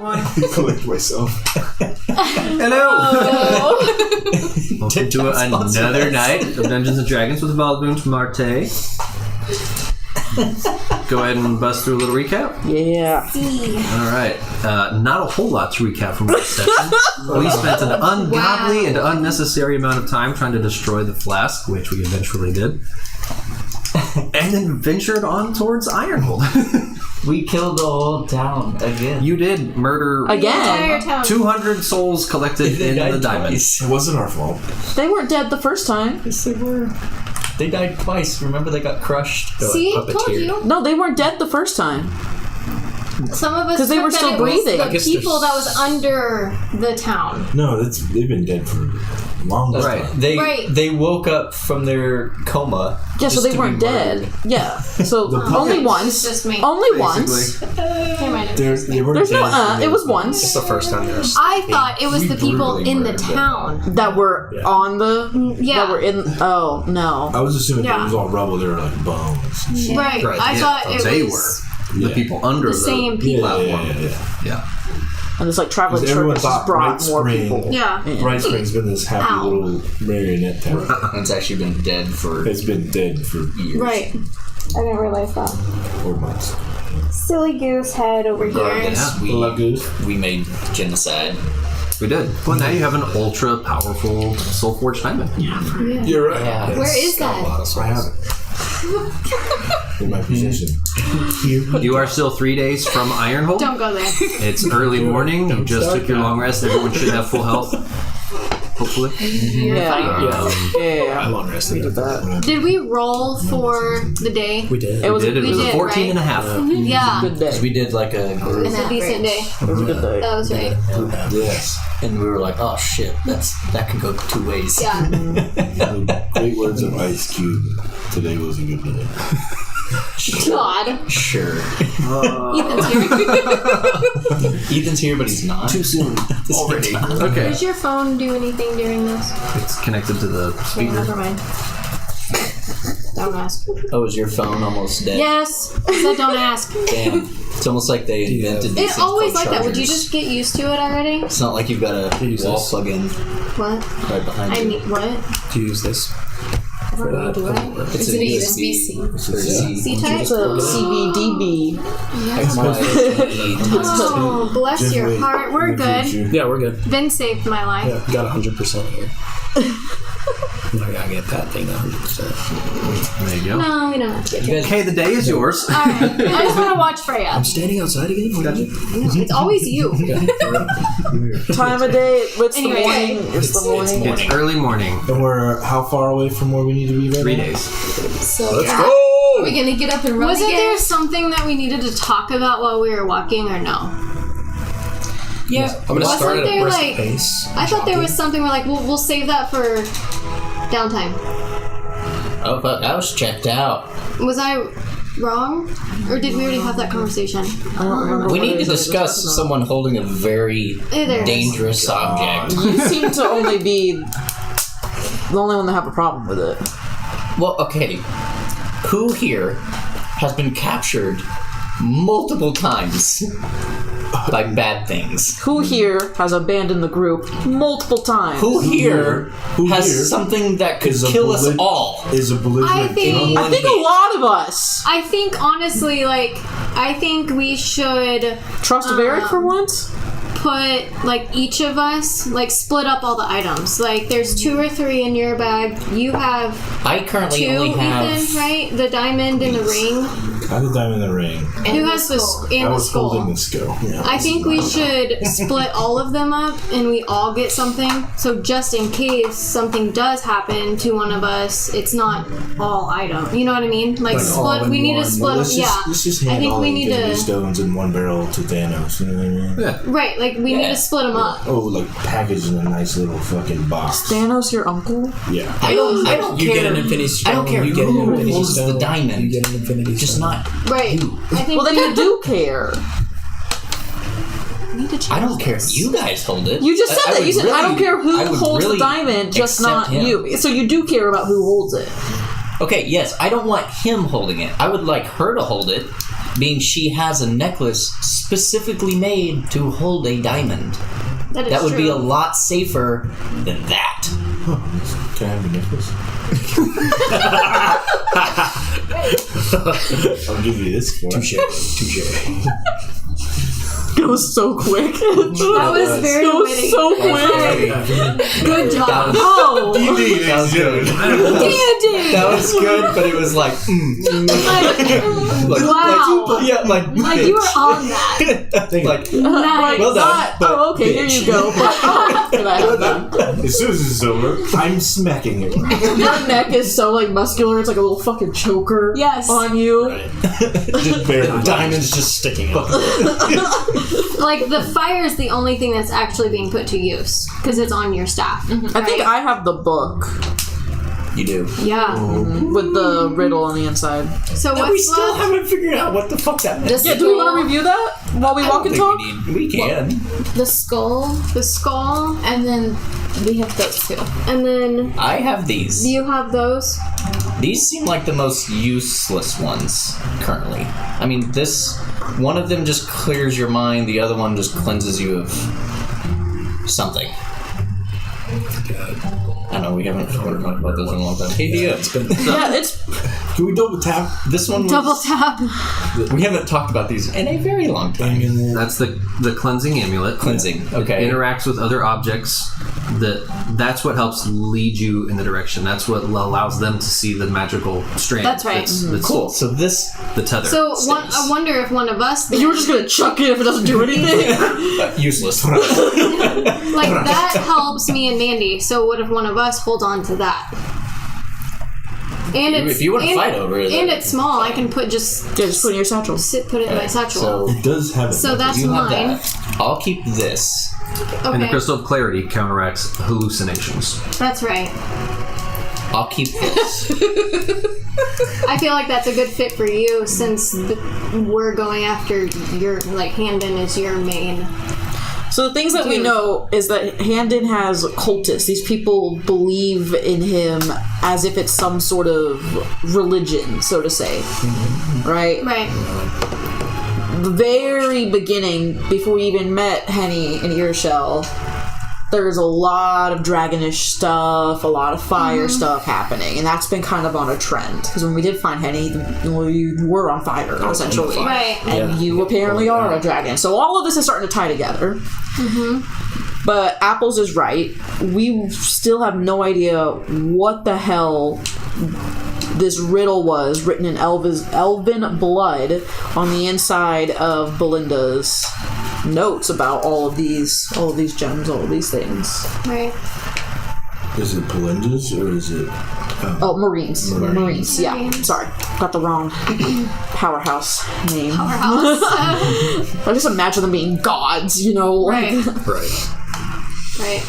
collect myself. Hello! Welcome to another night of Dungeons & Dragons with Volvunt Marte. Go ahead and bust through a little recap. Yeah. Alright. Not a whole lot to recap from last session. We spent an ungodly and unnecessary amount of time trying to destroy the flask, which we eventually did. And then ventured on towards Ironhold. We killed the whole town again. You did murder Again. 200 souls collected in the diamond. It wasn't our fault. They weren't dead the first time. Yes, they were. They died twice. Remember, they got crushed. See, told you. No, they weren't dead the first time. Some of us 'Cause they were took still that it was breathing. I the guess people that was under the town. No, they've been dead for a long time. Right. They woke up from their coma. Yeah, so just they to weren't be dead. murdered. Yeah. So only It's once. just me. Only Basically. once. They might have- They weren't There's dead. no it was It's once the first time there's. I thought it was We the people brutally in the murdered them. town. that were on the Yeah. that were in oh no. I was assuming Yeah. it was all rubble. They were like bones. And shit. Right. Right, I yeah. thought it They was were. The people under the same Yeah, people. Yeah. And it's like traveling Everyone circus thought brought Bright more Spring- people. Yeah. Bright Spring's been this happy Ow. little marionette town. And it's actually been dead for It's been dead for years. Right. I didn't realize that. 4 months. Silly goose head over here. Regardless, we made genocide. We did. Well, now you have an ultra powerful Soulforged diamond. You're right. Yeah. Where is Got a that? lot of I souls. have it. In my possession. You are still 3 days from Ironhold. Don't go there. It's early morning. You just took your long rest. Everyone should have full health. Hopefully. Yeah. I long rested. That. Did we roll for the day? We did. It was It was a did, 14 right? and a half. Yeah. good day. We did like a group, It's a decent day. It was a good day. That was right. Yes. and we were like, "Oh shit, that can go 2 ways." Yeah. Great words of Ice Cube. Today was a good day. God. Sure. Ethan's here. Ethan's here, but he's not. Too soon. Already. Okay. Does your phone do anything during this? It's connected to the Okay, speaker. never mind. Don't ask. Oh, is your phone almost dead? Yes. I said don't ask. Damn. It's almost like they invented these It's things always called like that. Would you chargers. just get used to it already? It's not like you've got a wall this. plug-in What? right behind I you. mean, what? To use this. I don't know, do I? It's Is a it a USB-C. USB-C? Or C. C-type? It's a CBDB. Oh, bless Just your wait. heart. We're In the good. future. Yeah, we're good. Vin saved my life. Yeah, we got 100% here. I gotta get that thing to 100%. There you go. No, we don't have to get you. Okay, the day is yours. Alright. I just want to watch Freya. I'm standing outside again? It's always you. Time of day. It's the Anyway. morning. It's the morning. It's early morning. And we're how far away from where we need to be right 3 now? days. So, Let's yeah. go! Are we gonna get up and run Wasn't again? there something that we needed to talk about while we were walking, or no? Yeah. I'm gonna Wasn't start at a there, brisk like- pace. I thought there was something where, like, we'll save that for downtime. Oh, but I was checked out. Was I wrong? Or did we already have that conversation? I don't remember. We what need it to is that we discuss were talking someone holding a very Hey, there it is. dangerous object. about. You seem to only be the only one that have a problem with it. Well, okay. Who here has been captured multiple times by bad things? Who here has abandoned the group multiple times? Who here has here something that could is a kill us bullet- all? Is a belligerent I think- drunk I think a lot of us. I think, honestly, I think we should Trust Varric for once? put, each of us, split up all the items. There's 2 or 3 in your bag. You have I currently 2, only have. Ethan, right? The diamond and the ring. I had a diamond in the ring. Who has the and I the was skull? holding the skull. Yeah. I think we should split all of them up and we all get something. So just in case something does happen to one of us, it's not all item. You know what I mean? all Split. in We need to one. split. Let's just hand I think all we the need Infinity to. stones in one barrel to Thanos. You know what I mean? Yeah. Right. We need Yeah. to split them up. Oh, packaged in a nice little fucking box. Thanos your uncle? Yeah. I don't You care. get an Infinity Stone. I don't care You get an who Infinity holds Stone. the diamond. You get an Infinity Just Stone. not. Right. I think. Well, then you do care. we need to change I don't care if this. you guys hold it. You just said that. would You said, I don't care who I would holds really the diamond, just accept not him. you. So you do care about who holds it. Okay, yes, I don't want him holding it. I would like her to hold it, being she has a necklace specifically made to hold a diamond. That would true. be a lot safer than that. Can I have the necklace? I'll give you this for it. Touche. It was so quick. That was very It was witty. so quick. Good job. Oh, That was good. D&D. That was good, but it was like, Wow. yeah, like You were on that. like, Nice. well done. But oh, okay, here you go. But, can I have that? As soon as this is over, I'm smacking it. Your neck is so like muscular. It's like a little fucking choker. Yes. On you. Just barely. Diamond's just sticking out. Like, the fire is the only thing that's actually being put to use. Because it's on your staff. I think I have the book You do. Yeah. with the riddle on the inside. So And we what's still left? haven't figured out what the fuck that meant. Yeah, do we want to review that while we walk and talk? We can. The skull, The skull. and then we have those two. And then I have these. you have those. These seem like the most useless ones currently. I mean, this one of them just clears your mind. The other one just cleanses you of something. I know we haven't talked about those in a long time. Hey, Dia, Yeah, it's Can we double tap? this one was, Double tap. we haven't talked about these in a very long time. That's the cleansing amulet. Cleansing. Okay. It interacts with other objects. That's what helps lead you in the direction. That's what allows them to see the magical strand. That's right. That's Cool. So this the tether. So I wonder if one of us, you were just gonna chuck it if it doesn't do anything. useless. like that helps me and Mandy. So what if one of us holds on to that? And it's If you want to fight over it, and it's small. I can put just Yeah, just put it in your satchel. put it in my satchel. So It does have it. So that's you have mine. that. I'll keep this. and the Okay, crystal of clarity counteracts hallucinations. that's right. I'll keep this. I feel like that's a good fit for you since we're going after your Handon is your main. So the things that we know is that Handon has cultists. These people believe in him as if it's some sort of religion, so to say. Right? Right. The very beginning, before we even met Henny and Earshell, there's a lot of dragonish stuff, a lot of fire stuff happening, and that's been kind of on a trend. Because when we did find Henny, you were on fire, essentially. Right. And you apparently are a dragon. So all of this is starting to tie together. But Apples is right. We still have no idea what the hell this riddle was written in elven blood on the inside of Belinda's notes about all of these gems, all of these things. Right. Is it Belinda's or is it? Oh, Marines. Marines. Yeah. Marines. Sorry, got the wrong powerhouse name. Powerhouse. I just imagine them being gods, you know. Like, Right. Right. Right.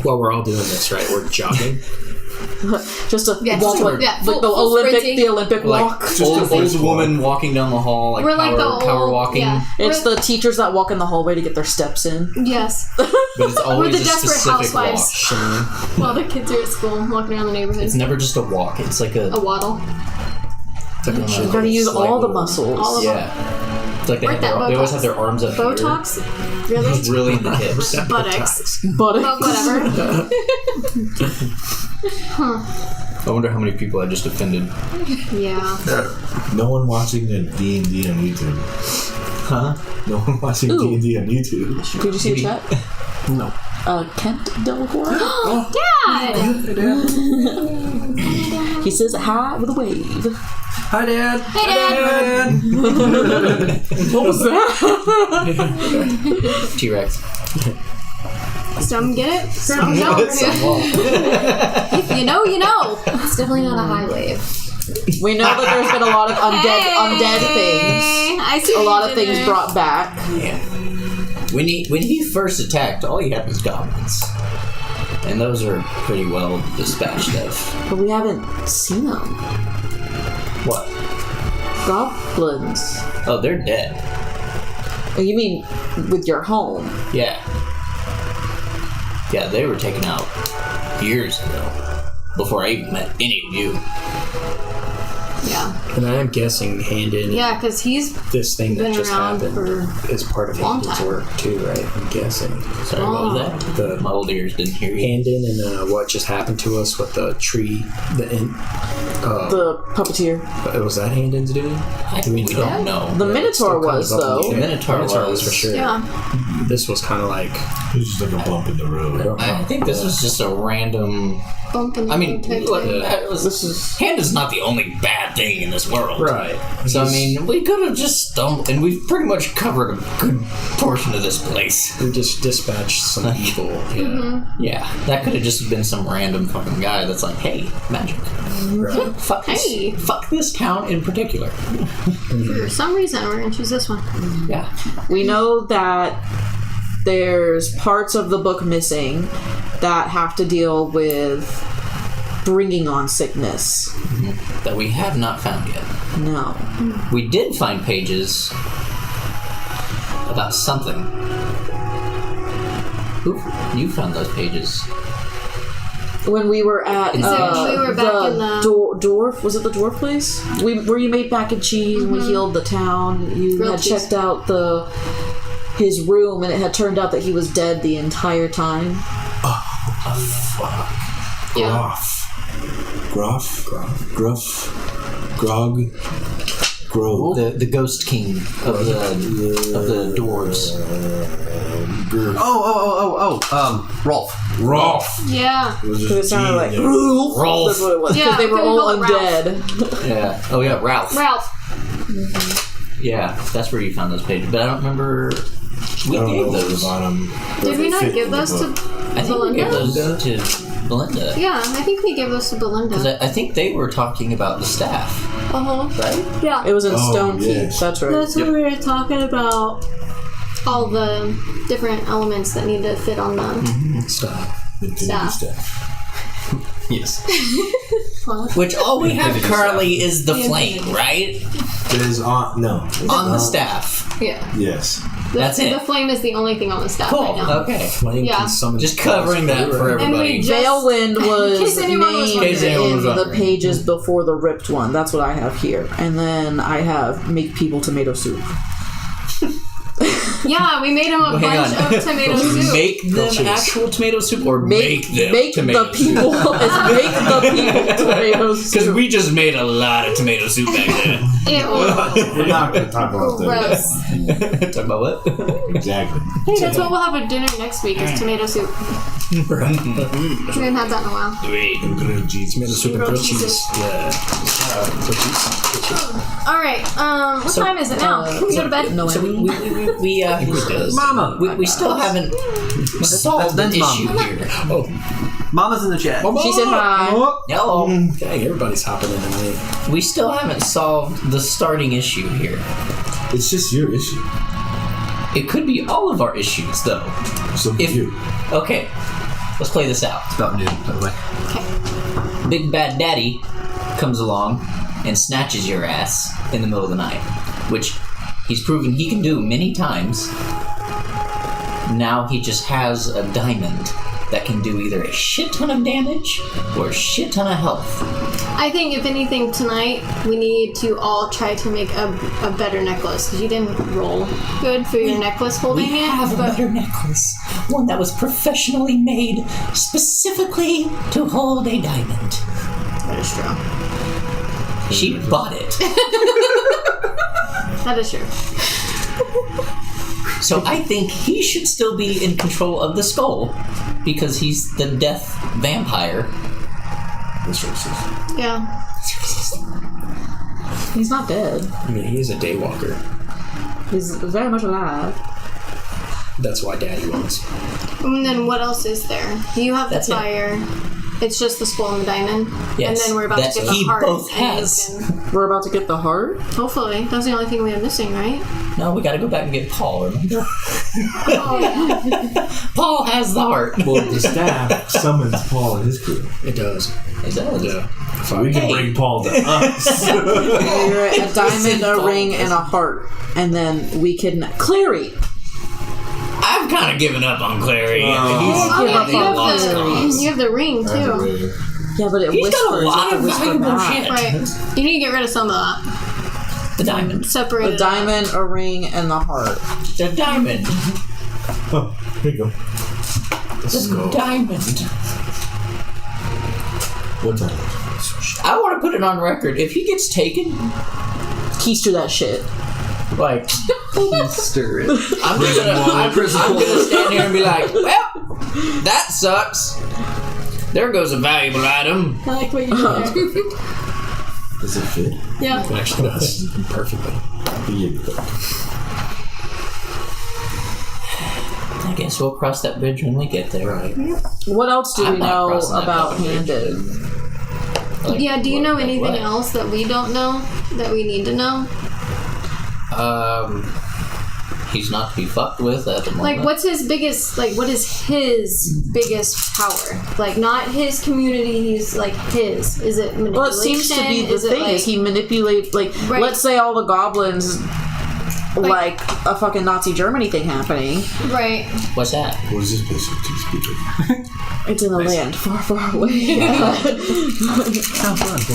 While we're all doing this, right? We're jogging. just a Yeah, walk, just like, yeah, like full- the full Olympic, sprinting. the Olympic walk. Just an old woman walking down the hall, like We're power, like the power old- walking. yeah. It's the teachers that walk in the hallway to get their steps in. Yes. But it's always the a Desperate specific Housewives. walk. While the kids are at school, walking around the neighborhood. It's never just a walk. It's like a. A waddle. You gotta use all the muscles. All of them. Yeah. It's like they, Where'd have their, that they always Botox? have their arms up Botox? here. Really? It's really in the hips. Buttocks. But But whatever. I wonder how many people I just offended. Yeah. No one watching the D&D on YouTube. Huh? No one watching Ooh. D&D on YouTube. Did you see the chat? No. Kent Delacroix? Dad! He says hi with a wave. Hi, Dad. Hey, Dad! What was that? T-Rex. Some get it, some don't. If you know, you know. It's definitely not a high wave. We know that there's been a lot of undead things. I see A what lot you of did things there. brought back. Yeah. When he first attacked, all he had was goblins. And those are pretty well dispatched of. But we haven't seen them. What? Goblins. Oh, they're dead. Oh, you mean with your home? Yeah. Yeah, they were taken out years ago. Before I even met any of you. Yeah. And I am guessing Handon, Yeah, because he's this thing that been just around happened for is part of a long Handon's time. work too, right? I'm guessing. Sorry, what was that? The My old ears didn't hear you. Handon and what just happened to us with the tree, The puppeteer. was that Handon's doing? We don't know. The Minotaur still kind was, of up in though. the air. Minotaur was for sure. yeah. This was kind of like It's just like a bump in the road. I think this was just a random. Bump in the I mean, road type look, thing. this is Panda's not the only bad thing in this world, right. So I mean, we could have just stumbled, and we've pretty much covered a good portion of this place. We just dispatched some evil. Yeah. Mm-hmm. Yeah, that could have just been some random fucking guy that's like, "Hey, magic, Right. fuck this town in particular." For some reason, we're gonna choose this one. Yeah, We know that there's parts of the book missing that have to deal with bringing on sickness. that we have not found yet. No. We did find pages about something. Who you found those pages? When we were at we were back in the- dwarf, was it the dwarf place? Where you made mac and cheese and we healed the town. You Grilled had cheese. checked out his room and it had turned out that he was dead the entire time. Yeah. Gruff. Grog. Grove. The ghost king of the dwarves. Rolf. Rolf. Yeah. It was Because it sounded like Rolf. Rolf. That's what it was. Yeah, Because they were couldn't all call it Ralph. undead. Yeah. Oh yeah, Ralph. Ralph. Yeah, that's where you found those pages. But I don't remember. We I don't gave know those. about them. Did we not give those to I think we gave Belinda? those to Belinda. Yeah, I think we gave those to Because Belinda. I think they were talking about the staff, Uh-huh. right? Yeah. It was in Oh, Stonekeep. yes. That's right. That's when we were talking about all the different elements that need to fit on the Stop. Infinity Staff. staff. Yes. Which all we have currently is the flame, right? It is on. No. It's On the staff. Yeah. Yes. That's it. The flame is the only thing on the staff Cool. right now. Okay. Flame Yeah. can summon Just covering that for And everybody. we just Veilwind was case anyone was named wondering. Case anyone was in the wondering. pages before the ripped one. That's what I have here. And then I have make people tomato soup. Yeah, we made him a Hang bunch on. of tomato soup. Make them actual tomato soup or make them tomato the people make the people tomato Because soup. we just made a lot of tomato soup back then. It was We're not going to talk about that. gross. Talk about what? Exactly. Hey, that's what we'll have for dinner next week is tomato soup. We haven't had that in a while. And grilled cheese. Tomato soup and grilled cheese. cheeses. Yeah. Grilled cheese. All right. What time is it now? Can we go to bed? No, So we still haven't solved an That's issue Mom. here. Oh, Mama's in the chat. she said hi. Hello. dang, everybody's hopping in tonight. We still haven't solved the starting issue here. It's just your issue. It could be all of our issues, though. So If you. okay, let's play this out. It's about noon, by the way. Big Bad Daddy comes along and snatches your ass in the middle of the night, which he's proven he can do many times. Now he just has a diamond that can do either a shit ton of damage or a shit ton of health. I think if anything tonight, we need to all try to make a better necklace because you didn't roll good for your necklace We holding it. have a But better necklace, one that was professionally made specifically to hold a diamond. that is true. She bought it. That is true. So I think he should still be in control of the skull because he's the death vampire. That's racist. Yeah. He's not dead. I mean, he's a daywalker. He's very much alive. That's why Daddy was. And then what else is there? You have That's the it. fire. It's just the skull and the diamond. Yes, And then we're about that to get the he heart. both and you has. can- We're about to get the heart. hopefully. That's the only thing we are missing, right? No, we gotta go back and get Paul, remember? Oh, yeah. Paul has the heart. Well, the staff summons Paul and his crew. It does. It does. Yeah. We can Hey. bring Paul to us. You're a diamond, a ring, and a heart, and then we can Clary. I've kind of given up on Clary. Oh, yeah, Give up you on have, Clary. you have the ring, too. Yeah, but it He's got a whispers. lot you of have to whisper valuable back. shit. Right. You need to get rid of some of that. The diamond. Separate A it out. diamond, a ring, and the heart. The diamond. Oh, here you go. Let's go. Diamond. What time? I want to put it on record. If he gets taken, Keister that shit. like, Stir it. I'm gonna stand here and be like, well, that sucks. There goes a valuable item. I like what you did. Does it fit? Yeah. It actually does. Perfectly. Here you go. I guess we'll cross that bridge when we get there. Right. What else do we I'm not know crossing that about fucking bridge. Handed? Like, Yeah, do you know like anything what? else that we don't know that we need to know? He's not to be fucked with at the moment. Like, what's his biggest, like, what is his biggest power? Like, not his community, he's, like, his. Is it manipulation? Well, it seems to be the Is it, thing like, is he manipulates. Like, Right. let's say all the goblins, like a fucking Nazi Germany thing happening. right. What's that? What is this place to speak of? It's in a land far, far away.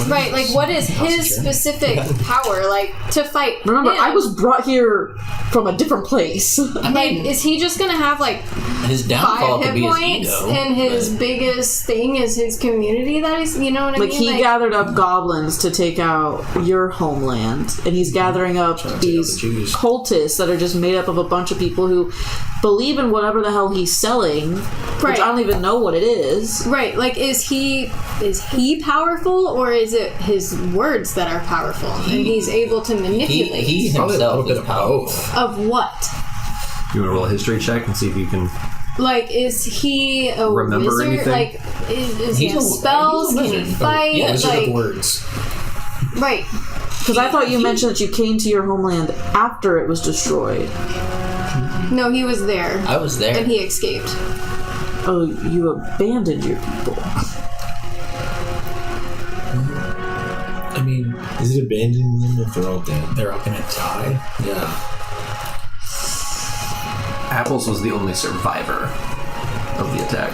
Right, like, what is his specific power, like, to fight Remember, him? I was brought here from a different place. I Like, mean, is he just gonna have, like, his downfall 5 could hit be his points, ego. and his but- biggest thing is his community that he's, you know what I Like mean? he gathered up goblins to take out your homeland, and he's gathering up these the Jews. cultists that are just made up of a bunch of people who believe in whatever the hell he's selling, which Right. I don't even know what it is. Right, like, is he powerful, or is it his words that are powerful, and he's able to manipulate? He Probably a little himself bit is of powerful. both. Of what? You want to roll a history check and see if you can. Like, is he a Remember wizard? anything? Like, is he He's have a- spells? he's a Can he wizard. fight? Yeah, Wizard like, of words. right. Because I thought you mentioned that you came to your homeland after it was destroyed. No, he was there, I was there. and he escaped. Oh, you abandoned your people. I mean, Is it abandoning them if they're all dead? they're all gonna die. Yeah. Apples was the only survivor of the attack.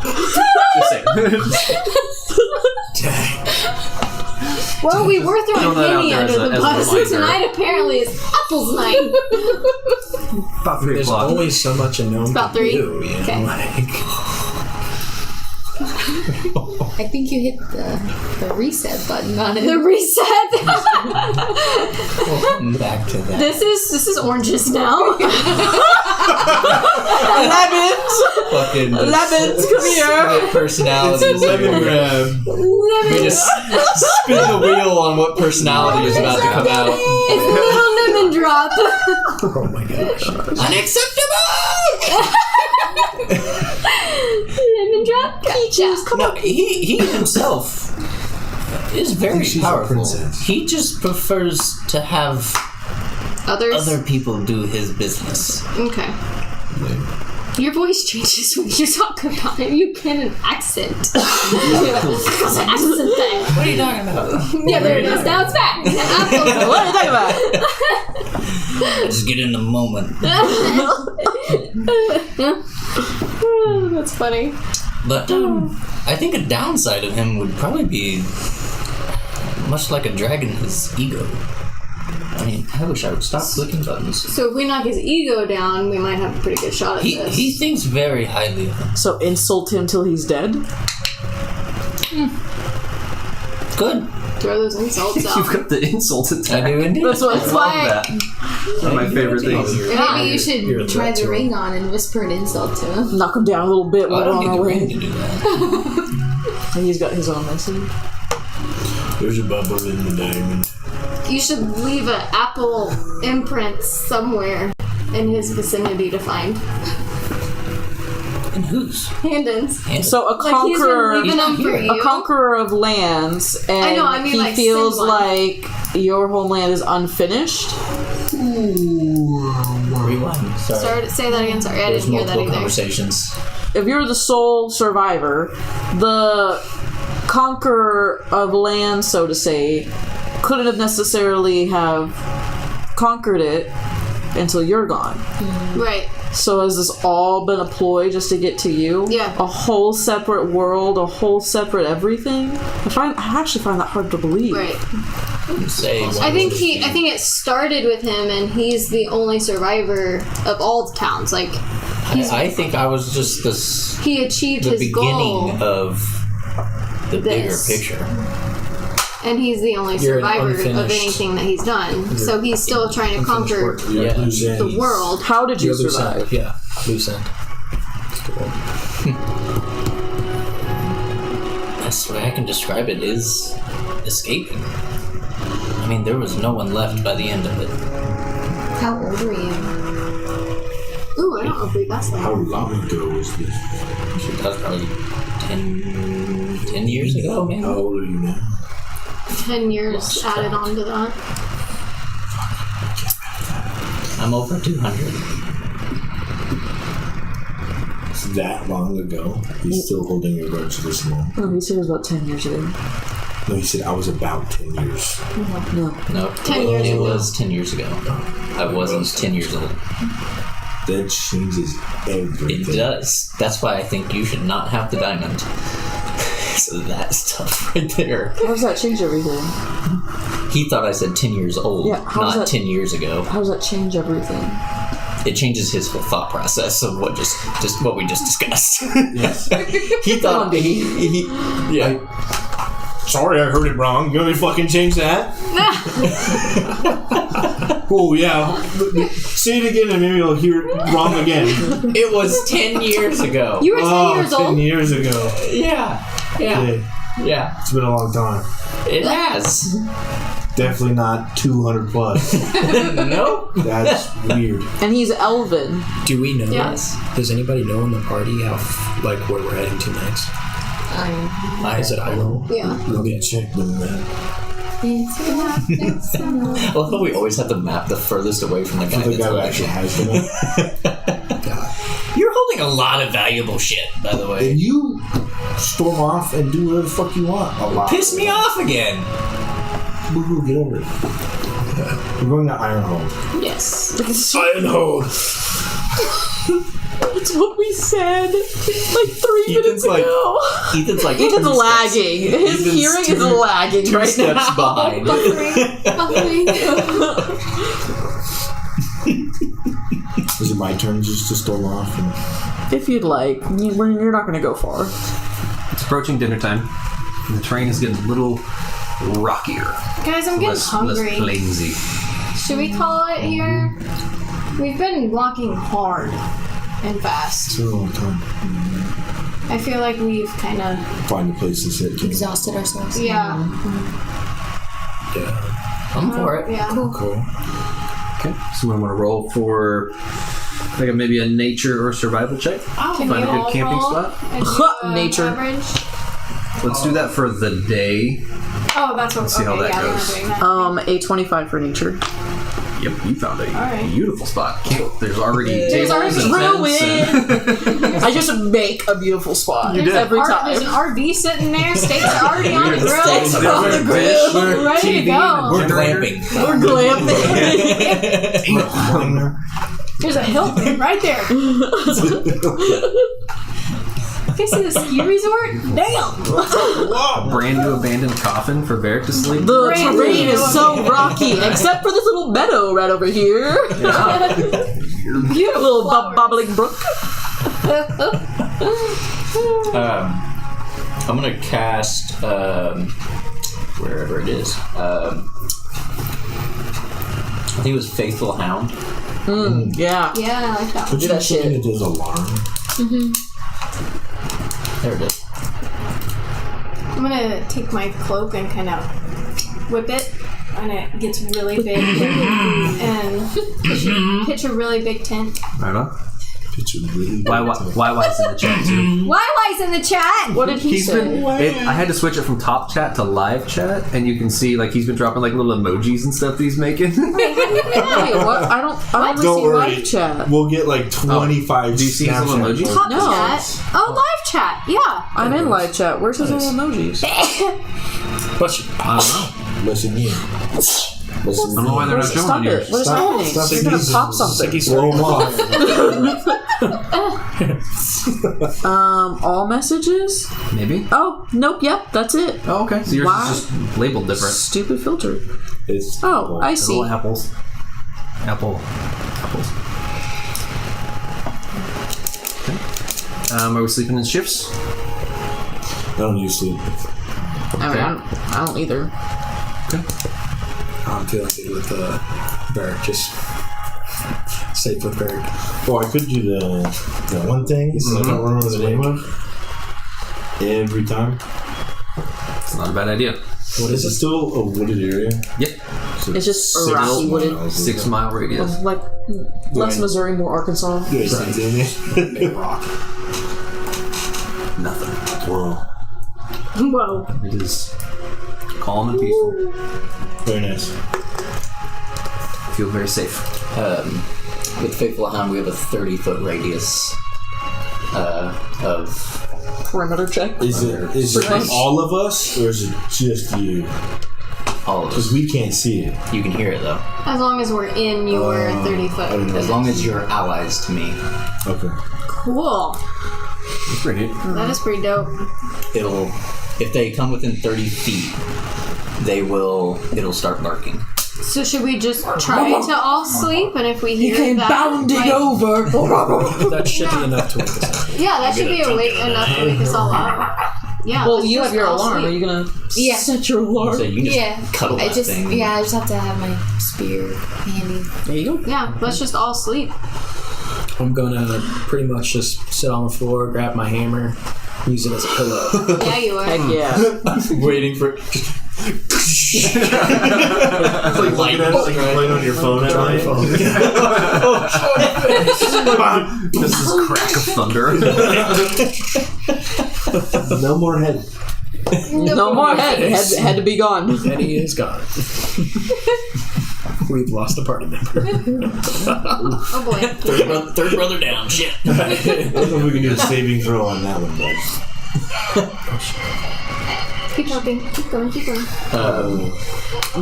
Just saying. Dang. Well, we were throw throwing that out Penny there under as a- the as a bus. reminder. Tonight apparently is Apple's night. About 3 There's o'clock. only so much a gnome about can 3? do, you know, Okay. like... I think you hit the reset button on it. The reset. We'll come back to that. This is oranges now. Lemons! Fucking Lemons, come here! personalities. Lemon grab. We just spin the wheel on what personality is about to come out. It's a little lemon drop. Oh my gosh. Unacceptable! Lemon drop. Peaches. Come No, he himself is very she's a powerful. princess. He just prefers to have Others. other people do his business. Okay. Your voice changes when you talk about it. You get an accent. What's an accent thing? What are you talking about? Yeah, there it is. Now it's back. Apples. What are you talking about? Just get in the moment. That's funny. But I think a downside of him would probably be much like a dragon, his ego. I mean, I wish I would stop clicking buttons. So if we knock his ego down, we might have a pretty good shot at this. He thinks very highly of him. So insult him till he's dead? Good. Throw those insults You've out. got the insult attack. I do indeed. That's what I it's love like. that. One of my favorite things. Maybe you You're should a try threat the to him. ring on and whisper an insult to him. Knock him down a little bit Oh, I while don't we're on need our the ring to way. do that. And he's got his own message. There's a bubble in the diamond. You should leave an apple imprint somewhere in his vicinity to find. And whose? Handins. And So a Like he's been conqueror, leaving them for you. a conqueror of lands, and I know, I mean, he like, feels send one. like your homeland is unfinished. Rewind. Sorry. Say that again. Sorry, I There's didn't hear that multiple either. conversations. If you're the sole survivor, the conqueror of land, so to say, couldn't have necessarily have conquered it until you're gone. Right. So has this all been a ploy just to get to you? Yeah. A whole separate world, a whole separate everything? I actually find that hard to believe. Right. Say I think it started with him, and he's the only survivor of all the towns. Like, I think I was just he achieved the his beginning goal, of the This. bigger picture. and he's the only You're an survivor of unfinished- anything that he's done. So he's still trying to conquer Yeah. the world. How did you You're loose survive? end. Yeah, loose end. That's the one. That's the way I can describe it, is escaping. I mean, there was no one left by the end of it. How old were you? Ooh, I don't know if we got How that. long ago was this? Shit, that was probably 10 years ago, maybe. How old are you now? 10 years added on to that. I'm over 200. It's that long ago. He's still holding a grudge this long. Oh, he said it was about 10 years ago. No, he said I was about 10 years. No. No, 10 years it ago. was 10 years ago. I wasn't 10 years old. That changes everything. It does. That's why I think you should not have the diamond. So that stuff right there. How does that change everything? He thought I said 10 years old, Yeah, how does not that- 10 years ago. How does that change everything? It changes his whole thought process of what just what we just discussed. Yes. He thought he yeah. Sorry, I heard it wrong. You want me to fucking change that? Oh, yeah. Say it again and maybe I'll hear it wrong again. It was 10 years ago. You were 10 years 10 old? years ago. Yeah. Yeah. Yeah. It's been a long time. It has. Definitely not 200 plus. Nope. That's weird. And he's elven. Do we know? Yes. Does anybody know in the party how, like, where we're heading to next? Is it Idaho? Yeah. Let me check the map. I love how we always have to map the furthest away from the guy For the that's guy who holding actually it. has the map. God. You're holding a lot of valuable shit, by the way. And you storm off and do whatever the fuck you want. A lot. Piss me off again. Boo-hoo, get over it. We're going to Ironhold. Yes. Ironhold! That's what we said like 3 minutes like, ago. Ethan's like Ethan's 2 lagging. His Ethan's hearing is two lagging right steps now. behind. Buffering. Is it my turn just to storm off? And If you'd like. You're not going to go far. It's approaching dinner time, and the terrain is getting a little rockier. Guys, I'm getting Less hungry. plainsy. Should we call it here? We've been walking hard and fast. it's been a long time. I feel like we've kind of... Find a place to sit. Exhausted ourselves. Yeah. Yeah. I'm for it. Yeah. Cool. Okay, so we want to roll for like maybe a nature or survival check. Can Find we a good all camping roll spot. and do, Nature. Average? Let's do that for the day. Oh, that's what... see how okay, that yeah, goes. we're not doing that. A 25 for nature. Yep, you found a right. beautiful spot. There's already There's tables and already tents and I just make a beautiful spot There's every an time. There's an RV sitting there. Steaks are already on the grill. Steaks are on the grill. We're ready to go. We're glamping. We're glamping. There's a Hilton right there. You see the ski resort? Damn. brand new abandoned coffin for Varric to sleep. The Great. terrain is so rocky, except for this little meadow right over here. Beautiful Little flowers. bubbling brook. I'm gonna cast wherever it is. I think it was Faithful Hound. Yeah. Yeah, I like that one. Put you that shit. in it as alarm. There it is. I'm gonna take my cloak and kind of whip it, and it gets really big, and pitch a really big tent. Right on. Picture really. YY's in the chat too. YY's in the chat. What did he He's say? been. I had to switch it from top chat to live chat, and you can see like he's been dropping like little emojis and stuff that he's making. Wait, what? I don't Don't see worry. live chat. We'll get like 25 Do you see his little Snapchat emojis? Top No. chat. Oh, live chat. Yeah. I'm in live chat. Where's his little emojis? But I don't know. Listen in. I don't know why they're not showing Stop on it. yours. What is happening? You're going to pop something. Throw 'em off. All messages? Maybe? Oh, nope, yep, that's it. Oh, okay. So yours Why? is just labeled different. Stupid filter. It's Oh, I see. Little apples. Apples. Okay. Are we sleeping in shifts? I don't usually. I mean, I don't either. Okay. I'm feeling good with Barrick. Just safe with Barrick. Well, I could do the one thing. I don't remember the name of. Every time. It's not a bad idea. What is it? Still a wooded area? Yep. So It's just a rocky wooded. 6 mile radius. Like, less Missouri, more Arkansas. Yeah, Big rock. Nothing. Whoa. Whoa. It is calm and peaceful. Very nice. Feel very safe. With Faithful Hound, we have a 30-foot radius of. Perimeter check. Is it like all of us, or is it just you? All of Because us. we can't see it. You can hear it though. As long as we're in your 30-foot. As long as you're allies to me, Okay. Cool. It's pretty neat. That is pretty dope. it'll. If they come within 30 feet, it'll start barking. So should we just try to all sleep, and if we hear that, over. That should be enough to wake us up. Yeah, that should be awake enough to wake us all up. Yeah. Well, let's you just have your all alarm. sleep. Are you gonna Yeah. set your alarm? So you can just Yeah. cuddle I that just thing. I just have to have my spear handy. There you go. Yeah, let's just all sleep. I'm gonna pretty much just sit on the floor, grab my hammer, use it as a pillow. Yeah, you are. Heck yeah. Waiting for. It's like looking at it like you're playing on your phone at night. This is crack of thunder. No more head. No more head. Had to be gone. Eddie is gone. We've lost a party member. Oh boy. Third brother down. Shit. I don't know if we can do a saving throw on that one, but Keep talking. Keep going. Keep going.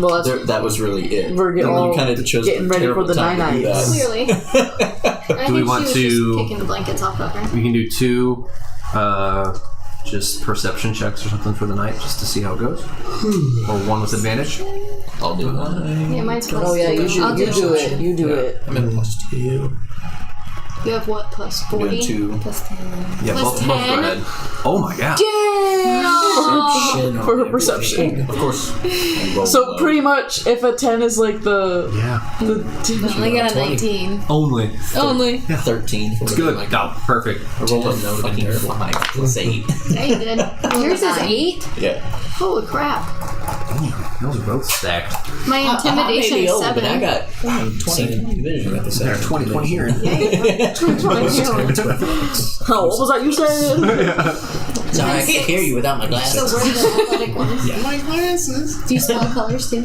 Well, that's That was really it. We're getting And all you kind of chose getting a ready for terrible the time to do night-nights. that. Clearly. I think we want she was to- just kicking the blankets off of her. We can do 2 just perception checks or something for the night just to see how it goes. Or 1 with advantage. I'll do one. Yeah, mine's plus Oh yeah, two. you do it. You do it. I'm at +2. You have what, plus I'm doing 40? 2. Plus 10. Yeah, Plus both go 10? ahead. Oh my god. For her perception. Of course. And roll So low. pretty much, if a 10 is like the Yeah. I only got a 19. Only. Only. 13. It's good. Oh, perfect. I rolled a fucking 5 plus 8. Yeah, you did. Yours is 8? Yeah. Holy crap. Those are both stacked. My intimidation is 7. I got 20 vision. Got the There, 20 here. Oh, what was that you said? Sorry, I can't hear you without my So glasses. we're the athletic ones. My glasses. Do you spell colors too?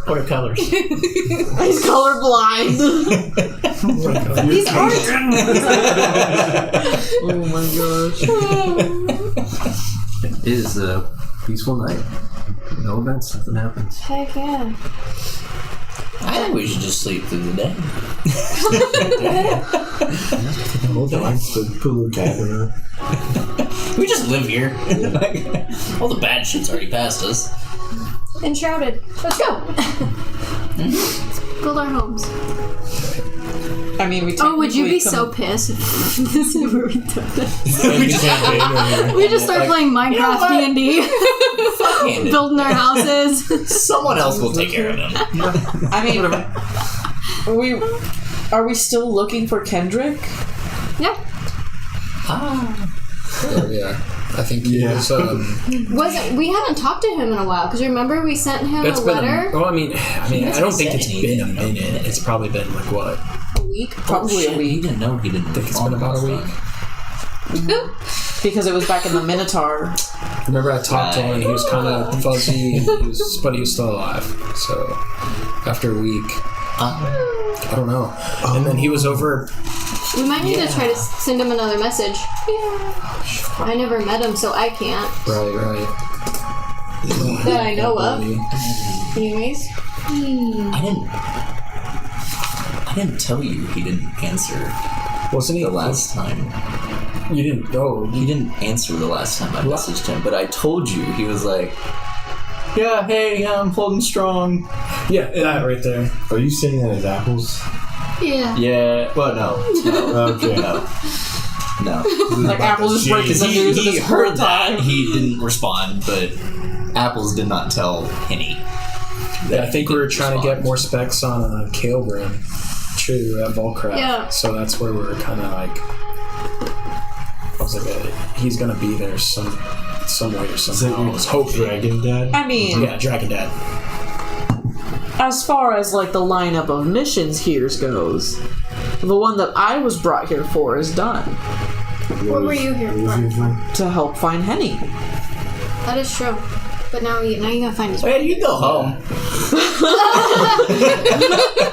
What are colors? He's colorblind. These aren't. Oh my gosh. It is a peaceful night. No events, nothing happens. Heck yeah. I think we should just sleep through the day. put a little cabin. We just live here. All the bad shit's already past us. Enshrouded. Let's go. Let's build our homes. I mean, we. Oh, would you be technically so pissed if this never returned? We We just start playing Minecraft D&D, building our houses. Someone else will take care of them. I mean, are we still looking for Kendrick? Yeah. Oh, yeah. I think he was. We haven't talked to him in a while because remember we sent him That's a been. letter. I don't think it's been a minute. It's probably been like what? A week. Probably a He week. didn't know he didn't. I think it's been about a week. Because it was back in the Minotaur. Remember, I talked to him and he was kind of fuzzy, but he was still alive. So after a week, I don't know. And then he was over. We might need to try to send him another message. I never met him, so I can't. Right. That I know of. Anyways. I didn't tell you he didn't answer Wasn't he the last time. You didn't go. He didn't answer the last time I messaged him, but I told you he was like, "Yeah, hey, I'm holding strong." Yeah, that right there. Are you saying that as apples? Yeah. Yeah. Well, no. Okay. No. Like Apple just breaking Because the news at he this heard point that. time. He didn't respond, but Apples did not tell Henny. Yeah, I think we were trying to get more specs on Calebrim, too, at Volcraft. Yeah. So that's where we were kind of like... I was like, he's going to be there some way or Is that somehow. I your was hoping. Dragon Dad? I mean, Yeah, Dragon Dad. as far as like the lineup of missions here goes, the one that I was brought here for is done. What were you here for? To help find Henny. That is true. But now you gotta find his. Hey, you go home.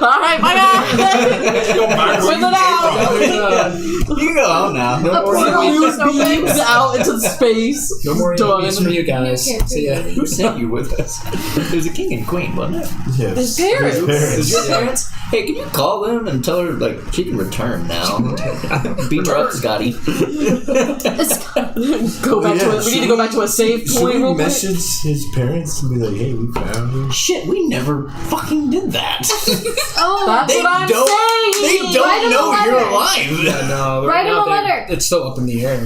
Alright, bye guys! Send it out! You go home now. No more Use beams out into space. no more Done. enemies from you guys. See ya. Who sent you with us? It was a king and queen, wasn't it? Yes. His parents. Is your parents? Hey, can you call them and tell her like she can return now? Beam her up, Scotty. Go back to it. We need to go back to a save Should point we real quick. message his parents and be like, hey, we found you? Shit, we never fucking did that. Oh, That's what I'm saying! They Write don't him a know you're letter. alive. No, Write him no, a letter. It's still up in the air.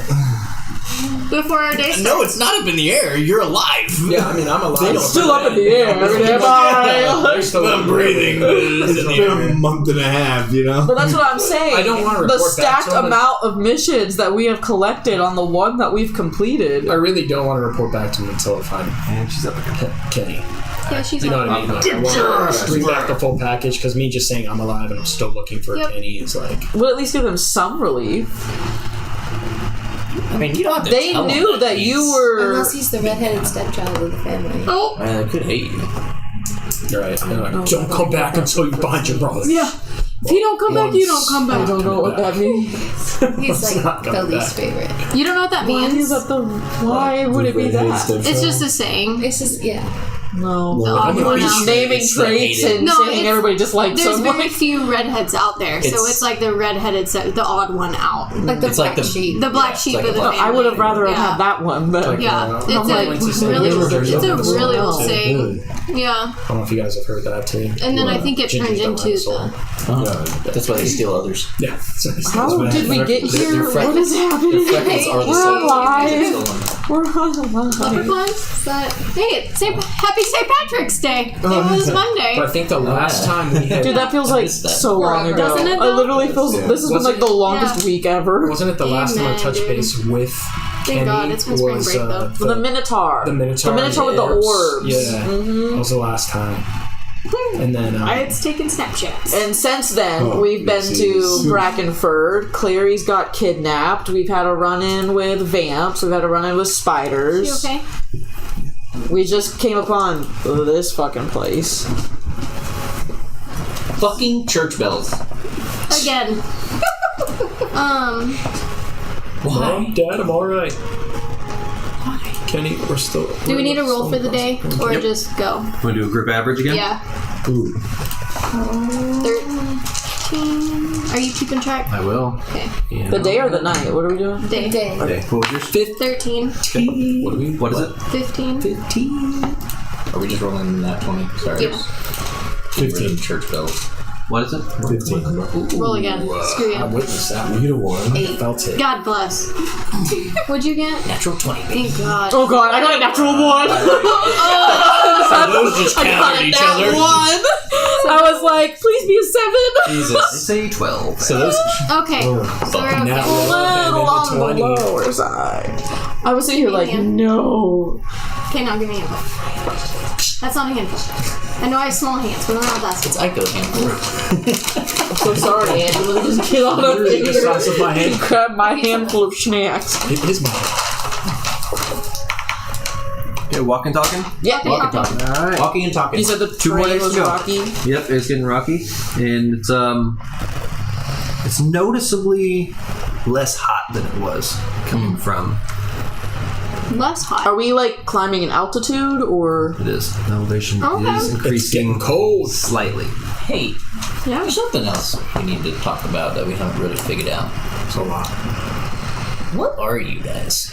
before our day starts. No, it's not up in the air. You're alive. Yeah, I mean, I'm alive. They It's still up in the air. They're still I'm breathing. It's been a month and a half, you know? But that's what I'm saying. I don't wanna the report back stacked to him, but- amount of missions that we have collected on the one that we've completed. I really don't want to report back to him until I find And she's up again. Kenny. Yeah, she's You know on. what I mean? Like, I want to bring back the full package because me just saying I'm alive and I'm still looking for Yep. Kenny is like... We'll at least give them some relief. I mean, you don't have to They tell him knew that he's- you were. Unless he's the redheaded stepchild of the family. Oh, I could hate you. You're right. They're like, don't come back until you find your brother. yeah. If you don't come back, you don't come I back. don't know what that means. He's like not the coming least favorite. You don't know what that Why means? is that the? Why would it be that? It's just a saying. It's just, yeah. No. odd You were one just out. naming It's the traits hated. and No, saying it's- everybody dislikes There's someone. very few redheads out there, so It's- it's like the redheaded, the odd one out. Like the It's like black the- sheep. The black it's sheep like of a the black- family. I would have rather have Yeah. had that one, but Yeah, I'm it's like, a it's really, there's it's a nothing really to old say. saying. Yeah, I don't know if you guys have heard that too. and then I think it Gingers turned don't into have a soul. the. That's why they steal others. Yeah. how did we get here? Their What is happening? freckles are the We're soul. alive. Stolen. We're alive. Butterflies? But hey, it's happy St. Patrick's Day. It was Monday. But I think the last time we had... Dude, that feels like missed that. so long ago. Doesn't it, I though? literally feels this has been like the longest Yeah. week ever. Wasn't it the last time I Amen, touched dude. base with Kenny? God, it's been spring was, break, though. The Minotaur. The Minotaur. The Minotaur with the orbs. Yeah. That was the last time. And then... It's taking Snapchats. And since then, Oh, we've been yes, to yes. Brackenford. Clary's got kidnapped. We've had a run-in with vamps. We've had a run-in with You spiders. okay? We just came upon this fucking place. Fucking church bells. Again. Mom, Dad, I'm alright. Kenny, we're still... Do we need a roll for the day, or Yep. just go? Want to do a group average again? Yeah. Ooh, 13. Are you keeping track? I will. Okay. The day or the night? What are we doing? Day. Day. Okay, what was yours? 13. What is it? 15. 15. Are we just rolling that 20? Sorry. Yeah. 15. Church bells. What is it? 15. Roll again. Screw I you. witnessed that. You get a 1. I felt it. God bless. What'd you get? Natural 20. Thank God. Oh god, I got a natural one! Those just countered each That other. one! I was like, please be a 7! They Jesus. say 12. So those. Okay. So we're okay. Now, A little on the 20. lower side. I was sitting here like, no. Okay, now give me a handful. That's not a handful. I know I have small hands, but I'm not that small. Ico handful. I'm so sorry, Angela. Just get on up Literally the size of my and hand. grab my handful of snacks. It is my Okay, walking, talking? Yeah. Okay. Alright. Walking and talking. You said the Two more terrain days was to go. rocky. Yep, it's getting rocky. And it's noticeably less hot than it was coming from less hot. Are we like climbing in altitude or? It is. Elevation Okay. is It's increasing getting cold. slightly. Hey, Yeah. there's something else we need to talk about that we haven't really figured out. It's a lot. What are you guys?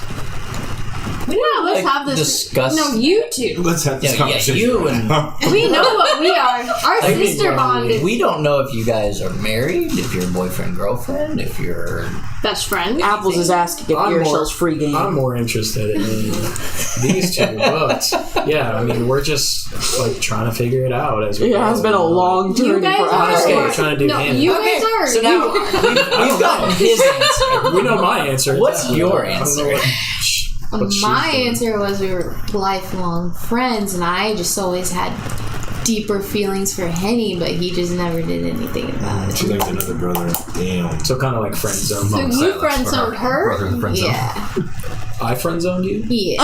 Yeah, let's like, have this. discuss- No, you two. Let's have this Yeah, conversation. you and We know what we are. Our I mean, sister bond is we don't know if you guys are married, if you're boyfriend girlfriend, if you're best friends. Apples is asking if I'm yourselves free game. I'm more interested in these two, but yeah, I mean, we're just like trying to figure it out as we It go. has been a long You journey guys for are. Honestly, Apples. we're trying to do No, hand. you Okay, guys are. so you now- are. we've gotten his answer. We know my answer. What's definitely. your I don't know answer? what- what she's My doing. answer was we were lifelong friends, and I just always had deeper feelings for Henny, but he just never did anything about it. She likes another brother. Damn. So kind of like friend zone. So Silence you for friend zoned her? Brother in the friend zone. Yeah, I friend zoned you. yeah,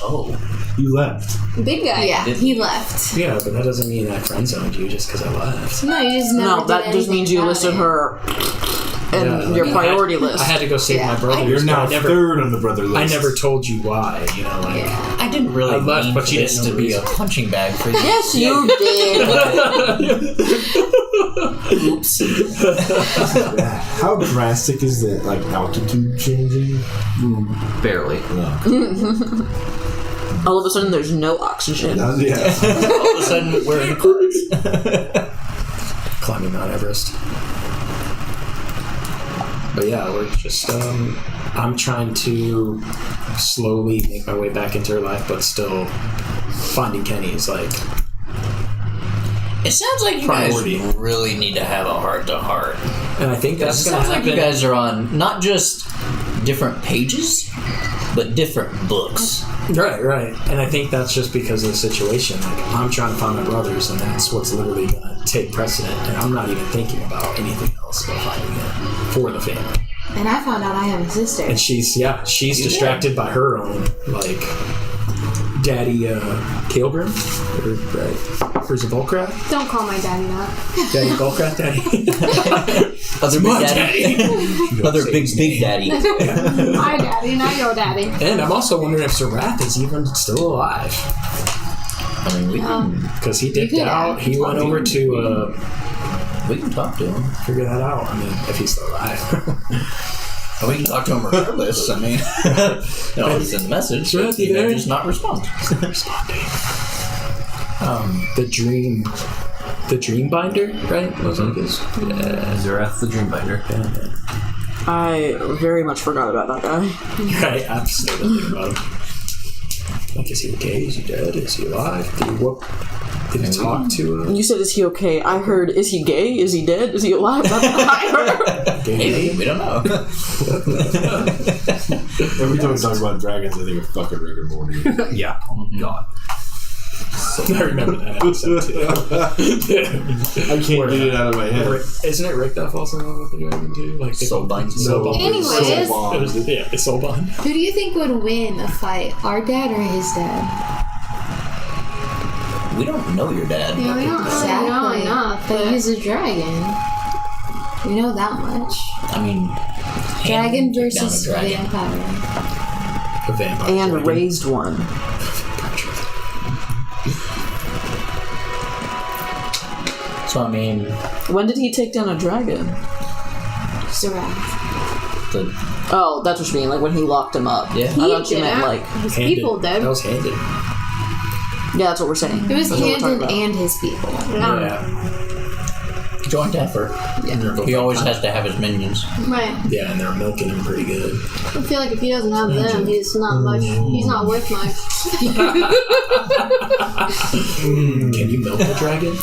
Oh, You left. Big guy. yeah. He left. Yeah, but that doesn't mean I friend zoned you just because I left. No, you just never. No, did that just anything means you about listed it. her in Yeah, your like, priority I list. had to go save Yeah. my brother. You're now I never, third on the brother list. I never told you why. You know, like Yeah. I didn't really I left, mean but for you this didn't to know be the a reason. punching bag for you. Yes, you did. Oops. How drastic is that? Like altitude changing? Barely. No. All of a sudden, there's no oxygen. Yeah. All of a sudden, we're in the clouds. climbing Mount Everest. But yeah, we're just I'm trying to slowly make my way back into her life, but still finding Kenny is like It sounds like you Priority. guys really need to have a heart-to-heart. and I think It that's gonna sounds like happen. you guys are on not just different pages, but different books. Right. And I think that's just because of the situation. Like, I'm trying to find my brothers, and that's what's literally going to take precedent. And I'm not even thinking about anything else but finding it for the family. And I found out I have a sister. And she's distracted by her own, like, daddy, Kaelgrim? Or Zavolkrat? Don't call my daddy that. Daddy Volkrat, daddy. Other my big daddy. Other big daddy. My daddy, not your daddy. And I'm also wondering if Zarath is even still alive. I mean, we can Because he dipped could out. He went over to talk to him. figure that out. I mean, if he's still alive. We can talk to him regardless. I mean, he's in the message. Sure, He may yeah. just not respond. Responding. The Dream Binder, right? Was it his? Yeah. Zerath the Dreambinder. I very much forgot about that guy. Right, absolutely think about him. Like, is he okay? Is he dead? Is he alive? Did he talk to him? You said, "Is he okay?" I heard, "Is he gay? Is he dead? Is he alive?" That's what I heard. Maybe, we don't know. Every time we talk about dragons, I think of fucking Rick and Morty. Yeah. Oh my god. I remember that episode too. I can't get it out of my head. Isn't it Rick that falls in love with the dragon too? Like Soulbind. Soulbind. Anyways. Soulbind. Yeah, it's Soulbind. Who do you think would win a fight, our dad or his dad? We don't know your dad. Yeah, we don't really know enough. But he's a dragon. We know that much. I mean, Dragon hand versus down a dragon. vampire. A vampire. And dragon. raised one. So I mean, When did he take down a dragon? Zarath. the Oh, that's what you mean. Like when he locked him up. Yeah. I thought you meant like. his Handed. people did. That was handed. Yeah, that's what we're saying. It was That's what we're talking Handed about. and his people. Yeah. joint effort. He always has to have his minions. Right. Yeah, and they're milking him pretty good. I feel like if he doesn't have them, he's not much. He's not worth much. Can you milk a dragon?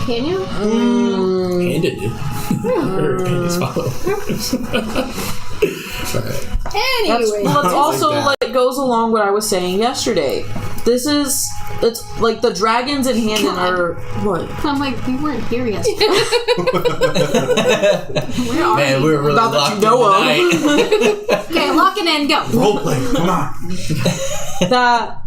Can you? Handed it. Or can his followers. Alright. Anyway. Well, that's also that. like goes along what I was saying yesterday. It's like the dragons in Handon are what? I'm like, we weren't here yesterday. Where are Man, we? we're really Not that locked you know in tonight. Okay, lock it in, go. Roleplay, come on. That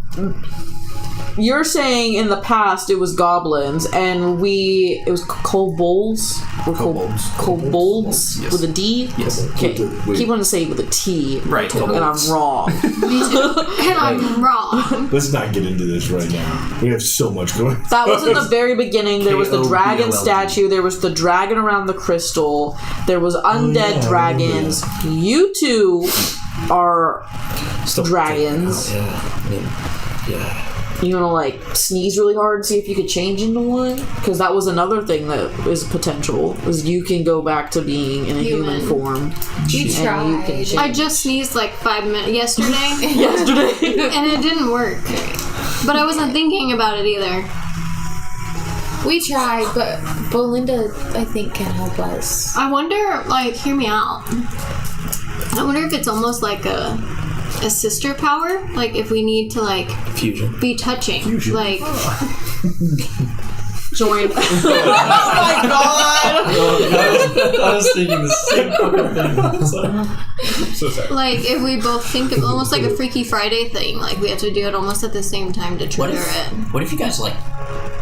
you're saying in the past it was goblins, and it was kobolds? Or kobolds Yes. with a D? Yes. Okay. Wait. Keep on to say with a T. Right. And I'm wrong. And I'm wrong. Let's not get into this right now. We have so much going on. That was in the very beginning. There was the dragon KOBOLD. statue. There was the dragon around the crystal. There was undead yeah, dragons. You two are Still dragons. Yeah. I mean, yeah. You want to like sneeze really hard and see if you could change into one? Because that was another thing that is potential. Is you can go back to being in a human form. You And you can tried. change. I just sneezed like 5 minutes yesterday, Yesterday. and it didn't work. But I wasn't thinking about it either. We tried, but Belinda, I think, can help us. I wonder, like, hear me out. I wonder if it's almost like a sister power. Like, if we need to, like, Fusion. be touching. Like, Join. Oh my god! I was thinking the same thing. So sorry. like if we both think of almost like a Freaky Friday thing. Like, we have to do it almost at the same time to What trigger if, what if you guys, like,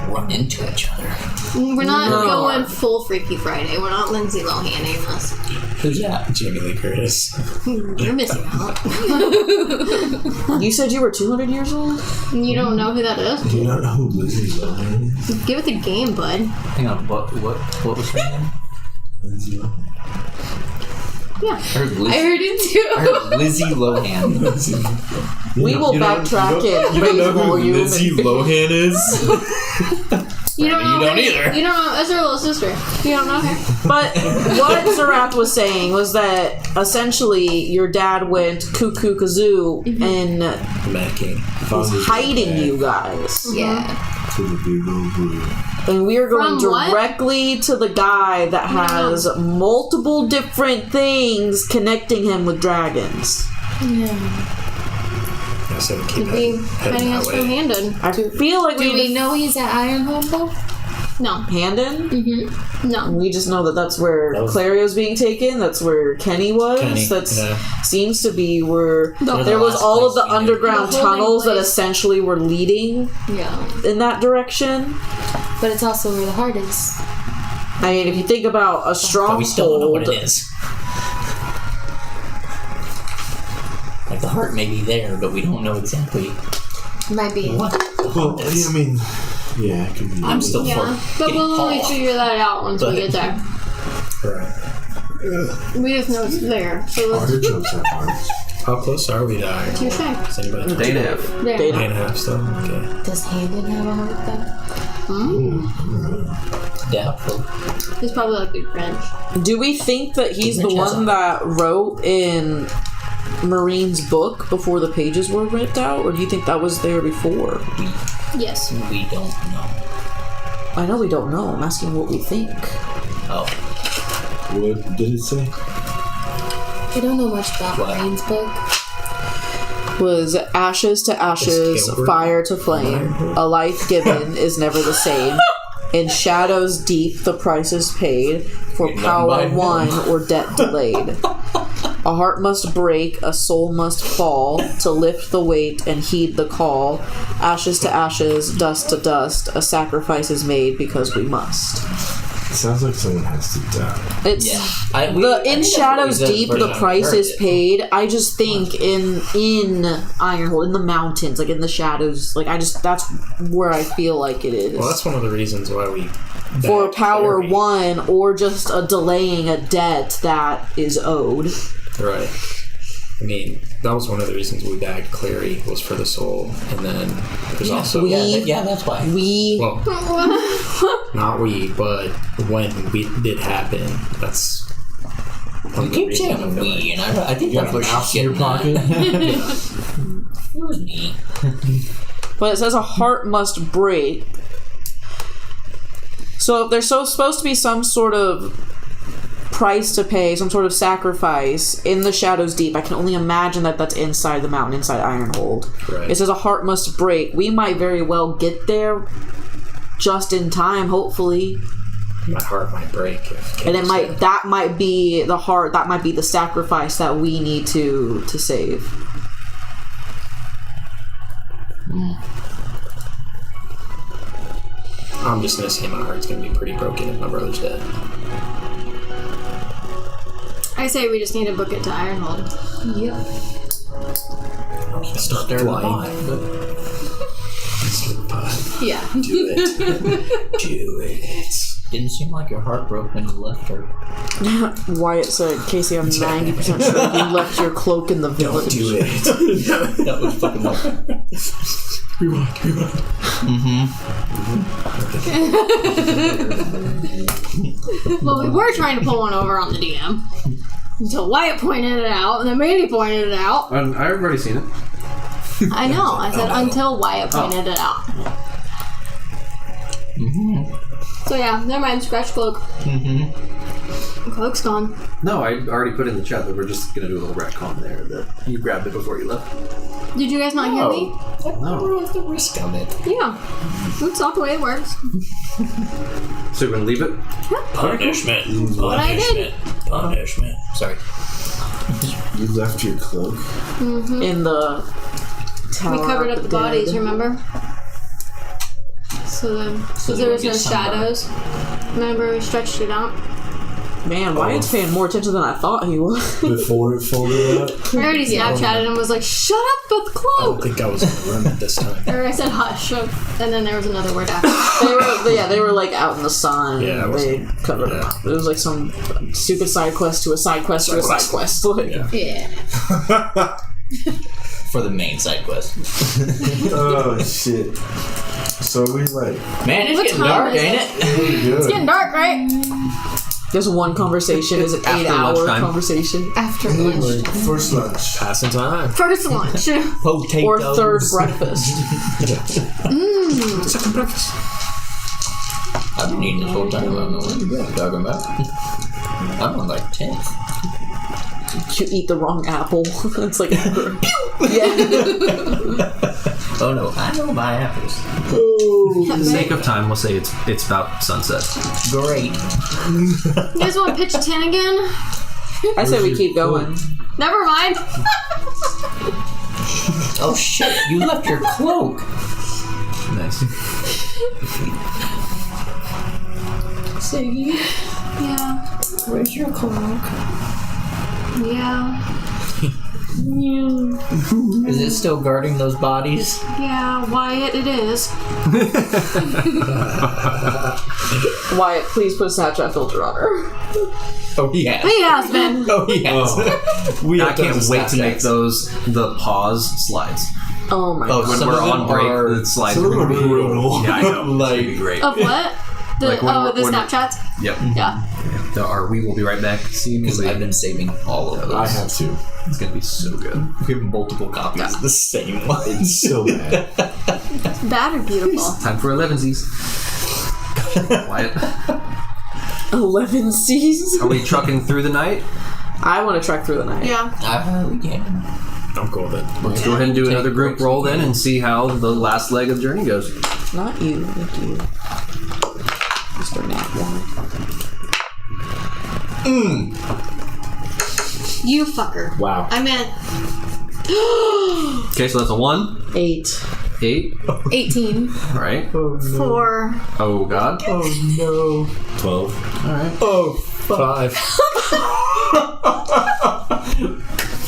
run into each other? it. We're not No. going full Freaky Friday. We're not Lindsay Lohaning this. Who's that? Jamie Lee Curtis. You're missing out. You said you were 200 years old? You don't know who that is? Do you not know who Lindsay Lohan is? Give it the game, bud. Hang on, what was her name? Lindsay Lohan. Yeah. I heard Lizzie, I heard it too. I heard Lizzie Lohan. We will backtrack it. You don't know who for you. Lindsay Lohan is? You don't know. don't either. You don't know. That's her little sister. You don't know her. But what Zarath was saying was that essentially your dad went cuckoo kazoo and Mad King. hiding you guys. Yeah. To the big old blue. And we are going From what? directly to the guy that has multiple different things connecting him with dragons. I said keep Be heading hiding that us way. from Handon. I feel like Do we we know he's at Ironhold though? No. Handon. No. We just know that that's where That was- Clario's being taken. That's where Kenny was. Kenny, That's yeah. seems to be where They're there the was last all of place the we knew. underground The holding tunnels that place. essentially were leading Yeah. in that direction. But it's also where the heart is. I mean, if you think about a But we still don't know what stronghold, it is. Like, the heart may be there, but we don't know exactly Might be. what. Well, yeah, I mean, yeah, it could be. I'm still Yeah. for But getting we'll only Paul. figure that out once we But- get there. Right. We just know it's there. So let's Artichokes have hearts. How close are we to Ironhold? touche. Does anybody know? Day and a half. There. Data. Day and a half still? Okay. Does Handon have a heart though? Doubtful. It's probably like big French. do we think that he's the Mitch has one a- that wrote in Marine's book before the pages were ripped out, or do you think that was there before? Yes. We don't know. I know we don't know. I'm asking what we think. Oh, What did it say? I don't know much about What? Rain's book. Was ashes to ashes, Gilbert fire to flame. A life given is never the same. In shadows deep, the price is paid for None by power him. won or debt delayed. A heart must break, a soul must fall to lift the weight and heed the call. Ashes to ashes, dust to dust, a sacrifice is made because we must. It sounds like someone has to die. It's yeah. the I in think that's what shadows we said deep, first the time we price heard is it. paid. I just think in Ironhold, in the mountains, like in the shadows, like that's where I feel like it is. Well, that's one of the reasons why we. For backed power Larry. one, or just a delaying a debt that is owed. Right. I mean, that was one of the reasons we bagged Clary, was for the soul. And then there's also. Yeah, that's why. We Well, not we, but when we did happen, that's. one You of the keep reasons I saying feel we, like- and I think You that's got what a mouse she's in your getting at. pocket? It was me. but it says a heart must break. So if there's supposed to be some sort of price to pay, some sort of sacrifice in the shadows deep, I can only imagine that that's inside the mountain, inside Ironhold. Right. It says a heart must break. We might very well get there just in time, hopefully. My heart might break. If And it Kenny's might dead. that might be the heart, that might be the sacrifice that we need to save. I'm just gonna say my heart's gonna be pretty broken if my brother's dead. I say we just need to book it to Ironhold. Yep. Start Stir the flying. pot. Stir the pot. Yeah. Do it. Do it. Didn't seem like your heart broke when you left her. Wyatt said, Casey, I'm 90% sure you left your cloak in the village. Do it. That was fucking like. Rewind. Well, we were trying to pull one over on the DM. Until Wyatt pointed it out, and then Mandy pointed it out. I've already seen it. I know. I said until Wyatt pointed it out. So yeah, never mind. Scratch cloak. Cloak's gone. No, I already put in the chat that we're just gonna do a little retcon there. That you grabbed it before you left. Did you guys not hear me? No. What's the risk of it? Yeah. That's not the way it works. So you're gonna leave it? Punishment. What I did. Punishment. Sorry. You left your cloak? In the tower. We covered up of the bodies, dead. remember? So there was no shadows. Remember, we stretched it out. Man, Wyatt's paying more attention than I thought he was. Before it folded up? I already Snapchatted and was like, shut up with the I cloak! don't think I was gonna run it this time. Or I said hush, and then there was another word after. They were like out in the sun. Yeah, it They covered them up. It was like some stupid side quest to a side quest to a side quest. Like, Yeah. Yeah. For the main side quest. Oh, shit. So we like, Man, it's What getting time dark, is ain't it? it? pretty good. It's getting dark, right? There's one conversation. Is an After 8-hour lunchtime. conversation. After Like, lunch. first lunch. Passing time. First lunch. Potatoes. Or third breakfast. Second breakfast. I've been eating this whole time. I don't know what you're talking about. I'm on like 10th. You eat the wrong apple. It's like, yeah. Oh no, I know my apples. For the sake of time, we'll say it's about sunset. Great. You guys want to pitch a 10 again? I say we keep going. Never mind. Oh shit, you left your cloak. Nice. Siggy. Yeah. Where's your cloak? Yeah. Is it still guarding those bodies? Yeah, Wyatt, it is. Wyatt, please put a Snapchat filter on her. Oh, he has. He has been. Oh, he has. I can't wait to make those the pause slides. Oh my Oh, god. When some we're of them on break, are- the slides some of are them gonna are be brutal. Yeah, I know. It's gonna be great. Of what? The Like when the when- Snapchats? Yep. Yeah. We will be right back. See Because you. I've been saving all of those. I have to. It's gonna be so good. We have multiple copies of the same one. It's so bad. Bad or beautiful? Time for 11sies. Wyatt, 11 C's. are we trucking through the night? I want to trek through the night. Yeah. We can. I'm cool with it. Let's go ahead and do Take another group breaks. roll then and see how the last leg of the journey goes. Not you. Thank you. Mr. Nat one. You fucker. Wow. I meant Okay, so that's a 1, 8. 8. 18. All right. 4. Oh God. Oh no. 12. All right. Oh, 5.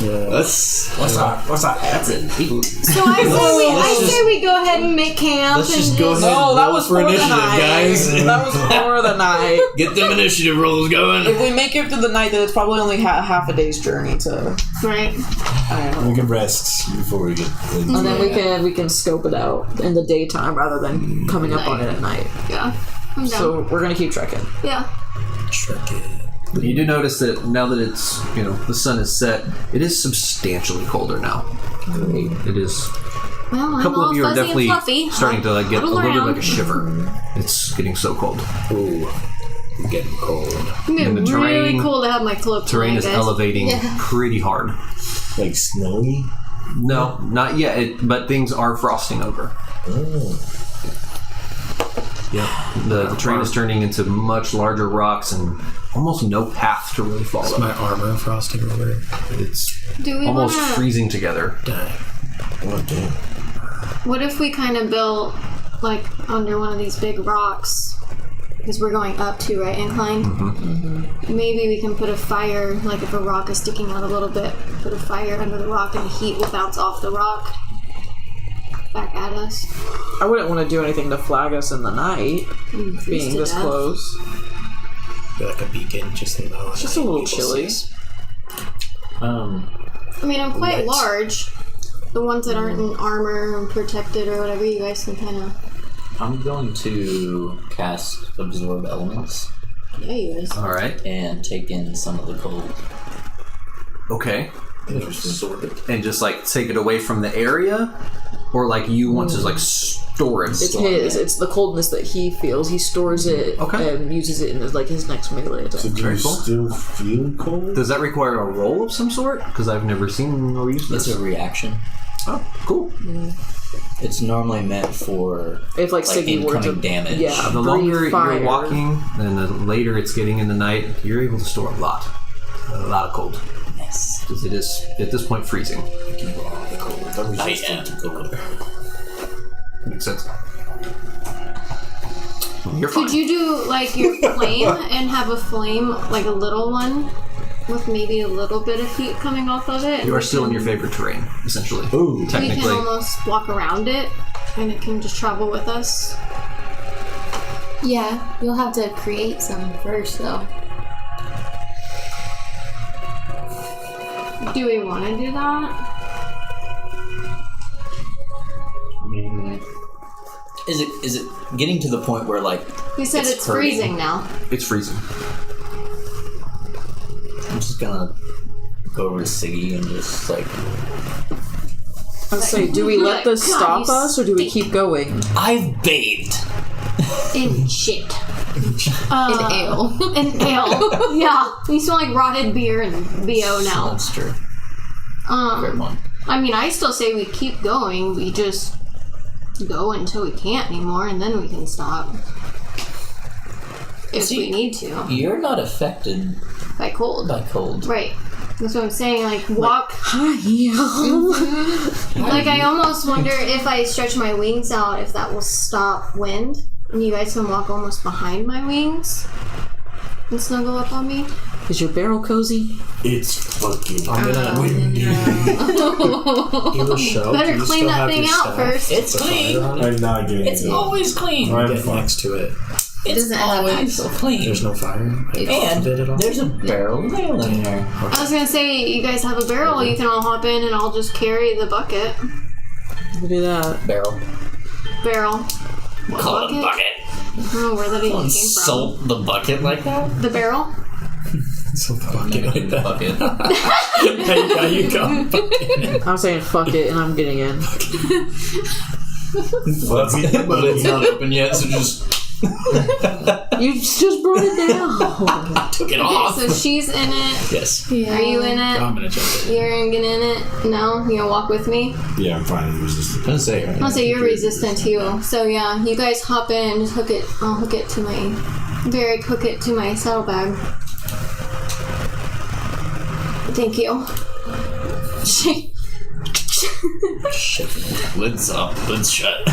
Yeah. What's that? That's it. So I say we go ahead and make camp. Let's and just go ahead. No, that Roll was for for the initiative, night. guys. That was for the night. Get them initiative rolls going. If we make it through the night, then it's probably only half a day's journey to. Right. I don't know. We can rest before we get into And then we can scope it out in the daytime rather than coming up on it at night. Yeah. I'm down. So we're gonna keep trekking. Yeah. You do notice that now that it's the sun is set, it is substantially colder now. It is. Well, A couple I'm all of you are fuzzy definitely and fluffy. starting to get a Huddle little bit around. like a shiver. It's getting so cold. Ooh, getting cold. It's and the really terrain- cool to have my cloak. Terrain on, is guys. elevating pretty hard. like snowy. No, not yet. But things are frosting over. Oh. Yeah, the terrain is turning into much larger rocks and almost no path to really follow. My armor frosting over. It's Do we almost wanna, freezing together. Dang. Oh damn. What if we kind of built like under one of these big rocks, because we're going up too, right? Incline. Maybe we can put a fire, like if a rock is sticking out a little bit, put a fire under the rock and the heat will bounce off the rock back at us. I wouldn't want to do anything to flag us in the night, being this close. Be like a beacon, just in the middle of the Just a night, little people chilly. see us. I mean, I'm quite Lights. large. The ones that aren't in armor and protected or whatever, you guys can kind of... I'm going to cast Absorb Elements Yeah, you guys. All right. and take in some of the cold. Okay. Absorb it. And just like take it away from the area, or like you want to like store it. It's his. It's the coldness that he feels. He stores it Okay. and uses it in his, like his next melee attack. So do you Very cool. still feel cold? Does that require a roll of some sort? Because I've never seen or used It's this. a reaction. Oh, cool. It's normally meant for If like Siggy were to incoming damage. yeah, The breathe longer fire. you're walking, and the later it's getting in the night, you're able to store a lot of cold. Yes. Because it is at this point freezing. I'm resistant to cold. Makes sense. You're fine. Could you do, like, your flame and have a flame, like a little one, with maybe a little bit of heat coming off of it? You are still in your favorite terrain, essentially. Ooh. We can Technically. almost walk around it, and it can just travel with us. Yeah, you'll have to create some first, though. Do we want to do that? Is it getting to the point where like You said it's hurting? freezing now. It's freezing. I'm just gonna go over to Siggy and just like I was say, do we let this God, stop you us or do we keep going? I've bathed. In shit. In ale. In ale. Yeah. You smell like rotted beer and BO now. That's true. Fair one. I mean, I still say we keep going. We just go until we can't anymore, and then we can stop. If we need to. You're not affected By cold. by cold. Right. That's what I'm saying. Like, walk. Yeah. Like, I almost wonder if I stretch my wings out, if that will stop wind. And you guys can walk almost behind my wings and snuggle up on me. Is your barrel cozy? It's fucking I'm gonna windy. either show. Better do you clean still that have thing your out staff first. It's with the clean. fire on it? I'm not getting It's it. always clean. I'm Get fine. next to it. It's doesn't have always actual- clean. There's no fire. and At all? there's a barrel of ale in there. I was gonna say, you guys have a barrel, you can all hop in and I'll just carry the bucket. We'll do that. Barrel. Barrel. What Call it a bucket? bucket. I don't know where that even came from. Insult the bucket like that? The barrel? Something like Mimicking the that. bucket. There you go. I'm saying fuck it and I'm getting in. Fuck it, But it's buddy. not open yet, so just You just brought it down. took it Okay, off. so she's in it. Yes. Are you in it? I'm gonna jump in. You're gonna get in it? No? You gonna walk with me? Yeah, I'm fine. Resistant. Don't say it. I'll say you're resistant too. So yeah, you guys hop in and just hook it. I'll hook it to my. Varric, hook it to my saddlebag. Thank you. Shit. Lids up. Lids shut.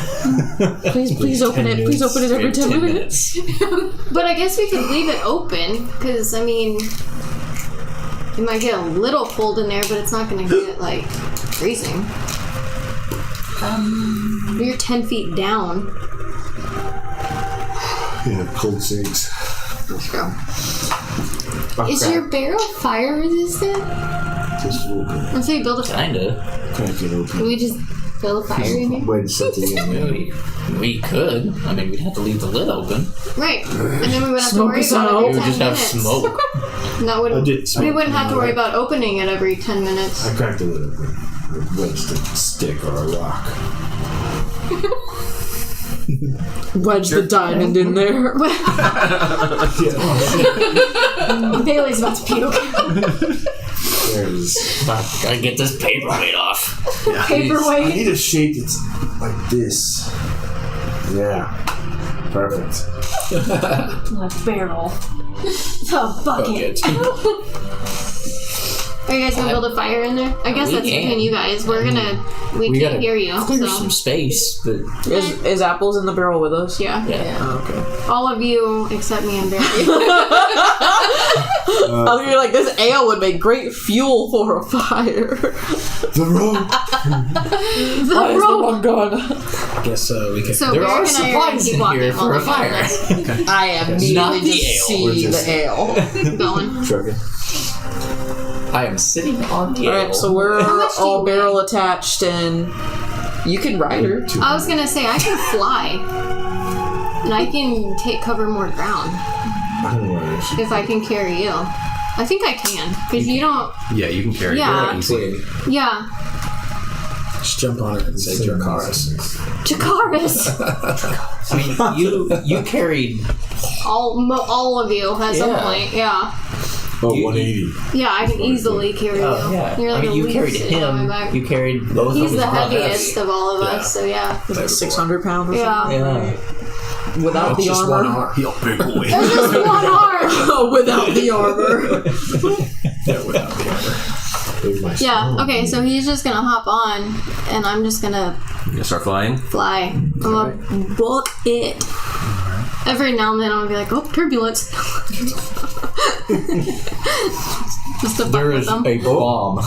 Please open it. Please open it every 10 minutes. But I guess we could leave it open, because, I mean, it might get a little cold in there, but it's not going to get, like, freezing. You're 10 feet down. Yeah, cold sinks. Let's go. Is your barrel fire resistant? Just a little bit. Let's say you build a fire. Kinda. Crack it Can open. we just build a fire in here? Wait, something in there. We could. I mean, we'd have to leave the lid open. Right. And then we wouldn't have to Smoke worry us about out. it We every would 10 just have minutes. smoke. And that would, I did we smoke wouldn't have to worry right? about opening it every 10 minutes. I cracked the lid open. With wedged a stick or a rock. Wedge the diamond in there. Bailey's about to puke. There's. Gotta get this paperweight off. I Paperweight. need a shape that's like this. Yeah. Perfect. A barrel. The bucket. Are you guys gonna build a fire in there? I guess We that's can. between you guys. We're gonna. We We can't gotta hear you. Clear So. some space, but Is Apples in the barrel with us? Yeah. Oh, okay. All of you except me and Barry. I was gonna be like, this ale would make great fuel for a fire. The road. Why is the one gone? I guess we can. So there Barry are and I are gonna supplies keep in walking here while for a we're doing fire. this. I immediately Not the just ale, see we're just- the ale. Keep going. Shrugging. I am sitting on the Alright, ale. so we're How much do all you barrel attached, and you can ride her. I was gonna say I can fly, and I can take cover more ground I don't know where it is. if I can carry you. I think I can because you don't. Yeah, you can carry Yeah. it easy. Twig. Yeah, Just jump on it and say Dracaris. Jakaris. I mean, you carried. all of you at some Yeah. point. Yeah, Oh, You- 180. yeah, I can easily carry Oh you. yeah. You're like I mean, a you leaf carried sitting on him. my back. You carried both He's of his the brothers. heaviest of all of Yeah. us, so yeah. Is it 600 pounds or Yeah. something? Yeah. Without That's the just armor? one arm. Yo, big boy. There's just one arm. Without the armor. Yeah, without the armor. Leave my Yeah. stone. Okay, so he's just gonna hop on, and I'm just gonna You gonna start flying? fly. I'm gonna book it. Every now and then I'm gonna be like, oh, turbulence. Just to fuck There with is them. a bomb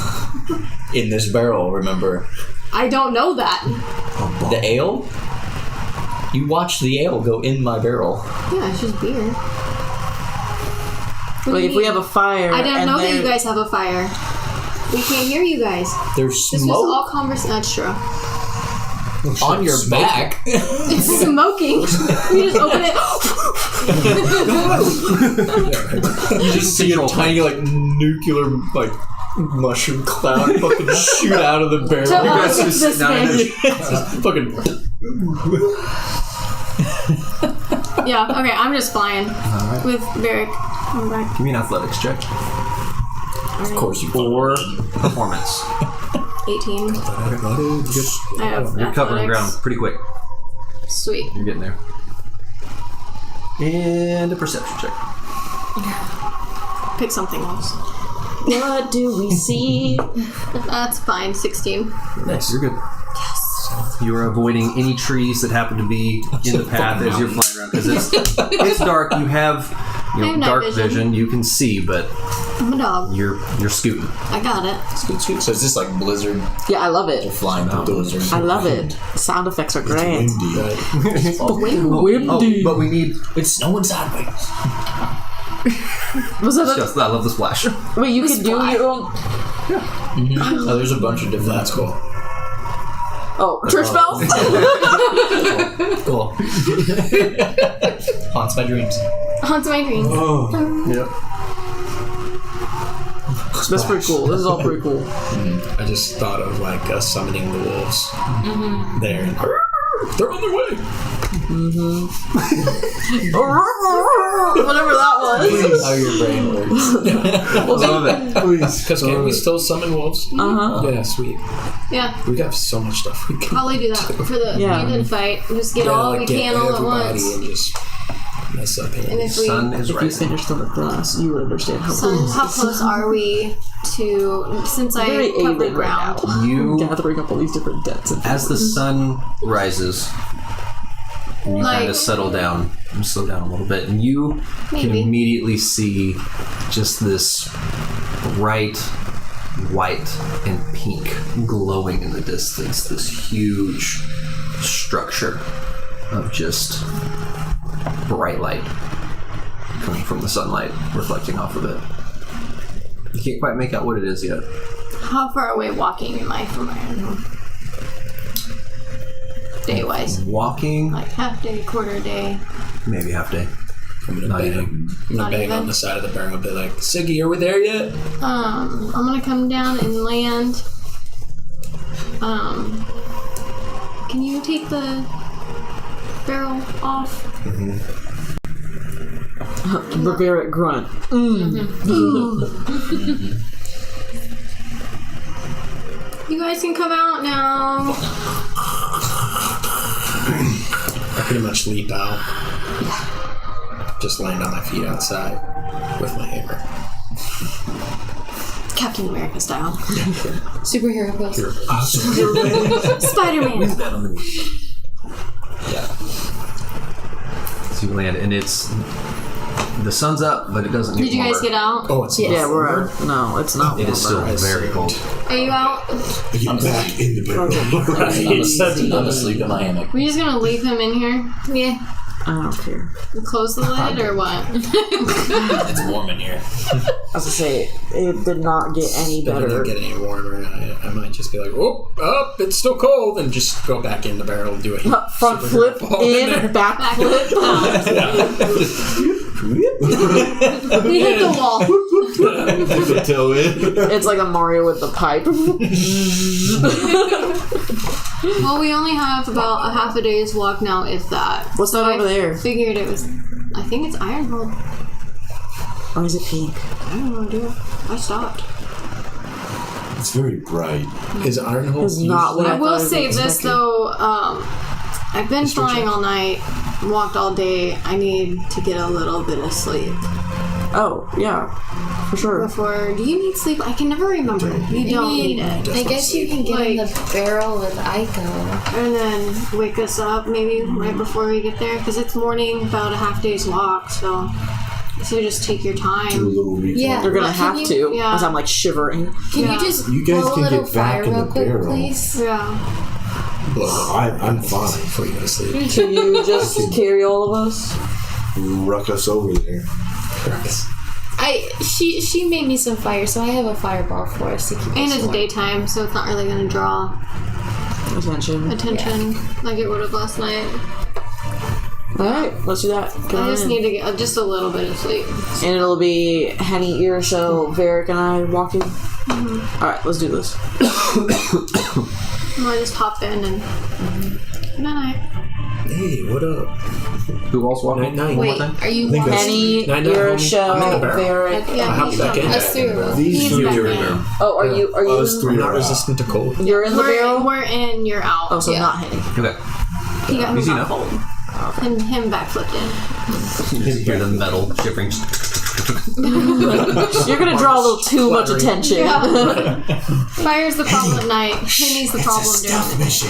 in this barrel. Remember I don't know that. the ale? You watched the ale go in my barrel. Yeah, it's just beer. What do Like, you if we mean? have a fire. I didn't and know that you they're- guys have a fire. We can't hear you guys. There's This was smoke all conversation. That's true. on your back. It's smoking. You just open it. You just see a tiny nuclear mushroom cloud fucking shoot out of the barrel. To guys us, just this sit down and big. fucking. Yeah. Okay. I'm just flying with Varric. I'm back. Give me an athletics check. Of course you. Or performance. 18. I have You're covering athletics. ground pretty quick. Sweet. You're getting there. And a perception check. Pick something else. What do we see? That's fine. 16. Nice. You're good. Yes. You're avoiding any trees that happen to be in the path as you're flying around because it's dark. You have I have night dark vision. vision. You can see, but I'm a dog. you're scooting. I got it. Scoot, scoot. So is this like blizzard? Yeah, I love it. Flying through blizzard. I love it. Sound effects are great. Windy. Windy. But we need. It's snowing sideways. Was that Just, I love the splash. wait, you can do your own. Oh, there's a bunch of different. That's cool. Oh, church bells? Cool. Haunts my dreams. Haunts my dreams. Yep. That's pretty cool. This is all pretty cool. I just thought of us summoning the wolves there. They're on their way. Whatever that was. How your brain works. Love it. Please. Because can't we still summon wolves? Uh-huh. Yeah, sweet. Yeah. We got so much stuff we can Probably do that for the Yeah. heathen fight. Just get all we get can all at everybody once. and just mess up And here. if we, Sun is If you rising. finished on the glass, you would understand how how close are we to? Since I very covered alien ground. right now. You, Gathering up all these different debts. And as the sun rises, and you Like- kind of settle down and slow down a little bit, and you can Maybe. immediately see just this bright white and pink glowing in the distance. This huge structure of just bright light coming from the sunlight, reflecting off of it. You can't quite make out what it is yet. How far away walking am I from Iron Home? Day wise. Walking, Like half day, quarter day. maybe half day. I'm gonna Not bang, even. I'm Not gonna bang even? on the side of the barrel and be like, Siggy, are we there yet? I'm gonna come down and land. Can you take the barrel off? barbaric grunt. You guys can come out now. I pretty much leap out. Just land on my feet outside with my hammer. Captain America style. Superhero pose. Spider-Man. So you land, and it's the sun's up, but it doesn't. Did you guys get out? Oh, it's Yeah, we're no, it's not. It is still warmer. very cold. Are you out? Get back in the barrel. I'm asleep in my hammock. We're just gonna leave him in here? Yeah. I don't care. Close the lid or what? It's warm in here. I was gonna say it did not get any If it better. didn't get any warmer, I might just be like, oh, it's still cold, and just go back in the barrel and do it. Front flip in, back flip. We hit the wall. It's like a Mario with the pipe. Well, we only have about a half a day's walk now, if that. What's that over there? Figured it was. I think it's Ironhold. Or is it pink? I don't know, dude. I stopped. It's very bright. Is Ironhold It's not what I I will thought it say was this expecting. though. I've been flying all night, walked all day. I need to get a little bit of sleep Oh, yeah. For sure. before. Do you need sleep? I can never remember. You don't need it. I guess you can get in Like- the barrel with Aiko. And then wake us up maybe right before we get there, because it's morning, about a half day's walk. So just take your Do a time. little recon. Yeah. They're gonna Can have you- to, yeah. as I'm like shivering. Can Yeah. you just You guys blow a can little get back fire in the real quick, barrel. please? Yeah. I'm fine. before you go to sleep? Can you just carry all of us? Ruck us over there. She made me some fire, so I have a fireball for us to keep And us it's warm. daytime, so it's not really going to draw Attention. attention like it would have last night. Alright, let's do that. Come I on just in. need to get just a little bit of sleep. And it'll be Henny, Earshow, Varric, and I walking. Alright, let's do this. I just hop in and good night. Hey, what up? Who else walking? Night, night. One more Wait, time? are you think that's- Henny, Night, night, homie. I'm in the Earshow, barrel. Varric. Yeah, I hopped he's back in. not Us three are both. These He's three back are in. there. Oh, are you Us in? three I'm are not out. resistant to cold. You're in the barrel? We're in, you're out. Oh, so Yeah. not Henny. Okay. He got Easy got enough. cold. And him backflipped in. You just hear the metal shivering. You're gonna draw a little too much attention. Yeah. Fire's the problem at night. Henny's the problem during the day. Mission.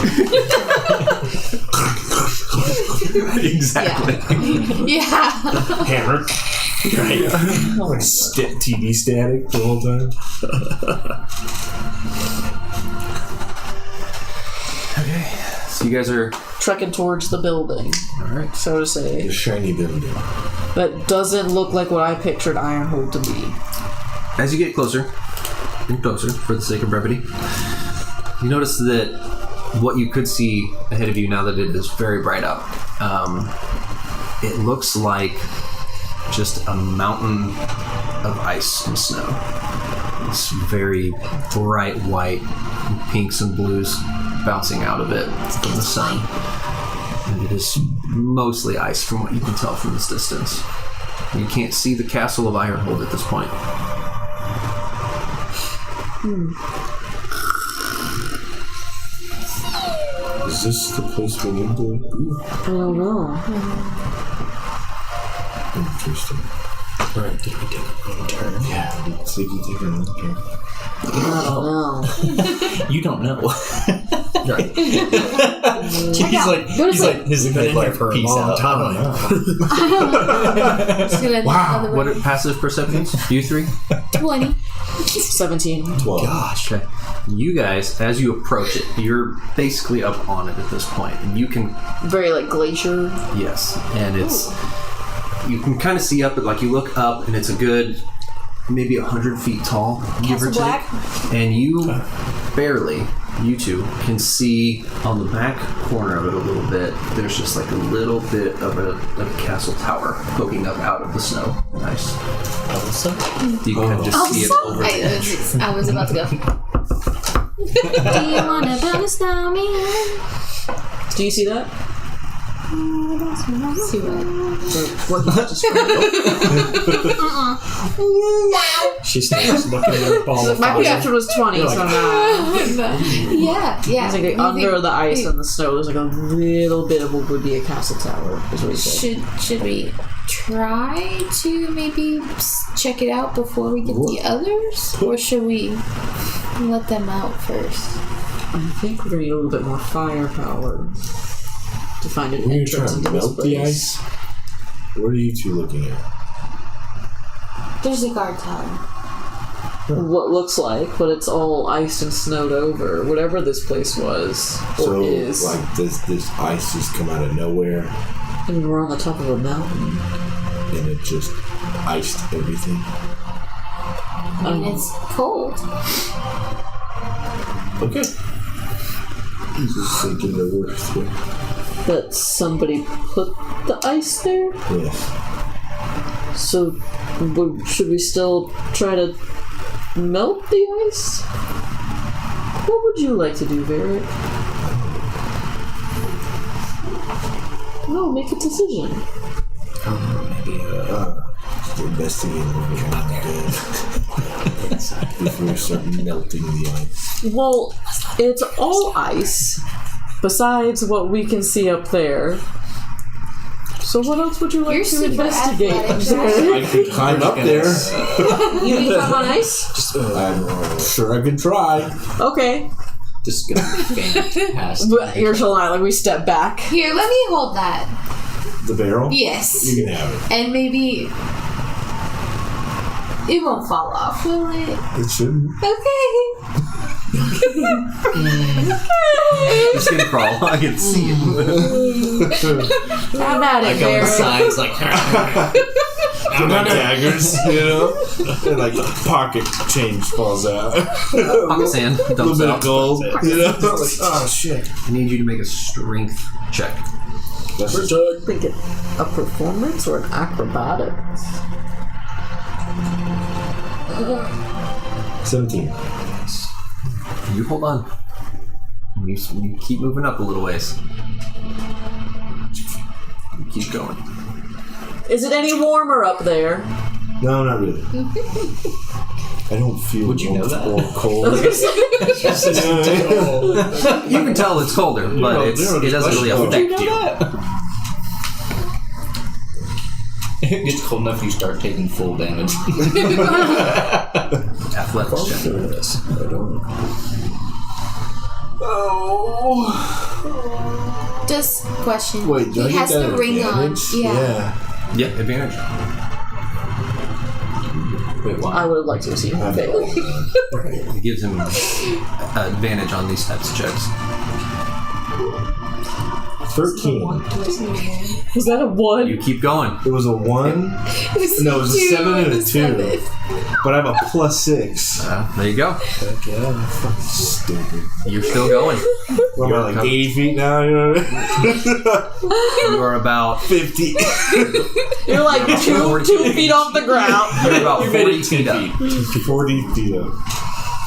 Exactly. Yeah. Hammer. Right. Like TV static the whole time. So you guys are Trekking towards the building, all right. so to say. The shiny building. That doesn't look like what I pictured Ironhold to be. As you get closer and closer, for the sake of brevity, you notice that what you could see ahead of you now that it is very bright out, it looks like just a mountain of ice and snow. It's very bright white, pinks and blues bouncing out of it from the sun. And it is mostly ice from what you can tell from this distance. You can't see the castle of Ironhold at this point. Is this the place we need to be? I don't know. Interesting. Alright, did we take a wrong turn? Yeah. See if you take another turn. I don't know. You don't know. Right. he's like, his Been in here for a peace long out. time. Wow. What are passive perceptions? You three? 20. 17. 12. Gosh. Okay. You guys, as you approach it, you're basically up on it at this point, and you can, Very like glacier. yes, and it's, you can kind of see up, like you look up, and it's a good, maybe 100 feet tall, give or take, and you barely, you two, can see on the back corner of it a little bit, there's just like a little bit of a castle tower poking up out of the snow. Nice. You can just see it over the edge. I was about to go. Do you wanna build a snowman? Do you see that? Too bad. What you just She's just looking at the ball. My reaction was 20, so now. Yeah. It's like under the ice and the snow, there's like a little bit of what would be a castle tower, is what he said. Should we try to maybe check it out before we get the others? Or should we let them out first? I think we're gonna need a little bit more firepower to find an We're gonna entrance try into to this melt the place. ice. What are you two looking at? There's a guard tower. What looks like, but it's all iced and snowed over. Whatever this place was or So, is, like, this ice just come out of nowhere, and we're on the top of a mountain. and it just iced everything. And it's cold. Okay. Just thinking the worst here. That somebody put the ice there. Yes. So, should we still try to melt the ice? What would you like to do, Varric? No, make a decision. Maybe just investigate what we can do before we start melting the ice. Well, it's all ice, besides what we can see up there. So what else would you like You're to super investigate? athletic, I could climb up there. You can climb on ice? I'm sure I can try. Okay. This is gonna be fantastic. But you're still not, like, we step back. Here, let me hold that. The barrel? Yes. You can have it. And maybe it won't fall off, will it? It shouldn't. Okay. It's gonna crawl. I can see it. Have at I it, go Varric. inside, it's like, Come on, daggers, you know? And like pocket change falls out. Pocket sand A little dumps bit of out. gold, you know? Like, oh shit. I need you to make a strength check. That's I think it a performance or an acrobatics. 17. You hold on. You keep moving up a little ways. You keep going. Is it any warmer up there? No, not really. I don't feel Would you know that? or cold. You can tell it's colder, but it doesn't really affect you. it gets cold enough you start taking full damage. Athletics check. I don't. Oh. Just question. Wait, do I he get has that the ring advantage? on. Yeah. Yeah, advantage. Wait, why? I would have liked to have seen him fail. It gives him advantage on these types of checks. 13. Was that a 1? You keep going. It was a 1. No, it was a 7 and a 2. But I have a +6. There you go. Heck yeah, fucking stupid. You're still going. What am I, like 80 feet now? You know what I mean? You are about 50. You're like 2 feet off the ground. you're about You made 40 it feet 10 up. feet. 40 feet up.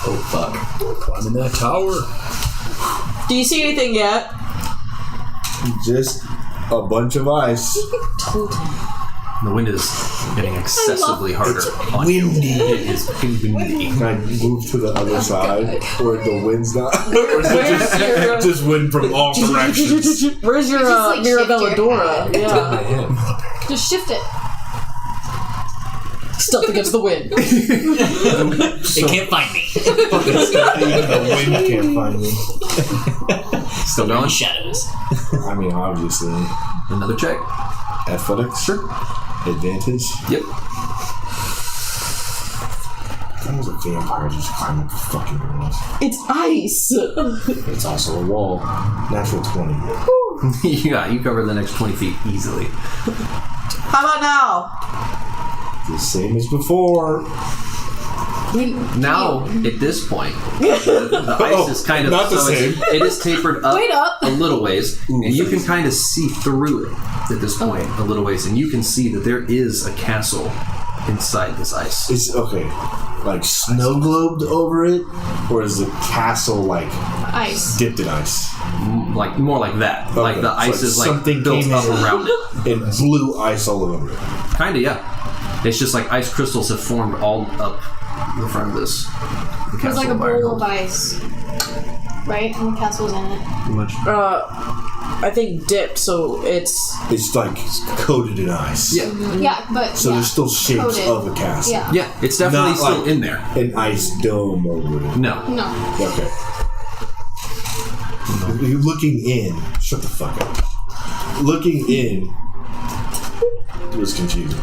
Oh, fuck. Climbing that tower. Do you see anything yet? Just a bunch of ice. The wind is getting excessively harder on you. It is windy. Can I move to the other side where the wind's not? Or is it just wind from all directions? Where's your Just, like, Mirabella shift your Dora? head. Yeah. I am. Just shift it. Stealth against the wind. It can't find me. Even the wind can't find me. Still In going? shadows. I mean, obviously. Another check. Athletics? Sure. Advantage? Yep. That was a vampire just climbing up the fucking walls. It's ice. It's also a wall. Natural 20. Yeah, you cover the next 20 feet easily. How about now? The same as before. Now, at this point, the ice is kind of not the same. It is tapered up, Wait up. a little ways, and you can kind of see through it at this point a little ways, and you can see that there is a castle inside this ice. It's okay. Like snow globed over it? Or is the castle like Ice. Dipped in ice. Like more like that. Okay. Like the ice So is like something built came up in around it. and blew ice all over it. Kinda, yeah. It's just like ice crystals have formed all up the front of this. The It was like castle a of bowl of Ironhold. ice. Right? And the castle's in it. Pretty much. I think dipped, so it's It's like coated in ice. Yeah. Yeah, but. So yeah. there's still shapes Coated. of a castle. Yeah. Yeah, it's definitely Not still like- in there. An ice dome over it. No. No. Okay. You're looking in. Shut the fuck up. Looking in was confusing.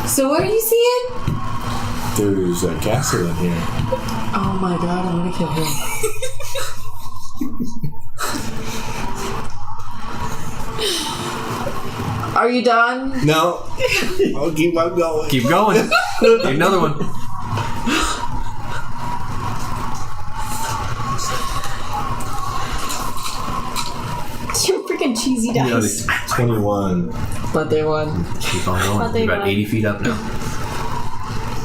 So what are you seeing? There's a castle in here. oh my god, I'm gonna kill him. Are you done? No. I'll keep on going. Keep going. Need another one. You're freaking cheesy dice. 21. But they won. Keep on going. Thought they You're about won. 80 feet up now.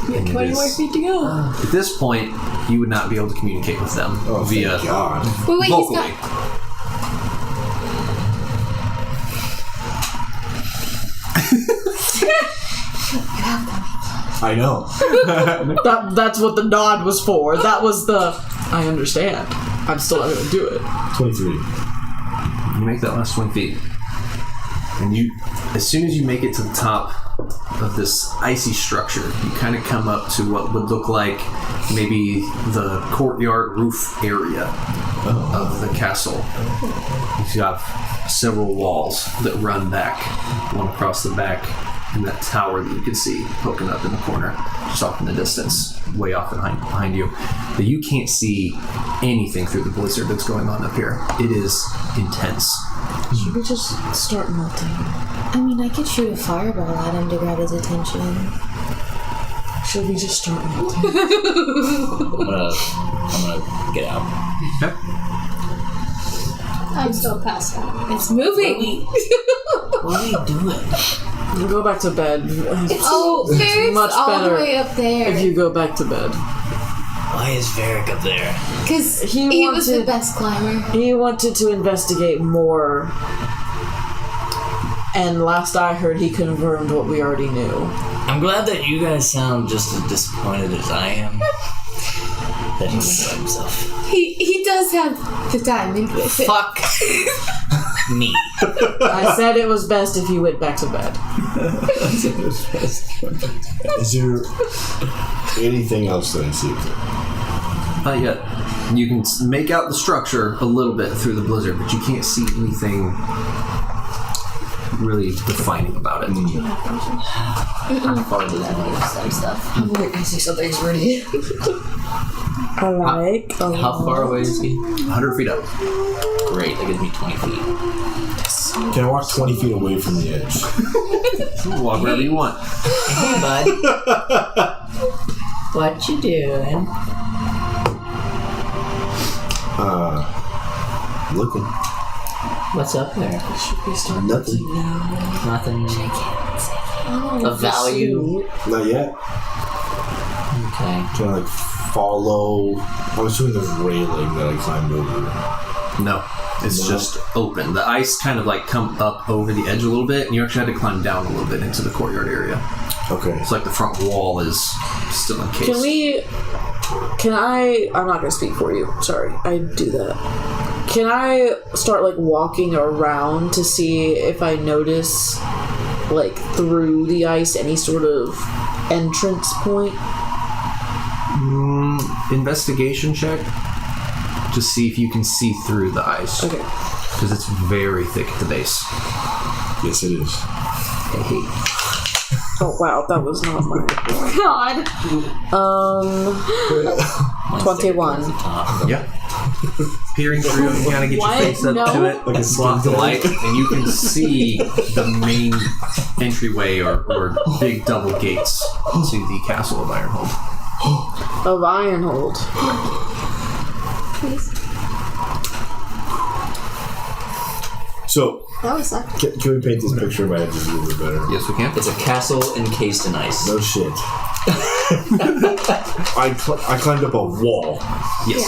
You have And 20 it more is- feet to go. At this point, you would not be able to communicate with them Oh, via thank God. Wait, vocally. he's got. I know. That's what the nod was for. That was the. I understand. I'm still not gonna do it. 23. You make that last 20 feet. And you, as soon as you make it to the top of this icy structure, you kind of come up to what would look like maybe the courtyard roof area of the castle. You have several walls that run back, one across the back, and that tower that you can see poking up in the corner, just off in the distance, way off behind you. But you can't see anything through the blizzard that's going on up here. It is intense. Should we just start melting? I mean, I could shoot a fireball at him to grab his attention. Should we just start melting? I'm gonna get out. Okay. I'm still passed out. It's moving. What are you doing? Go back to bed. Oh, Ferric's much all better the way up there. If you go back to bed. Why is Varric up there? Because He he was the wanted- best climber. He wanted to investigate more. And last I heard, he confirmed what we already knew. I'm glad that you guys sound just as disappointed as I am that he went by himself. He does have the diamond with it. Fuck me. I said it was best if you went back to bed. Is there anything else that I see? Not yet. You can make out the structure a little bit through the blizzard, but you can't see anything really defining about it. How far does that Stuff. I'm like, I see something's ready. I like. How far away is he? 100 feet up. Great, that gives me 20 feet. Can I walk 20 feet away from the edge? Walk wherever you want. Hey, bud. What you doing? Looking. What's up there? Should we start Nothing. melting now? Nothing of value. Not yet. Okay. Can I like follow? I was doing the railing that I climbed over. No, it's No. just open. The ice kind of like come up over the edge a little bit, and you actually had to climb down a little bit into the courtyard area. Okay. It's like the front wall is still encased. I'm not gonna speak for you. Sorry, I do that. Can I start like walking around to see if I notice like through the ice any sort of entrance point? Investigation check to see if you can see through the ice. Okay. Because it's very thick at the base. Yes, it is. Oh wow, that was not mine. God. 21. Yeah. Peering through, you kind of get What? your face up No. to it, Like a block the skin light, and you can see the main entryway or big double gates to the castle of Ironhold. Of Ironhold. Please. So, That would suck. can we paint this picture by just a little bit better? Yes, we can. It's a castle encased in ice. No shit. I climbed up a wall. Yes.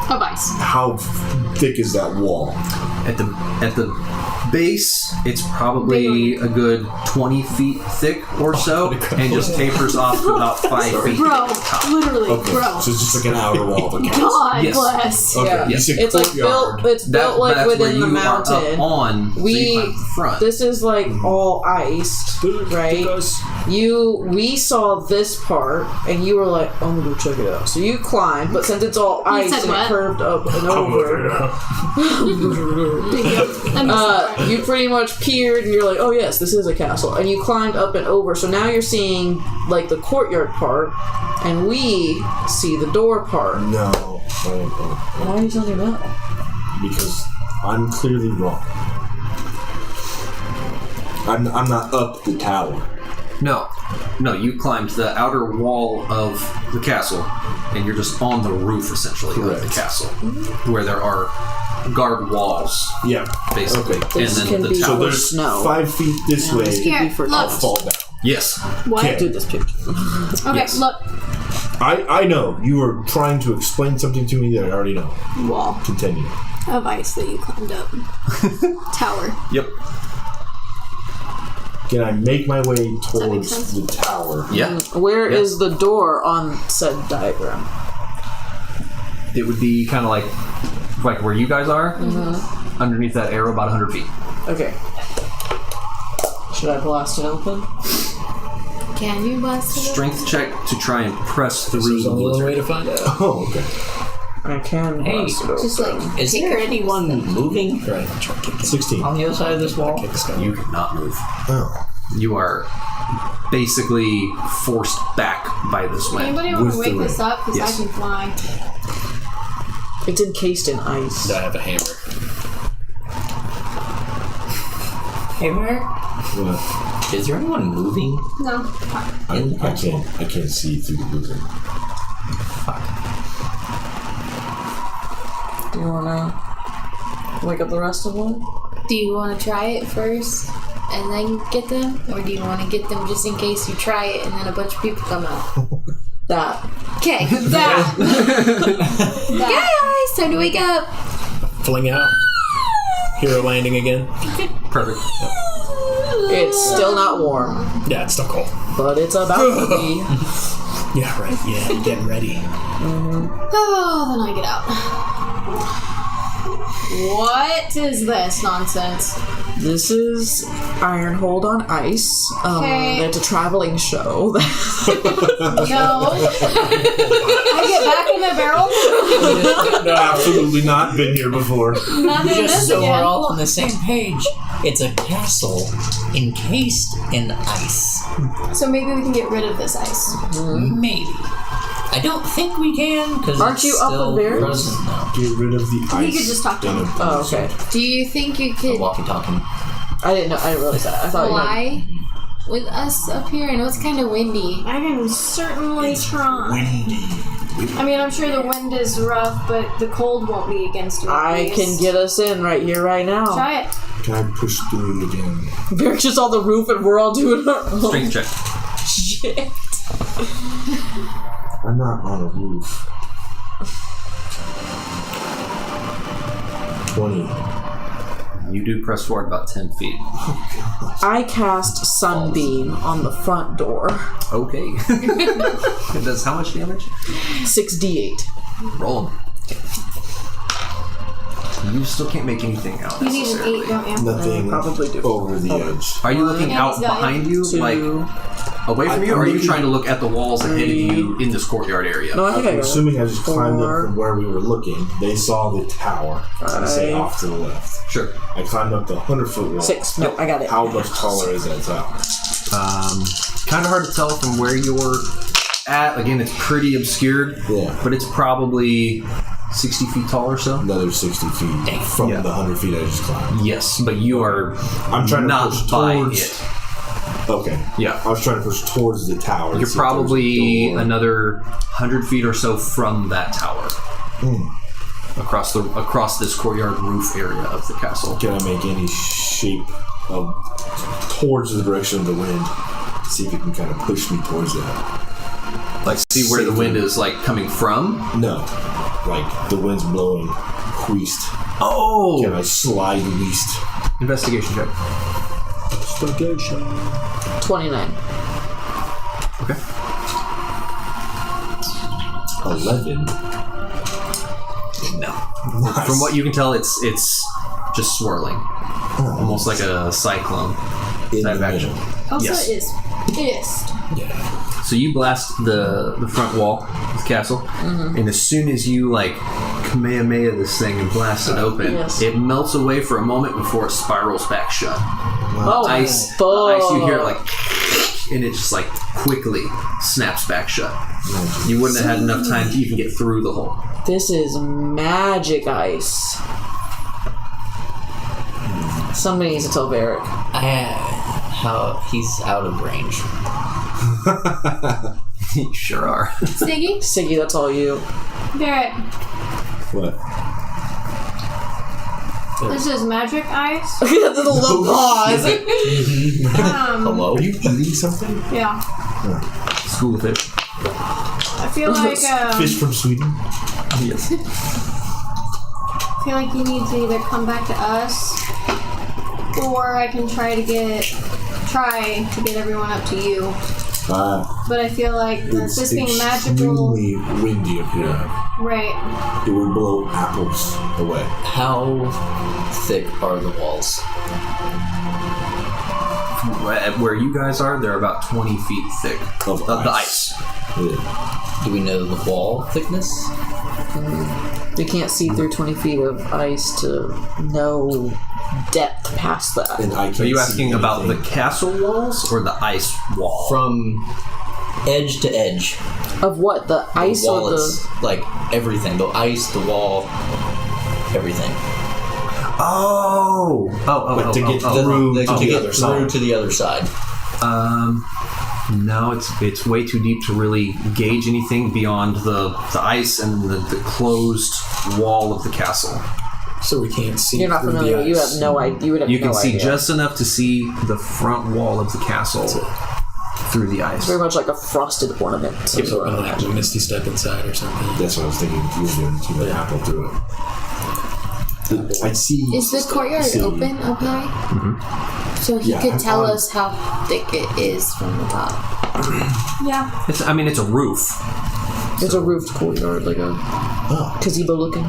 Of ice. How thick is that wall? At the base, it's probably a good 20 feet thick or so, and just tapers off to about 5 feet. Bro, at the top. literally, Okay, bro. so it's just like an outer wall of a castle. God Yes. bless. Okay, Yeah. you said It's like courtyard. built. It's built like that's where within the you are up mountain. on. so you climb the front. This is like all iced, right? We saw this part, and you were like, "I'm gonna go check it out." So you climbed, but since it's all ice said and what? it curved up and over, you pretty much peered, and you're like, "Oh yes, this is a castle." And you climbed up and over. So now you're seeing like the courtyard part, and we see the door part. No. Why are you telling me that? Because I'm clearly wrong. I'm not up the tower. No, you climbed the outer wall of the castle, and you're just on the roof, essentially, of the Correct. castle, where there are guard walls, Yeah. basically, Okay. and This then can the be So tower. there's snow. 5 feet this way. Here, be for- I'll look. fall down. Yes. What? Okay. Do this picture. Okay, Yes. look. I know. You were trying to explain something to me that I already know. Wall Continue. of ice that you climbed up. Tower. Yep. Can I make my way that make towards sense? the tower? Yeah. Where is the door on said diagram? It would be kind of like where you guys are, underneath that arrow, about 100 feet. Okay. Should I blast it open? Can you blast it? Strength check to try and press through There's the only one way blizzard. to find out. Oh, okay. I can Hey, blast it open. Just like Is there anyone moving Right, try to kick it. 16. on the other side of this wall? Kick the skull. You cannot move. Oh. You are basically forced back by this wind. Anybody want With to the wake this ring. up? Because Yes. I can fly. It's encased in ice. I have a hammer. Hey, Merrick, What? is there anyone moving? No. I can't see through the blizzard. Do you wanna wake up the rest of them? Do you want to try it first and then get them? Or do you want to get them just in case you try it and then a bunch of people come out? That. Okay. That. Guys, time to wake up. Fling out. Hero landing again. Perfect. It's still not warm, Yeah, it's still cold. but it's about to be. Yeah, right. Yeah, get ready. Oh, then I get out. What is this nonsense? This is Ironhold on Ice. Okay. It's a traveling show. No. I get back in the barrel. No, absolutely not. Been here before. Not doing Just this so we're again. all on the same page. It's a castle encased in ice. So maybe we can get rid of this ice. Maybe. I don't think we can, because Aren't it's you up still in there? frozen now. Get rid of the ice. He could just talk to him. Oh, okay. Do you think you could Walkie-talkie. I didn't know. I didn't realize that. I thought you meant- fly with us up here? I know it's kind of windy. I can certainly try. I mean, I'm sure the wind is rough, but the cold won't be against you. I can get us in right here, right now. Try it. Can I push through again? Barrick's just on the roof and we're all doing our own Strength check. shit. I'm not on a roof. 20. You do press forward about 10 feet. I cast Sunbeam on the front door. Okay. It does how much damage? 6d8. Roll 'em. You still can't make anything out. You need an necessarily. 8, don't you? Nothing probably do. over the edge. Are you looking Yeah, out he's got behind you, Two. like away from you, or are you looking- trying to look at the walls ahead of you in this courtyard area? No, I think I I'm got it. assuming I just climbed up 4. from where we were looking. They saw the tower. I say 5. off to the left. Sure. I climbed up the 100-foot wall. 6. No, I got it. How much taller is that tower? Kind of hard to tell from where you're at. Again, it's pretty obscured, Yeah. but it's probably 60 feet tall or so. Another 60 feet from Yeah. the 100 feet I just climbed. Yes, but you are I'm trying to not push by towards. it. Okay. Yeah. I was trying to push towards the tower. to You're see if there's a probably door. another 100 feet or so from that tower. Across this courtyard roof area of the castle. Can I make any shape of towards the direction of the wind See if you can kind of push me towards that. Like, see where the wind is, like, coming from? No. Like, the wind's blowing east. Oh! Can I slide east? Investigation check. 29. Okay. 11. No. Nice. From what you can tell, it's just swirling. Almost like a cyclone In type the action. middle. Also, Yes. it is pissed. Yeah. So you blast the front wall of the castle, and as soon as you like Kamehameha this thing and blast it open, Yes. it melts away for a moment before it spirals back shut. Oh, The ice you hear it like, and it just like quickly snaps back shut. You wouldn't have had enough time to even get through the hole. This is magic ice. Somebody needs to tell Varric. How he's out of range. You sure are. Siggy? Siggy, that's all you. Barrett, What? this is magic ice. The little pause. Hello? Are you eating something? Yeah. School of fish. I feel like Fish from Sweden? Yes. I feel like you need to either come back to us, or I can try to get everyone up to you. But I feel like It's this being magical, extremely windy up here. right? It would blow apples away. How thick are the walls? At where you guys are, they're about 20 feet thick Of the ice. ice. Yeah. Do we know the wall thickness? You can't see through 20 feet of ice to no depth past that. And I can't Are you see asking about the anything. castle walls or the ice wall? From edge to edge. Of what? The ice the wall or the... is like everything. The ice, the wall, everything. But to get through to to the get other through side. to the other side. No, it's way too deep to really gauge anything beyond the ice and the closed wall of the castle. So we can't see. You're not through familiar. the You ice. have no idea. You would have You no can see idea. just enough to see the front wall of the castle through the ice. Very much like a frosted ornament. Some Give sort it of like a misty step inside or something. That's what I was thinking. You were doing to the apple through it. I see. Is the courtyard see- open up high? Mm-hmm. So he Yeah, could I'm tell on- us how thick it is from the top. Yeah. It's a roof. It's a roofed courtyard, like a gazebo looking.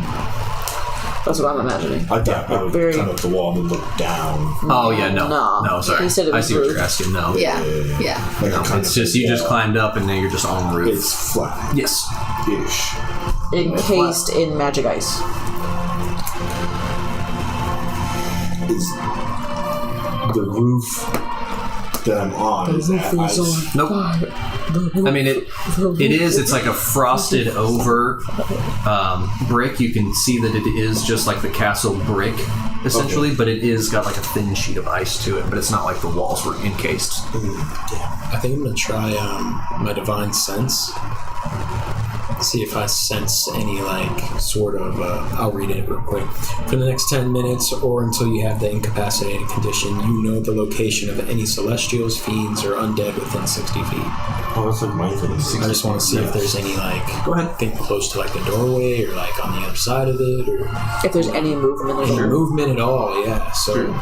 That's what I'm imagining. I thought I would Very- come up the wall and then look down. Oh yeah, no, No. sorry. He said it I was see what roof. you're asking. No, Yeah. Like a kind it's of just you just wall. climbed up and now you're just on the roof. It's flat. Yes. Ish. Encased in magic ice. Is the roof that I'm on is that ice? Nope. I mean it is. It's like a frosted over brick. You can see that it is just like the castle brick, essentially, but it is got like a thin sheet of ice to it. But it's not like the walls were encased. I think I'm gonna try my divine sense. See if I sense any sort of. I'll read it real quick. For the next 10 minutes, or until you have the incapacitated condition, you know the location of any celestials, fiends, or undead within 60 feet. Oh, that's like mindfulness. I just want to see if there's any Go ahead. think close to the doorway or on the other side of it or If there's any movement at any all. movement at all. Yeah. So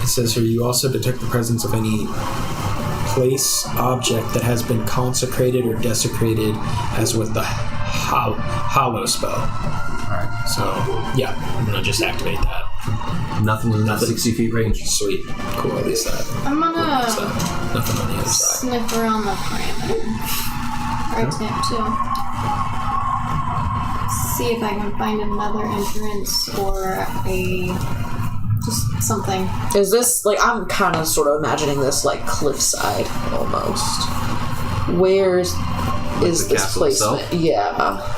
it says here you also detect the presence of any place, object that has been consecrated or desecrated, as with the hollow spell. Alright. So yeah, I'm gonna just activate that. Nothing within 60 feet range. Sweet, cool. At least that. I'm gonna So, nothing on the other side. sniff around the perimeter. Or attempt to. See if I can find another entrance or just something. Is this, I'm kind of sort of imagining this cliffside almost. Where is the this castle placement? itself? Yeah.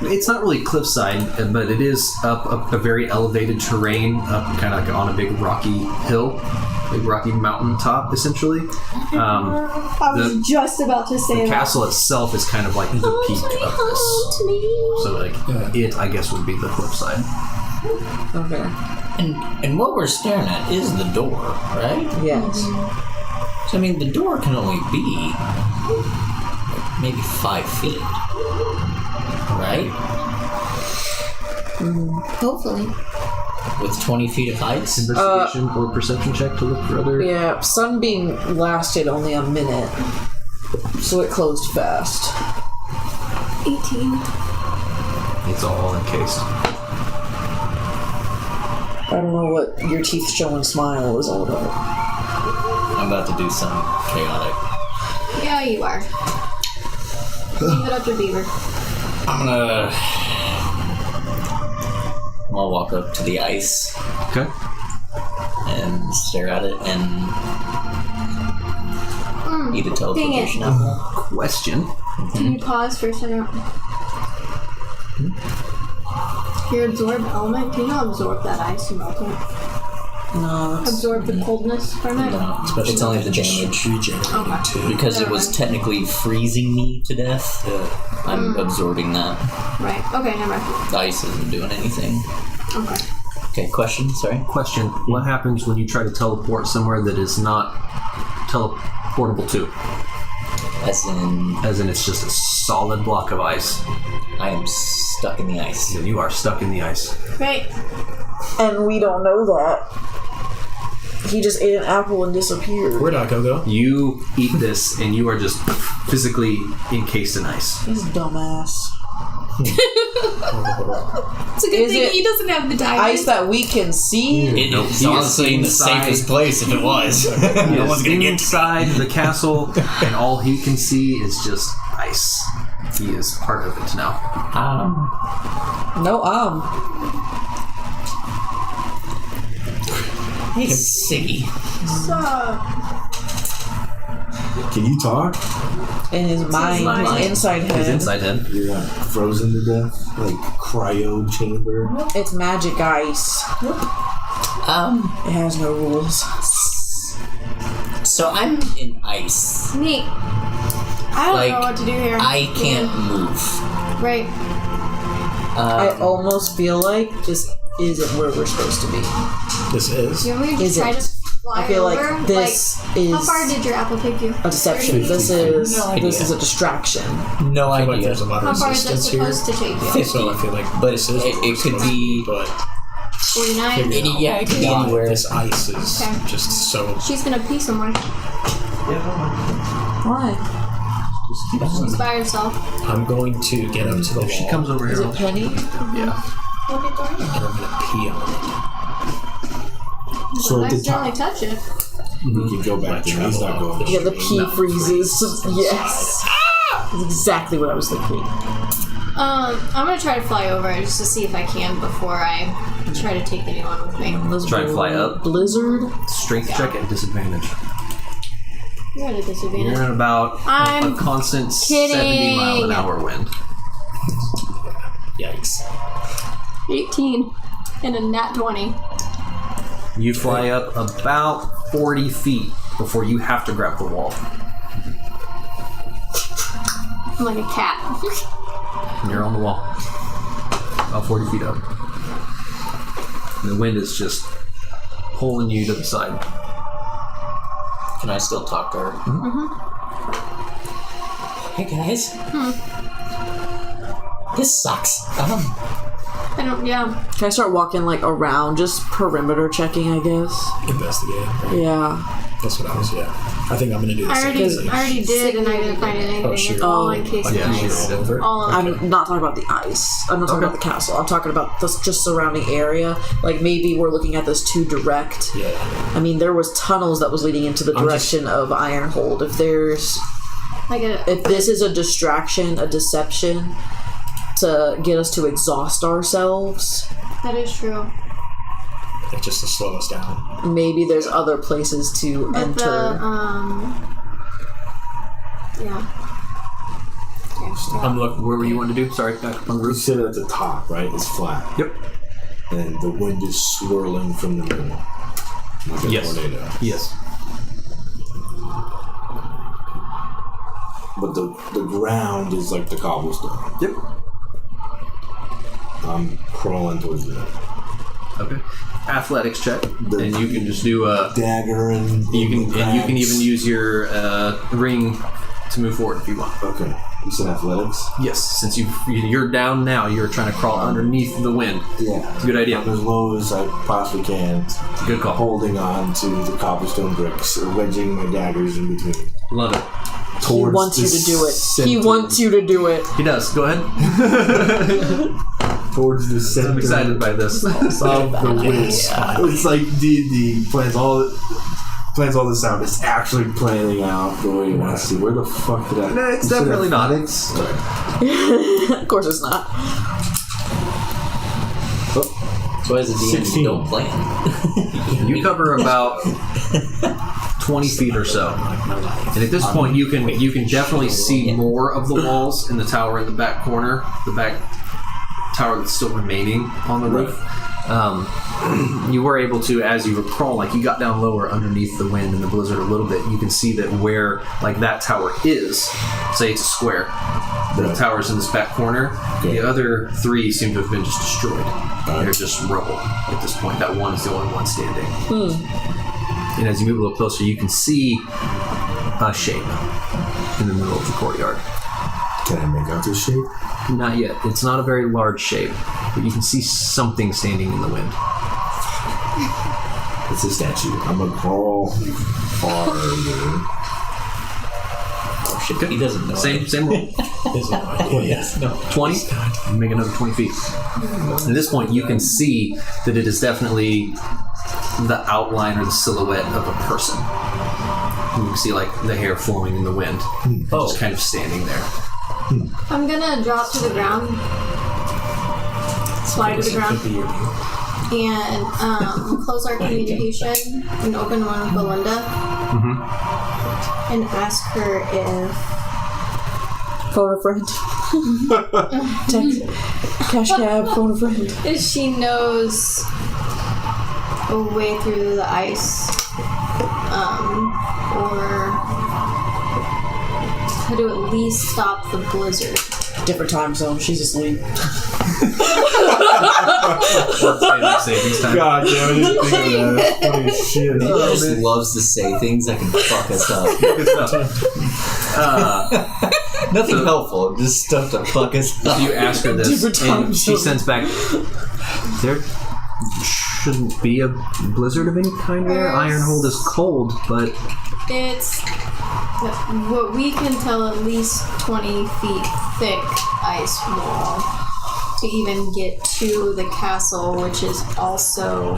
It's not really cliffside, but it is up a very elevated terrain, up kind of on a big rocky hill, big rocky mountain top, essentially. I was just about to say The that. castle itself is kind of like the peak of this. So it, I guess, would be the cliffside. Okay. And what we're staring at is the door, right? Yes. I mean, the door can only be maybe 5 feet, right? Hopefully. With 20 feet of height. Investigation or perception check to look for other. Yeah, sunbeam lasted only a minute, so it closed fast. 18. It's all encased. I don't know what your teeth show and smile is all about. I'm about to do some chaotic. Yeah, you are. Leave it up to Beaver. I'm gonna walk up to the ice Okay. and stare at it and eat a teleportation Dang apple. Question. Can you pause for a second? Your absorb element, can you absorb that ice and melt it? No, that's... Absorb the coldness from it? No, Especially it's only the just damage. regenerating Okay. too. Because it was technically freezing me to death, I'm absorbing that. Right. Okay, never mind. The ice isn't doing anything. Okay. Okay, question, sorry. Question. What happens when you try to teleport somewhere that is not teleportable to? As in, As in, it's just a solid block of ice. I am stuck in the ice. Then you are stuck in the ice. Great. And we don't know that. He just ate an apple and disappeared. Where'd I go? You eat this, and you are just physically encased in ice. He's a dumbass. It's a good Is thing it he doesn't have the diamond. Ice that we can see? Nope. It's He is honestly in the inside. safest place if it was. He No is one's gonna get to inside the castle, and all he can see is just ice. He is part of it now. No, Hey, Siggy. Can you talk? in his mind, his inside head. His inside head. You're not frozen to death? Like cryo chamber? It's magic ice. It has no rules. So I'm in ice. Neat. I don't know what to do here. I can't move. Right. I almost feel like this isn't where we're supposed to be. This is. You want me to Is try it? to fly I feel over? like this is How far did your apple take you? a deception. This is No idea. this is a distraction. No I feel like idea. there's a lot How of far is that resistance here. supposed to take you? So I feel like But this is it where we're could supposed to be- But 49. figure out Yeah, it could be why anywhere. This ice is Okay. just so. She's gonna pee somewhere. Why? She's by herself. I'm going to get up to the wall. She comes over Is here. it Penny? Yeah. and I'm going to pee on it. So Don't at the accidentally top, touch it. we can go back there. He's not going. Yeah, the pea freezes. Yes. That's exactly what I was thinking. I'm gonna try to fly over just to see if I can before I try to take anyone with me. Let's Try and go fly up. Blizzard. Strength check at disadvantage. You're at a disadvantage. You're at about I'm a constant kidding. 70 mile an hour wind. Yikes. 18 and a nat 20. You fly up about 40 feet before you have to grab the wall. I'm like a cat. And you're on the wall. About 40 feet up. And the wind is just pulling you to the side. Can I still talk to her? Hey guys. This sucks. I don't, yeah. Can I start walking like around, just perimeter checking, I guess? Investigate. Right? Yeah. That's what I was, I think I'm going to do the I same already, thing. I already did, and I didn't find anything. Oh, sure. It's all Oh, encased in yeah, ice. sure. Over. All of it. I'm not talking about the ice. I'm not talking about the castle. I'm talking about this just surrounding area. Like maybe we're looking at this too direct. Yeah. I mean, there was tunnels that was leading into the I'm just- direction of Ironhold. If there's, I get it. if this is a distraction, a deception to get us to exhaust ourselves, That is true. Like just to slow us down. maybe there's other places to But enter. yeah. I'm looking. Where were you wanting to do? Sorry, back up on the You roof. sit at the top, right? It's flat. Yep. And the wind is swirling from the middle. Like a Yes. tornado. Yes. But the ground is like the cobblestone. Yep. I'm crawling towards it. Okay. athletics check, and you can just do a. Dagger and You can crabs. even use your ring to move forward if you want. Okay. You said athletics? Yes, since you're down now, you're trying to crawl underneath the wind. Yeah. It's a good idea. I'm as low as I possibly can. Good call. Holding on to the cobblestone bricks, or wedging my daggers in between. Love it. He wants you to do it. He wants you to do it. He does. Go ahead. Towards the center. I'm excited by this. Of the wind. It's like D&D plans all this out. It's actually planning out the way you want to see. Where the fuck did I... No, it's definitely not. Athletics? Of course it's not. That's why as a DM 16. you don't plan. You cover about 20 feet or so, and at this point you can definitely see more of the walls in the tower in the back corner, the back tower that's still remaining on the roof. You were able to, as you were crawling, like you got down lower underneath the wind and the blizzard a little bit, you can see that where like that tower is, say it's a square, the tower's in this back corner, the other 3 seem to have been just destroyed. They're just rubble at this point. That one is the only one standing. And as you move a little closer, you can see a shape in the middle of the courtyard. Can I make out this shape? Not yet. It's not a very large shape, but you can see something standing in the wind. It's a statue. I'm gonna crawl farther. Oh shit, he doesn't know. Same roll. Yes. No. 20. Make another 20 feet. At this point, you can see that it is definitely the outline or the silhouette of a person. You can see like the hair flowing in the wind, just kind of standing there. I'm gonna drop to the ground, slide to the ground, and close our communication and open one with Belinda, and ask her if Phone a friend. Cash cab, phone a friend. she knows a way through the ice, or how to at least stop the blizzard. Different time zone. She's asleep. Savings time. God damn, I didn't think of that. That's funny as shit. He just loves to say things that can fuck us up. Good stuff. Nothing helpful, just stuff to fuck us up. You ask her this, Different time and she zone. sends back, there shouldn't be a blizzard of any kind there. Ironhold is cold, but It's what we can tell at least 20 feet thick ice wall to even get to the castle, which is also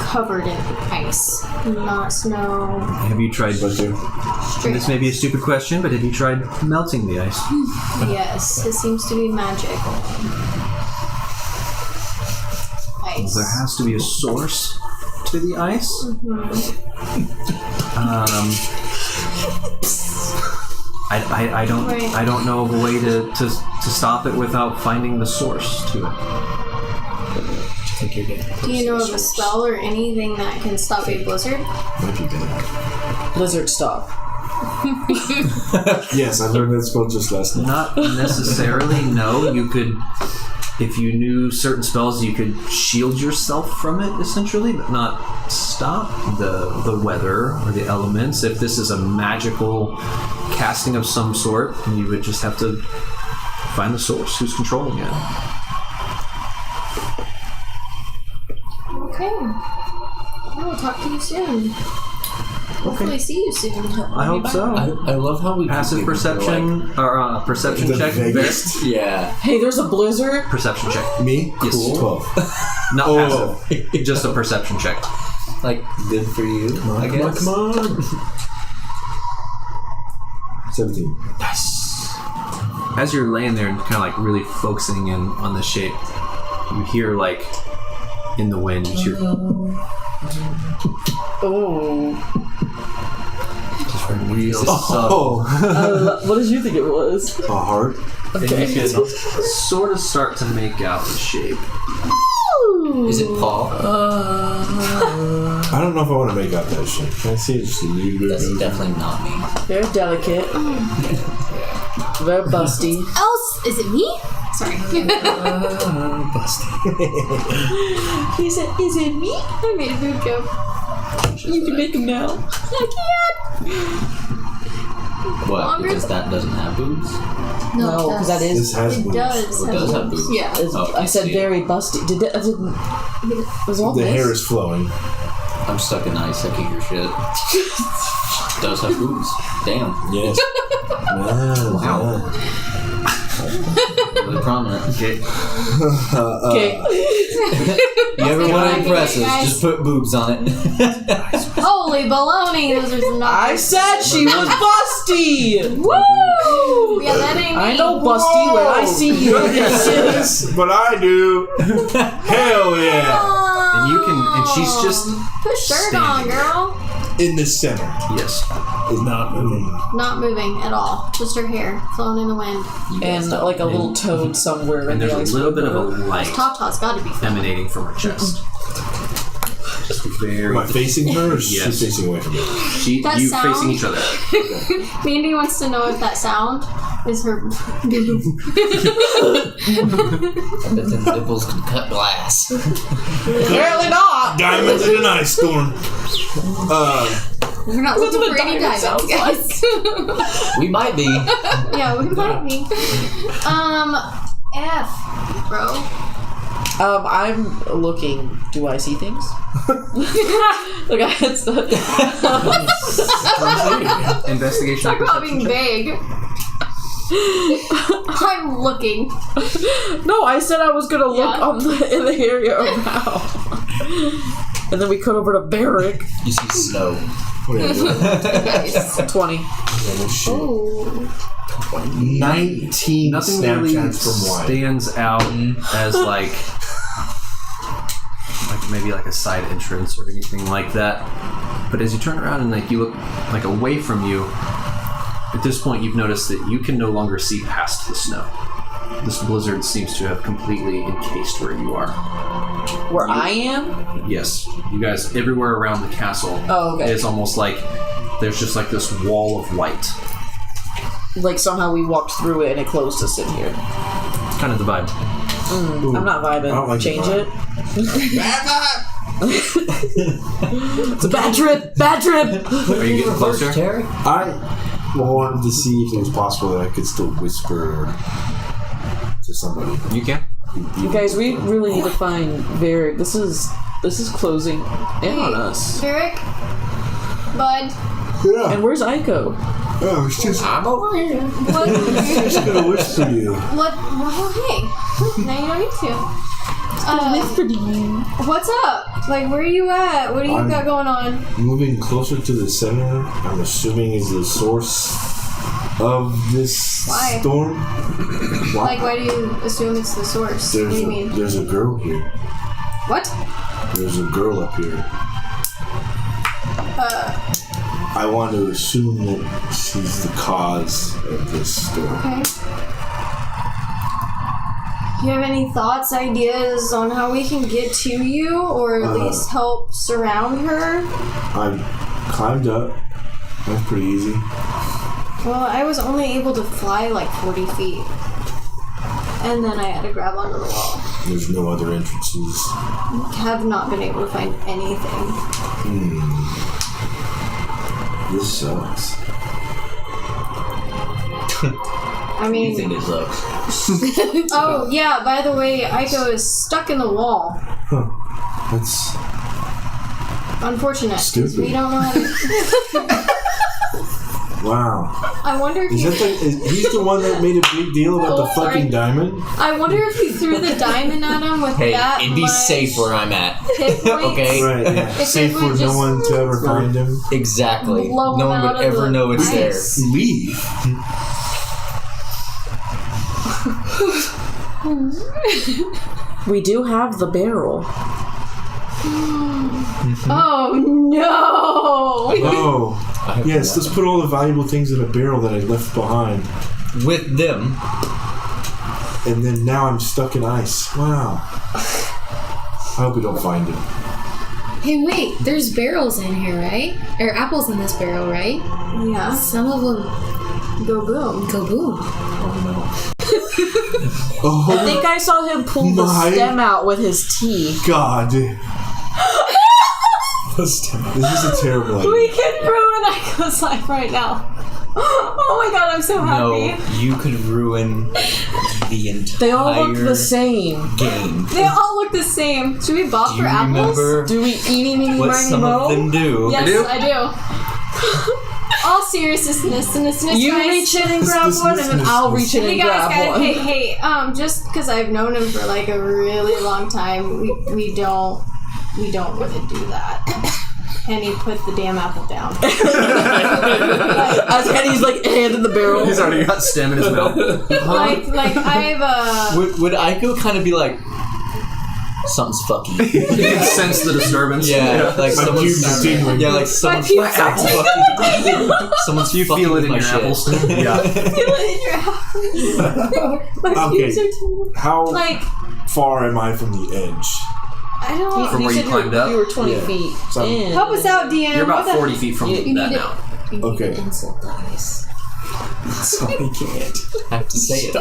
covered in ice, not snow. have you tried, Straight this may be a stupid question, but have you tried melting the ice? Yes, it seems to be magic. Ice. There has to be a source to the ice. I don't Right. I don't know of a way to stop it without finding the source to it. Do you know of a spell or anything that can stop a blizzard? Might be bad. Blizzard stop. Yes, I learned that spell just last night. Not necessarily. No, you could, if you knew certain spells, you could shield yourself from it essentially, but not stop the weather or the elements. If this is a magical casting of some sort, you would just have to find the source who's controlling it. Okay. I will talk to you soon. Hopefully see you soon. I hope so. I love how we Passive keep giving her, perception or perception The check. vaguest. like- yeah. Hey, there's a blizzard. Perception check. Me? Yes. Cool. 12. Not Oh. passive. Just a perception check. Like, good for you, I guess. Come on. 17. As you're laying there and kind of like really focusing in on the shape, you hear like in the wind, you hear Oh. real soft. Oh, What did you think it was? a heart. And you can sort of start to make out the shape. Is it Paul? I don't know if I want to make out that shit. Can I see it just a little bit? That's definitely not me. Very delicate. Very busty. Else, is it me? Is Sorry. Busty. He said, "Is it me?" I made a boob joke. You can make him now. I What? Longer Because that doesn't have boobs? No, because that This is. has can't. It boobs. does. It does have boobs. Yeah. Oh, I said see. very busty. Did it? I didn't. Was all The this? hair is flowing. I'm stuck in ice. I can't hear shit. Does have boobs. Damn. Yes. Wow. Really prominent. Okay. You ever want to impress us, guys. just put boobs on it. Holy baloney! Those are not. I said she was busty. Woo! Yeah, that ain't me. I know busty when I see you. Yes, but I do. Hell yeah. And you can, and she's just Put a shirt on, standing. girl. In the center. yes. Is not moving. Not moving at all. Just her hair flowing in the wind. And like a little toad somewhere in And the there's ice. a little bit of a light Tata's got to be flowing. emanating from her chest. Just very. Am I facing her or is Yes. she facing away from me? That you sound- facing each other. Mandy wants to know if that sound is her. I bet them nipples can cut glass. Apparently not. Diamonds in an ice storm. We're not That's looking what for any diamond diamonds, sounds guys. We might be. Yeah, we might be. F, bro. I'm looking. Do I see things? Look, it's Investigation. Talk about being vague. I'm looking. No, I said I was gonna look Yeah. on in the area around. And then we cut over to Barrick. You see snow. Nice. 20. Ooh. 19 Nothing really Snapchats from White. stands out as like maybe like a side entrance or anything like that. But as you turn around and like you look like away from you, at this point you've noticed that you can no longer see past the snow. This blizzard seems to have completely encased where you are. Where I am? Yes, you guys everywhere around the castle. Oh, okay. It's almost like there's just like this wall of white. Like somehow we walked through it and it closed us in here. Kind of the vibe. I'm not vibing. I don't like Change the it. It's a bad trip. Bad trip. Are you getting closer? Terry? I wanted to see if it was possible that I could still whisper to somebody. You can. You guys, we really need to find Varric. This is closing in on us. Derek? Bud? Yeah. And where's Aiko? Oh, it's just. I'm over here. What? I'm just gonna whisper to you. What? Well, hey. Now you don't need to. Whisper to you. What's up? Like, where are you at? What do you I'm- got going on? Moving closer to the center, I'm assuming is the source of this Why? storm. Like, why do you assume it's the source? What do you mean? There's a girl here. What? There's a girl up here. I want to assume that she's the cause of this storm. Okay. Do you have any thoughts, ideas on how we can get to you, or at least help surround her? I climbed up. That's pretty easy. Well, I was only able to fly like 40 feet. And then I had to grab onto the wall. There's no other entrances. Have not been able to find anything. This sucks. I You mean, think it sucks? oh yeah, by the way, Aiko is stuck in the wall. Huh. That's Unfortunate. 'Cause Stupid. We don't know how to... wow. I wonder if Is you... that he's the one that made a big deal about the Oh, sorry. fucking diamond? I wonder if you threw the diamond at him with Hey, that it'd be much safe where I'm at. hit points. Okay. Right, yeah. If Safe it for would no just- one to ever find him. Exactly. Blow No him one out would of ever the know it's there. ice. Leave. We do have the barrel. Oh no! Oh. Yes, let's put all the valuable things in a barrel that I left behind. With them. And then now I'm stuck in ice. Wow. I hope we don't find him. Hey, wait, there's barrels in here, right? Or apples in this barrel, right? Yeah. Some of them Go boom. go boom. I think I saw him pull the stem out with his teeth. God. This is a terrible idea. We can ruin Ico's life right now. Oh my god, I'm so happy. No, you could ruin the entire They all look the same. game. They all look the same. Should we bop Do for you apples? remember Do we eeny, meeny, what miny, some of mo? them do? Yes, do? I do. All seriousness, You guys. reach in and grab one, and then I'll reach in Hey and guys, grab one. hey, just because I've known him for like a really long time, we don't want to do that. Henny, put the damn apple down. As Henny's like hand in the barrel. He's already got stem in his mouth. like I've Would Aiko kind of be like, something's fucky? You can sense the disturbance. Yeah, like someone's continuing. Yeah, like someone's pubes fucking. Someone's You fucking feel it with in my your shit. apple stem. Yeah. feel it in your apples. My pubes are too. How Like far am I from the edge? I don't. From where you climbed up? You were 20 Yeah. feet So- in. Help us out, DM. You're about What the- 40 feet from that now. Okay. Insult dice. So I can't. I have to say it.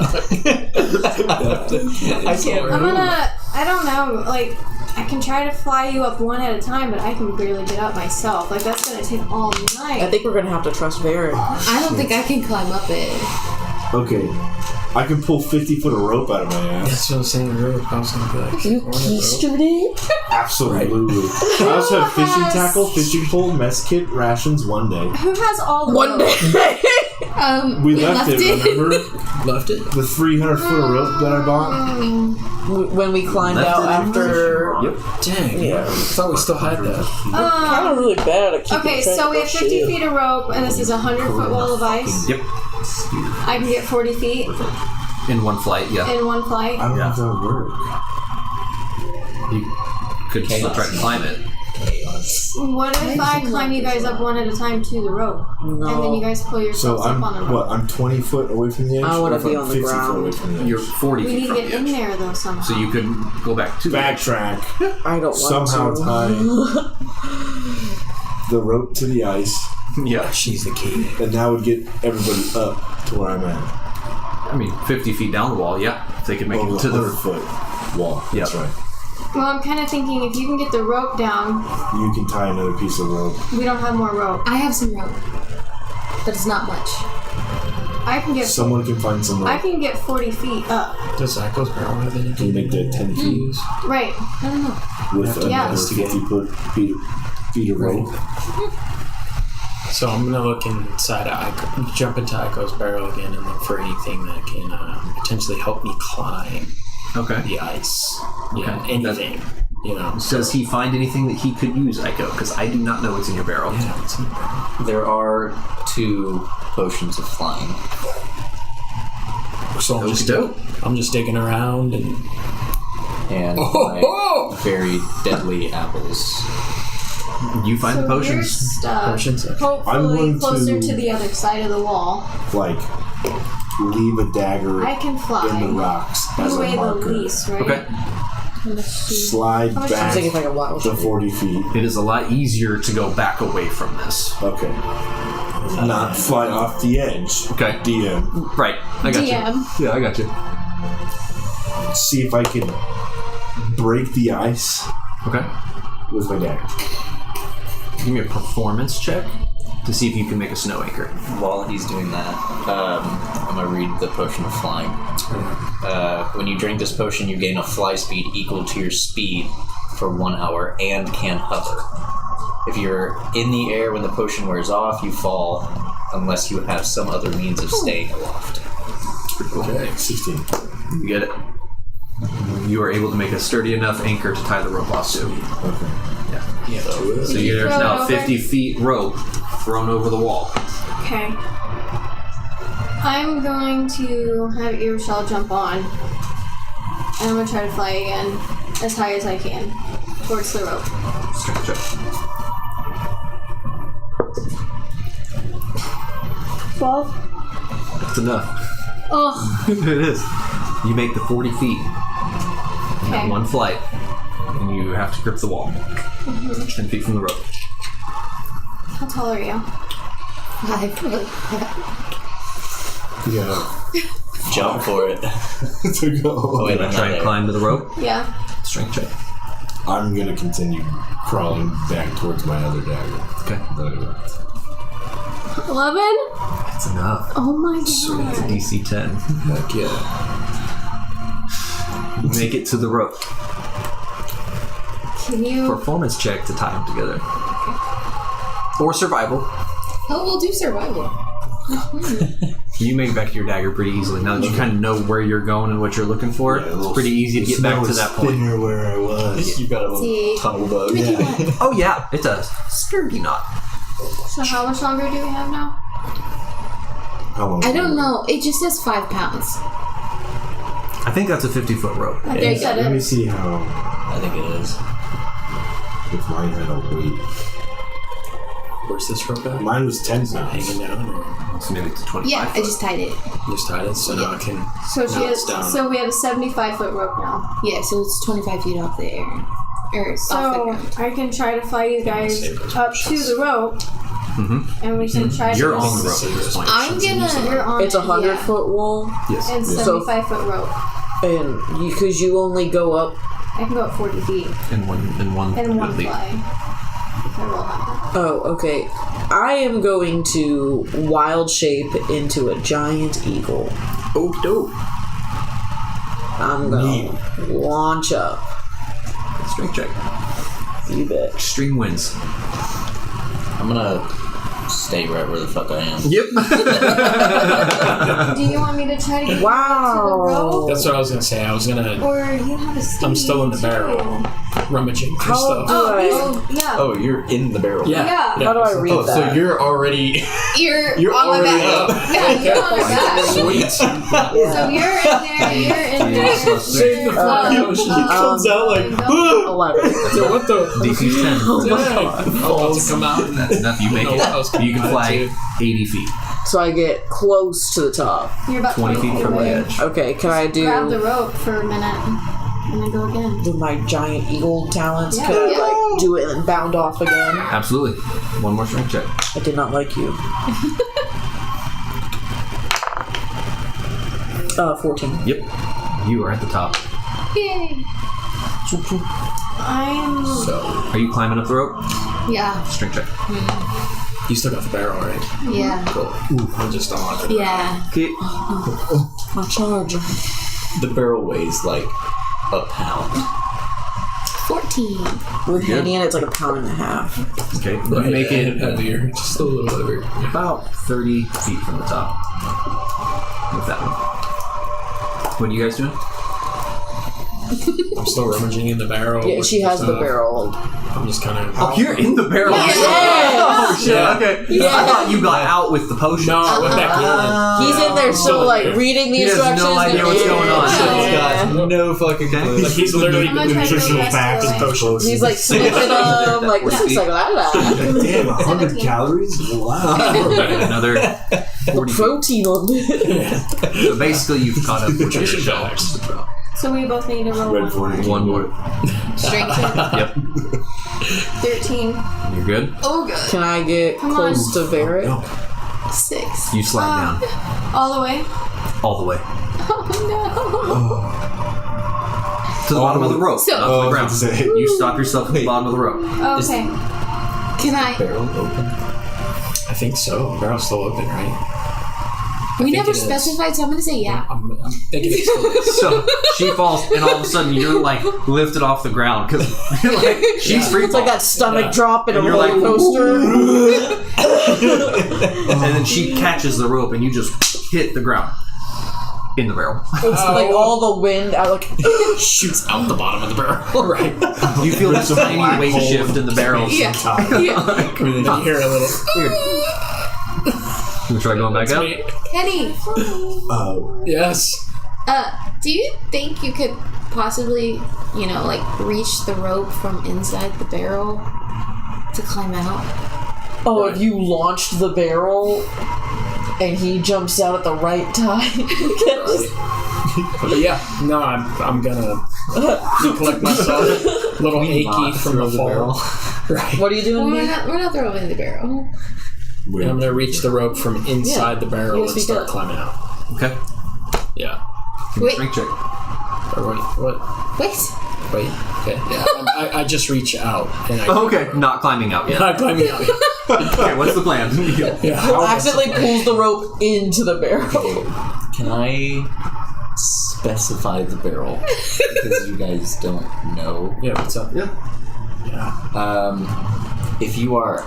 I can't I'm remember. gonna. I don't know. Like I can try to fly you up one at a time, but I can barely get up myself. Like that's gonna take all night. I think we're gonna have to trust Varric. I don't think I can climb up it. Okay. I can pull 50 foot of rope out of my ass. That's what I'm saying. Really, I was gonna be like, You keistered it? Absolutely. I also have fishing tackle, fishing pole, mess kit, rations, one day. Who has all the One rope? day. We left it, remember? left it. The 300 foot of rope that I bought? When we climbed Left out it in after. Yep. Dang. Yeah. I thought we still had that. Kind of really bad at keeping Okay, track so of we our have 50 shit. feet of rope, and this is a 100-foot wall of ice. Yep. I can get 40 feet In one flight, yeah. in one flight. I don't know if that would work. You could still try to climb it. What if I climb you guys up one at a time to the rope, and then you guys pull So yourselves up I'm, on the rope? I'm 20 foot away from the edge? I wanna Or if be I'm on the 50 foot ground. away from the edge? You're 40 We feet need to from get the in edge. there though somehow. So you could go back to Backtrack. I don't want Somehow to. tie the rope to the ice, Yeah. She's the key. and that would get everybody up to where I'm at. I mean, 50 feet down the wall, yeah. If they could make Over it to the the... 100 foot wall. Yeah. That's right. Well, I'm kind of thinking if you can get the rope down, You can tie another piece of rope. we don't have more rope. I have some rope, but it's not much. I can get. Someone can find some I rope. can get 40 feet up. Does Echo's barrel have anything? Can you make that 10 feet Right. I don't know. with Yeah. another 50 feet of rope? So I'm gonna look inside of Ico, jump into Ico's barrel again, and look for anything that can potentially help me climb Okay. the ice. Okay. Yeah, anything. You know. Does he find anything that he could use, Ico? Because I do not know what's in your barrel. Yeah, it's in the barrel. There are 2 potions of flying. So I'm just digging around and And my very deadly apples. You find So the you're potions. stuck, potions. I'm hopefully going closer to- to the other side of the wall. Like, leave a dagger I can fly. in the rocks as You a weigh the marker. least, right? Okay. Slide much- I'm back thinking if I can watch. the 40 feet. It is a lot easier to go back away from this. Okay. Not fly off the edge. Okay. DM. Right. I got DM. you. Yeah, I got you. See if I can break the ice Okay. with my dagger. Give me a performance check to see if you can make a snow anchor. While he's doing that, I'm gonna read the potion of flying. When you drink this potion, you gain a fly speed equal to your speed for 1 hour and can hover. If you're in the air when the potion wears off, you fall unless you have some other means of staying aloft. Okay. 16. You get it. You are able to make a sturdy enough anchor to tie the rope off to. Okay. So there's throw it now over? 50 feet rope thrown over the wall. Okay. I'm going to have Earshall jump on. And I'm going to try to fly again as high as I can towards the rope. Strength check. 12. That's enough. Oh, It is. You make the 40 feet in that okay. one flight, and you have to grip the wall. 10 feet from the rope. How tall are you? 5 foot. Yeah. Jump for it. to go. Oh, wait, Gonna I'm try not and there. climb to the rope. Yeah. Strength check. I'm gonna continue crawling back towards my other dagger. Okay. That I got. 11? That's enough. Oh my It's a god. DC 10. Heck yeah. You make it to the rope. Can you? Performance check to tie them together. Or survival. Oh, we'll do survival. You make it back to your dagger pretty easily. Now that you kind of know where you're going and what you're looking for, it's pretty easy to get back to that point. Thinner where I was. You got a See. tunnel bug. Oh yeah, it does. Sturdy knot. So how much longer do we have now? How long? I don't know. It just says 5 pounds. I think that's a 50-foot rope. I think Let that me is. see how. I think it is. If mine had a weight. Where's this rope at? Mine was 10 pounds. Hanging down, or So maybe it's a 25 Yeah, I foot. just tied it. just tied it so now I can. So she Now has. it's down. So we have a 75-foot rope now. Yeah, so it's 25 feet off the air. Or off the So ground. I can try to fly you guys Save those up to potions. the rope, and we can try You're to. on the rope at this point. I'm gonna. You're on It's a it. 100-foot wall, Yes. And So- 75-foot rope. and because you only go up. I can go up 40 feet In one and one leap. fly. If I roll high. Oh, okay. I am going to wild shape into a giant eagle. Oh, dope. I'm gonna launch up. Strength check. You bet. Extreme winds. I'm gonna stay right where the fuck I am. Yep. Do you want me to try to get Wow. That's what I was gonna say. I was gonna or you have a steed I'm still in the too. barrel. rummaging for How stuff. do I? Oh, yeah. Oh, you're in the barrel. Yeah. Yeah. How do I read Oh, that? so you're already You're you're on my already back. up. Yeah, you're on my back. Sweet. So you're in there. You're in there. Save the fly. She comes out like, 11. so what the? DC's 10. About to come out. That's enough. You make No, I was it. You can fly too. 80 feet. So I get close to the top. You're about 20 feet from the away. edge. Okay, can I Grab the do rope for a minute and then go again. with my giant eagle talents? Yeah. Can I Yeah. like do it and then bound off again? Absolutely. One more strength check. I did not like you. 14. Yep. You are at the top. Yay. I'm. So Are you climbing up the rope? Yeah. Strength check. you still got the barrel, right? Yeah. Cool. I'm just unlocking. Yeah. Okay. My charge. The barrel weighs like a pound. 14. With Good. Handy in it's like a pound and a half. Okay. You Right, make it heavier, just a little heavier. about 30 feet from the top. With that one. What are you guys doing? I'm still rummaging in the barrel. Yeah, she has the barrel. I'm just kind of. Oh, you're in the barrel. Yeah. Oh shit. Yeah. Okay. Yeah. I thought you got out with the potion. No, I went back in. He's in there still like reading the He has no instructions. idea what's going on. Yeah. He's got no fucking clue. Like he's literally I'm gonna try to go nutritional the facts rest and of the way. potions. He's like sniffing them, like this is like la la. Damn, 100 17. calories? Wow. Another 40 feet. Protein on it. So basically, you've caught up with your Nutrition shelves. So we both need to roll Red one. 40. One more. Strength check. Yep. 13. You're good. Oh, good. Can I get Come close to Varric? 6. You slide down All the way. all the way Oh, to the bottom of the rope, So- not to the ground. You stop yourself at the bottom of the rope. Okay. no. Can I? Barrel open. I think so. The barrel's still open, right? We think never it is. specified, so I'm going to say yeah. I'm thinking it still is. So she falls, and all of a sudden you're like lifted off the ground because like she's free. It's like that stomach drop in a And you're roller like, coaster. and then she catches the rope, and you just hit the ground in the barrel. It's like all the wind out like Shoots out the bottom of the barrel. Right. You feel this a tiny black weight hole shift in the barrel. Yeah. And then you hear a little. You try going back up? Kenny, Yes. do you think you could possibly, like reach the rope from inside the barrel to climb out? oh, if you launched the barrel and he jumps out at the right time. But yeah, no, I'm gonna collect myself. A little achy from the fall. Right. What are you doing Well, here? we're not throwing the barrel. And I'm gonna reach the rope from inside the barrel Yes, and we start do. climbing out. Okay. Yeah. Wait. Strength check. Or wait, what? Wait. Wait. Okay. Yeah. I just reach out and I. Okay, not climbing out yet. Not climbing out. Okay, what's the plan? Yeah. Who accidentally pulls the rope into the barrel. Can I specify the barrel? Because you guys don't know. Yeah. What's up? Yeah. If you are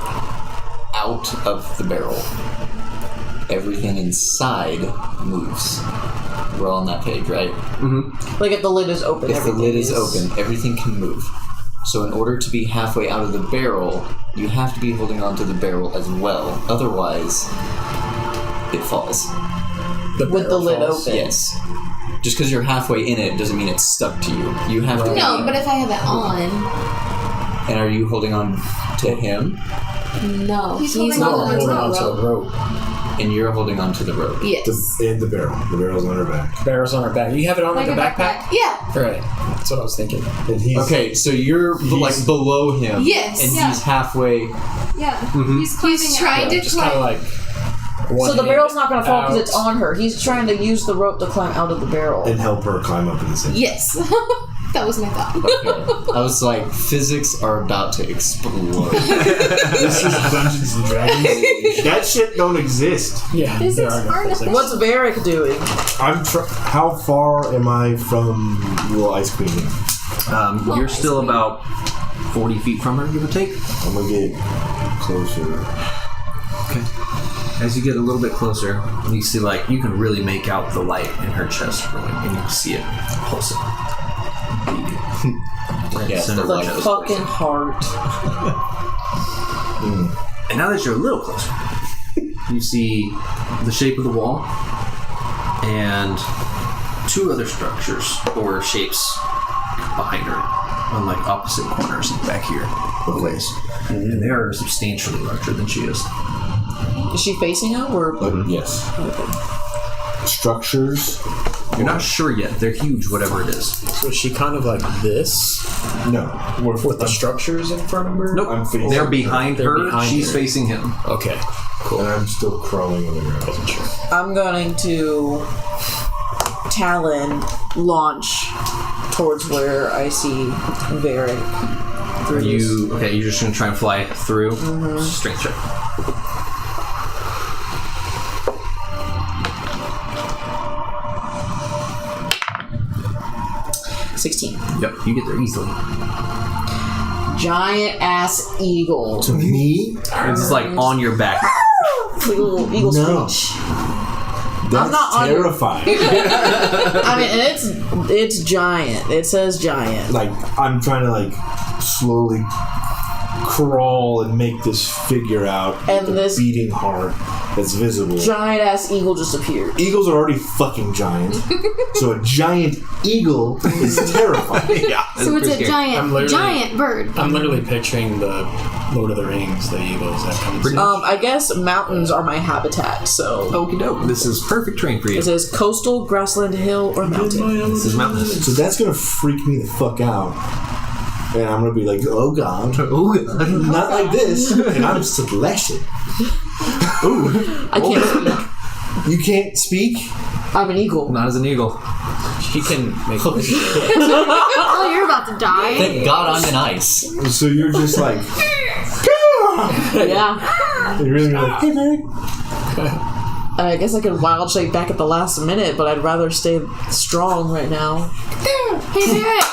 out of the barrel, everything inside moves. We're all on that page, right? Like if the lid is open, If the everything lid is open, everything can move. So in order to be halfway out of the barrel, you have to be holding onto the barrel as well. Otherwise, it falls. with the lid open. Yes. Just because you're halfway in it doesn't mean it's stuck to you. You have to. No, but if I have it on, And are you holding on to him? no. He's No, holding I'm on holding to onto the a rope. And you're holding on to the rope. Yes. And the barrel. The barrel's on her back. Barrel's on her back. You have it on like a backpack? Yeah. Right. That's what I was thinking. And he's Okay, so you're like below him. Yes. And Yeah. he's halfway. Yeah. He's climbing He's out. trying to Just kind of like. So the barrel's not going to fall because out. it's on her. He's trying to use the rope to climb out of the barrel. and help her climb up in the same. Yes. That was my thought. Okay. I was like, physics are about to explode. This is Dungeons and Dragons. That shit don't exist. Yeah. Physics there are no are physics. What's Varric doing? How far am I from Little Ice Queen? You're still about 40 feet from her, give or take. I'm gonna get closer. Okay. As you get a little bit closer, you see, like, you can really make out the light in her chest growing, and you can see it pulsing. Beating. Yeah, Center The of chest fucking pulsing. heart. And now that you're a little closer, you see the shape of the wall and two other structures or shapes behind her on like opposite corners back here of the ways. And they are substantially larger than she is. Is she facing him or? Yes. Structures. You're not sure yet. They're huge, whatever it is. So is she kind of like this? No. With the structures in front of her? Nope. I'm facing They're behind They're her. behind She's her. facing him. Okay. And I'm still crawling on the ground. Wasn't sure. I'm going to Talon launch towards where I see Varric. Are you okay? You're just gonna try and fly through. Strength check. Yep, you get there easily. Giant ass eagle. To me, It's just like on your back. Eagle No. screech. that's not on- terrifying. I mean, and it's giant. It says giant. Like I'm trying to like slowly crawl and make this figure out. And with a this- beating heart that's visible. Giant ass eagle just appeared. Eagles are already fucking giant, so a giant eagle is terrifying. Yeah. So it's a I'm literally- giant bird. I'm literally picturing the Lord of the Rings, the eagles that come. I guess mountains are my habitat, so Okie doke. This is perfect terrain for you. it says coastal, grassland, hill, or mountain. This is mountainous. So that's gonna freak me the fuck out, and I'm gonna be like, "Oh god, Oh, not like this!" And I'm slashing. I can't speak. You can't speak. I'm an eagle. not as an eagle. He can make. Oh, you're about to die. Thank God I'm in ice. So you're just like, Yeah. you're really like, "Hey, man." I guess I could wild shape back at the last minute, but I'd rather stay strong right now. Hey, Varric.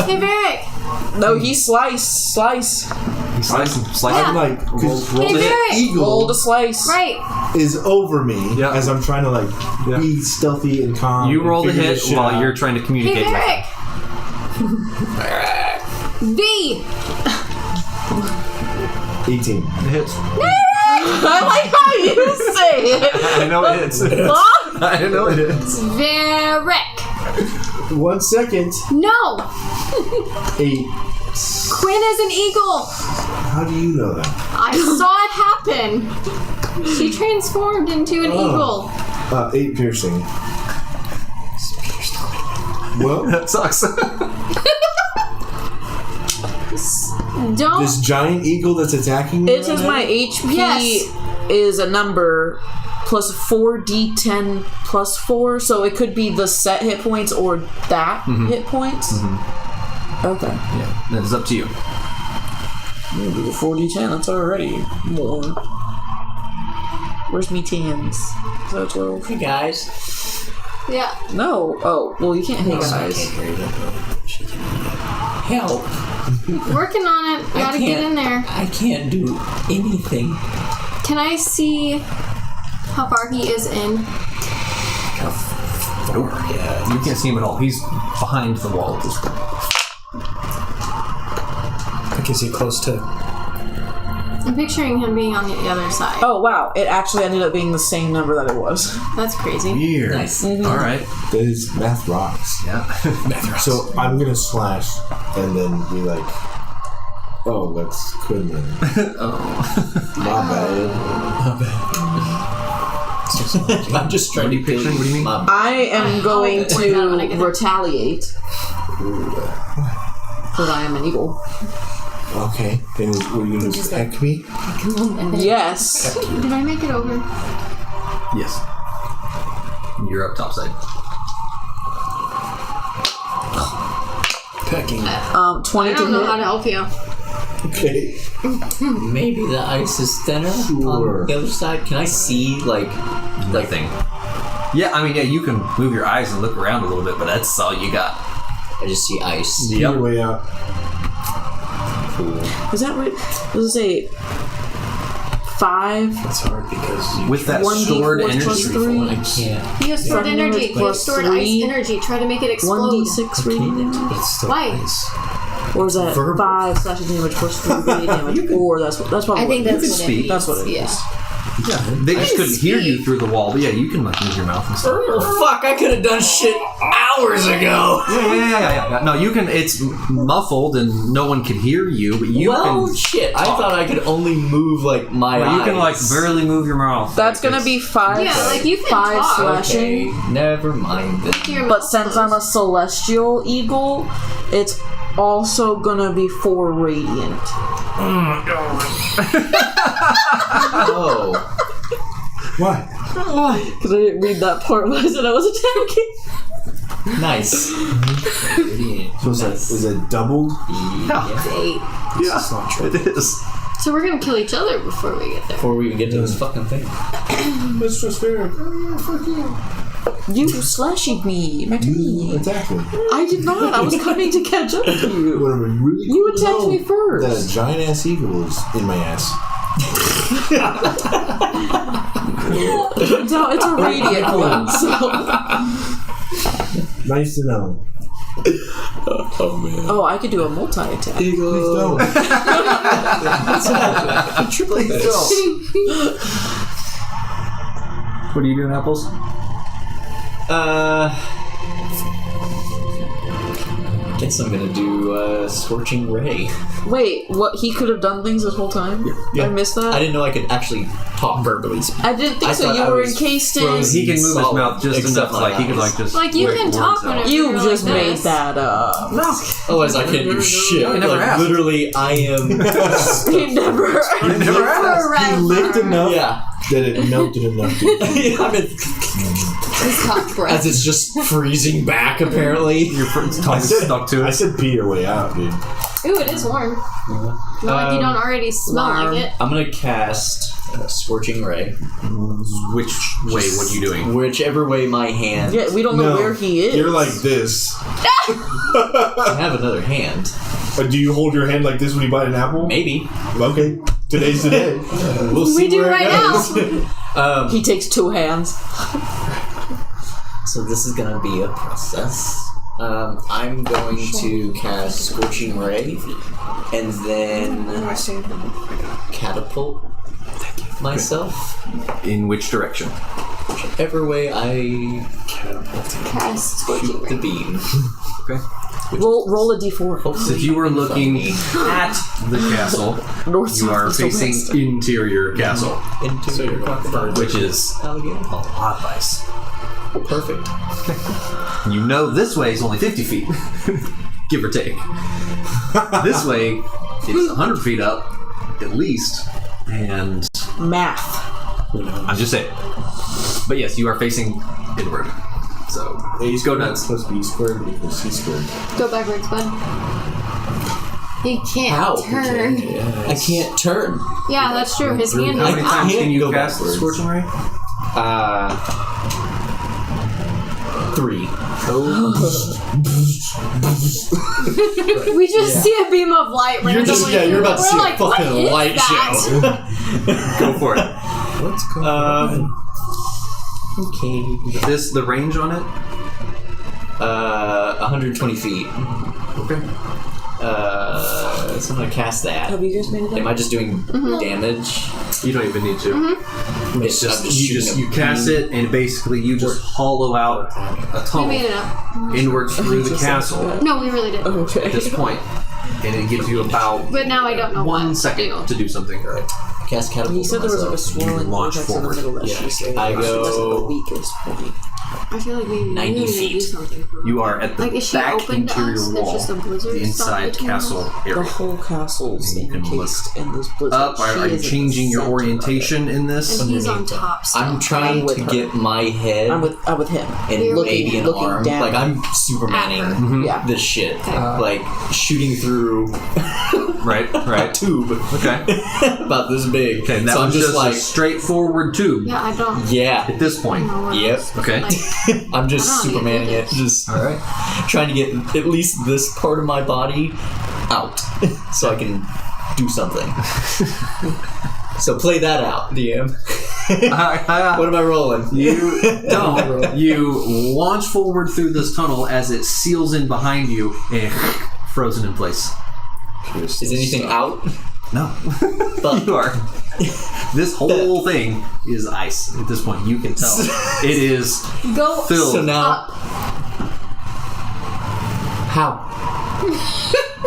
Hey, Varric. No, he slice. He's slicing. I'm like, because Hey, the Varric. Roll eagle to slice. Right. is over me Yeah. as I'm trying to like Yeah. be stealthy and calm. You and roll the figure hit this shit while out. you're trying to Hey, communicate with him. Varric. V. 18. It hits. I like how you say it. I know it hits. Huh? I know it hits. Varric. 1 second. No. 8. Quinn is an eagle. How do you know that? I saw it happen. She transformed into an eagle. 8 piercing. Well, That sucks. Don't. this giant eagle that's attacking me. It says right my now? HP Yes. is a number plus 4d10 plus 4, so it could be the set hit points or that hit points. Okay. Yeah, that is up to you. We'll do the 4d10. That's already more. Where's me tens? Is that 12? Hey guys. Yeah. No. Oh, well, you can't hit I guys. can't hear you. She can Help. Working on it. Gotta get in there. I can't do anything. Can I see how far he is in? Yeah, you can't see him at all. He's behind the wall at this point. Like, is he close to... I'm picturing him being on the other side. Oh, wow. It actually ended up being the same number that it was. That's crazy. Weird. Nice. All right. That is math rocks. Yeah. So I'm gonna slash and then be like, oh, that's Quinlan. My bad. I'm just trying to picture. What do you mean? I am going work it out when I to get there. retaliate. Because I am an eagle. Okay, then were you gonna peck me? Yes. Did I make it over? Yes. You're up topside. Pecking. 20 I to don't know how hit. to help you. Okay. Maybe the ice is thinner Sure. on the other side. Can I see Nothing. Yeah, I mean, yeah, you can move your eyes and look around a little bit, but that's all you got. I just see ice. Your way out. Cool. Is that right? Does it say 5? It's hard because you With that 1d4 stored plus energy. 3. I can't. He has stored From energy. He has plus stored 3. ice energy. Try to make it explode. 1d6 radiant damage? But it's still Why? ice. Or is that Verbal. 5 slashing damage plus 3 radiant damage? Or that's probably I think what it that's is. what it speak. means. That's what it Yeah. is. Yeah, they just couldn't hear you through the wall, but yeah, you can like move your mouth and stuff. Oh, fuck, I could have done shit hours ago. Yeah. No, you can. It's muffled and no one can hear you, but you Well, can. shit, I thought I could only move, like, my But eyes. you can like barely move your mouth. That's Like, gonna be 5. Yeah, like you can 5 talk. slashing. Okay, never mind. then. Your But mouth since I'm a closed. celestial eagle, it's also gonna be 4 radiant. Oh. What? Because I didn't read that part when I said I was attacking. Nice. So is that doubled? It's 8. It's not true. It is. So we're gonna kill each other before we get there. Before we even get to this fucking thing. That's just fair. Oh, fuck you. You slashed me. Back to me. Attack me. I did not. I was coming to catch up to you. What am I really You cool to attacked know me first. That a giant ass eagle is in my ass. No, it's a radiant one. So. Nice to know. Oh, man. Oh, I could do a multi-attack. Please don't. Please don't. What are you doing, Apples? Guess I'm gonna do Scorching Ray. Wait, what? He could have done things this whole time? Yeah. I missed that? I didn't know I could actually talk verbally. I didn't think I so. thought You I were was encased in. frozen. He can move his Solid. mouth just Except enough, my like he can eyes. like just. Like, you break can words talk out. whenever You you're just like made this. that up. Otherwise, I can't do shit. I never like, asked. literally, I am. He never. Never asked. He licked enough Yeah. that it melted enough to I'm in, His hot breath. as it's just freezing back, apparently. Your tongue is stuck to I it. said pee your way out, dude. Ooh, it is warm. Not like you don't already smell warm. like it. I'm gonna cast Scorching Ray. Which way? What are you doing? Whichever way my hand. Yeah, we don't know where he is. You're like this. I have another hand. Do you hold your hand like this when you bite an apple? Maybe. Okay. Today's the day. We'll see We do where right it goes. now. He takes 2 hands. So this is gonna be a process. I'm going to cast Scorching Ray, and then catapult myself In which direction? whichever way I Cast Scorching shoot the Ray. beam. Okay. Roll a d4. Hopefully So if you were in front of looking me. at the castle, North, you are south, east, or facing west. interior castle, into your cockburn, which is alligator hall. hot ice. Perfect. You know this way is only 50 feet, give or take. This way is 100 feet up, at least, and Math. Who knows? I'm just saying. But yes, you are facing inward. So He's go nuts. supposed to be squared because he's squared. Go backwards, bud. He can't How? turn. I can't turn. Yeah, that's true. His hand How is many up. times can you Go cast backwards. Scorching Ray? 3. We just see a beam of light randomly. You're about to We're see like, a fucking what is light that? show. Go for it. What's going on? Okay. Is the range on it? 120 feet. Okay. So I'm gonna cast that. Have you guys made it Am up? I just doing damage? You don't even need to. It's just I'm just shooting you a cast beam. it and basically you just hollow out a We tunnel made it up. inwards through the Just castle No, we really did. Okay. at this point, and it gives you about But now I don't know 1 what second to do something. Cast catapult. He said there was like a swirling Launch vortex in the forward. middle that Yeah. she said. I That's like the go- weakest point. I feel like we 90 really need to do feet. something. For You are at the Like, is she back open to interior us? It's wall, just a blizzard the stop inside between castle us? The area. whole castle's You can encased in this blizzard. Up, are you She is in changing the your center of it. orientation in this? And he's on top still. I'm trying with to her. get my head I'm with him. and You're maybe an looking arm. down. Like I'm Supermaning Mm-hmm. Yeah. this shit. Like shooting through Right, a right. tube Okay. about this big. Okay, and that so I'm was just just like, a straightforward tube Yeah, I don't yeah. at this point. know what Yep. else. Okay. Like, I'm just I don't Supermaning need it. this. Just All right. trying to get at least this part of my body out so I can do something. So play that out, DM. What am I rolling? You don't. You launch forward through this tunnel as it seals in behind you and frozen in place. Is anything out? No. Fuck. You are. This whole thing is ice at this point. You can tell. It is go filled. So now, up. how?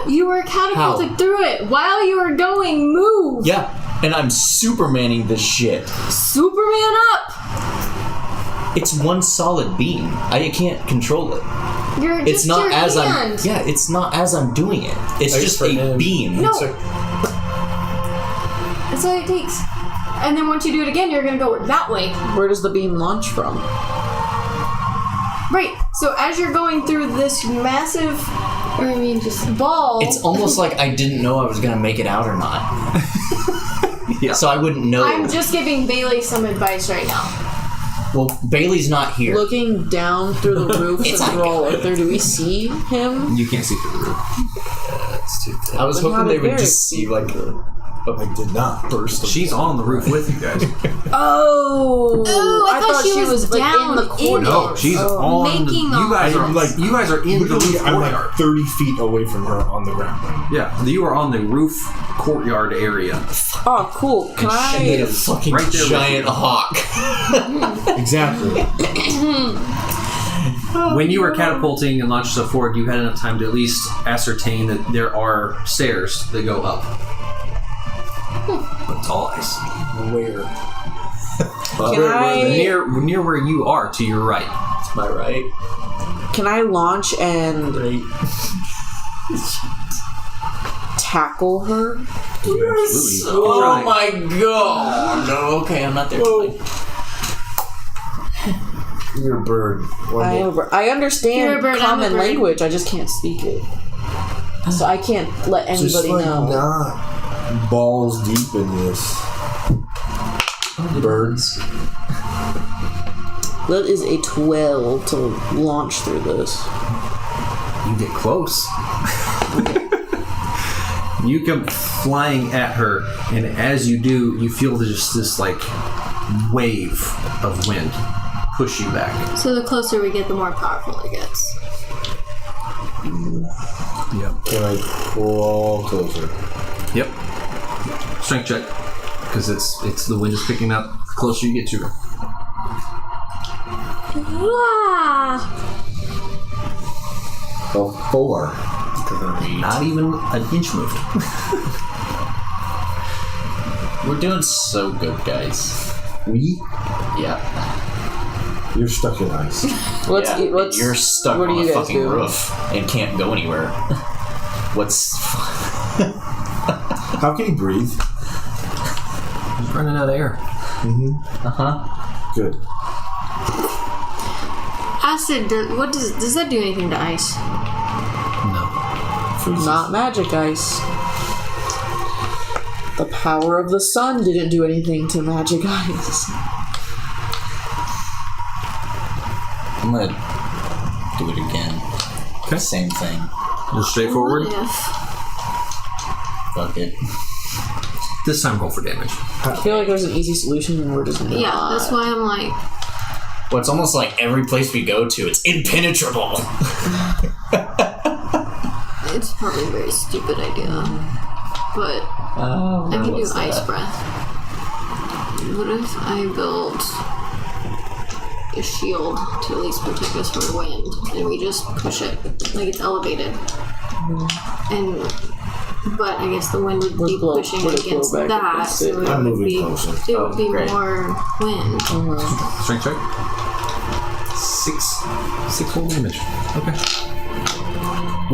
You were catapulted through it while you were going. Move. Yeah, and I'm Supermaning this shit. Superman up. It's one solid beam. I can't control it. You're just It's not your as hand. I'm. Yeah, it's not as I'm doing it. It's Thanks just for a him. beam. No. That's all it takes. And then once you do it again, you're gonna go that way. Where does the beam launch from? Right. So as you're going through this massive, Or I mean, just ball, It's almost like I didn't know I was gonna make it out or not. Yeah. So I wouldn't know. I'm just giving Bailey some advice right now. Well, Bailey's not here. Looking down through the roof It's since like- we're all up there, do we see him? You can't see through the roof. I was Then how hoping they did would Barrett just see like I did not. Burst of She's on the roof with you guys. Oh, Oh, I thought she was like down in the corner. No, she's on. Making You guys are like- You guys are in the Literally, roof I'm courtyard. like 30 feet away from her on the ground. Yeah, you are on the roof courtyard area. Oh, cool. Can she made a I? fucking Right there with giant you. hawk. Exactly. When you were catapulting and launched stuff forward, you had enough time to at least ascertain that there are stairs that go up. But it's all ice. where? Can I? Near where you are, to your right. Am I right? Can I launch and Right. tackle her? Absolutely. Oh my god! No, okay, I'm not there. You're a bird. I You're understand a bird, I'm a common bird. language. I just can't speak it, so I can't let anybody Just like know. not balls deep in this. Birds. That is a 12 to launch through this. You get close. You come flying at her, and as you do, you feel just this like wave of wind push you back. So the closer we get, the more powerful it gets. Yep. Can I crawl closer? Yep. Strength check, because it's the wind is picking up. The closer you get to her. Ah! Oh, 4. Not even an inch moved. We're doing so good, guys. We? Yeah. You're stuck in ice. What's yeah. what's You're stuck what on are a you guys fucking doing? roof and can't go anywhere. What's... How can you breathe? He's running out of air. Good. Acid. What does that do anything to ice? No. Freezes. Not magic ice. The power of the sun didn't do anything to magic ice. I'm gonna do it again. Okay. Same thing. Just straightforward. What if? Fuck it. This time roll for damage. I feel like there's an easy solution and we're just not. Yeah, that's why I'm like. Well, it's almost like every place we go to, it's impenetrable. It's probably a very stupid idea. But I can do ice breath. What if I built a shield to at least protect us from wind and we just push it like it's elevated? But I guess the wind would be pushing against that, so it I'm would moving be closer. it would be great. more wind. Strength check. 6 whole damage. Okay.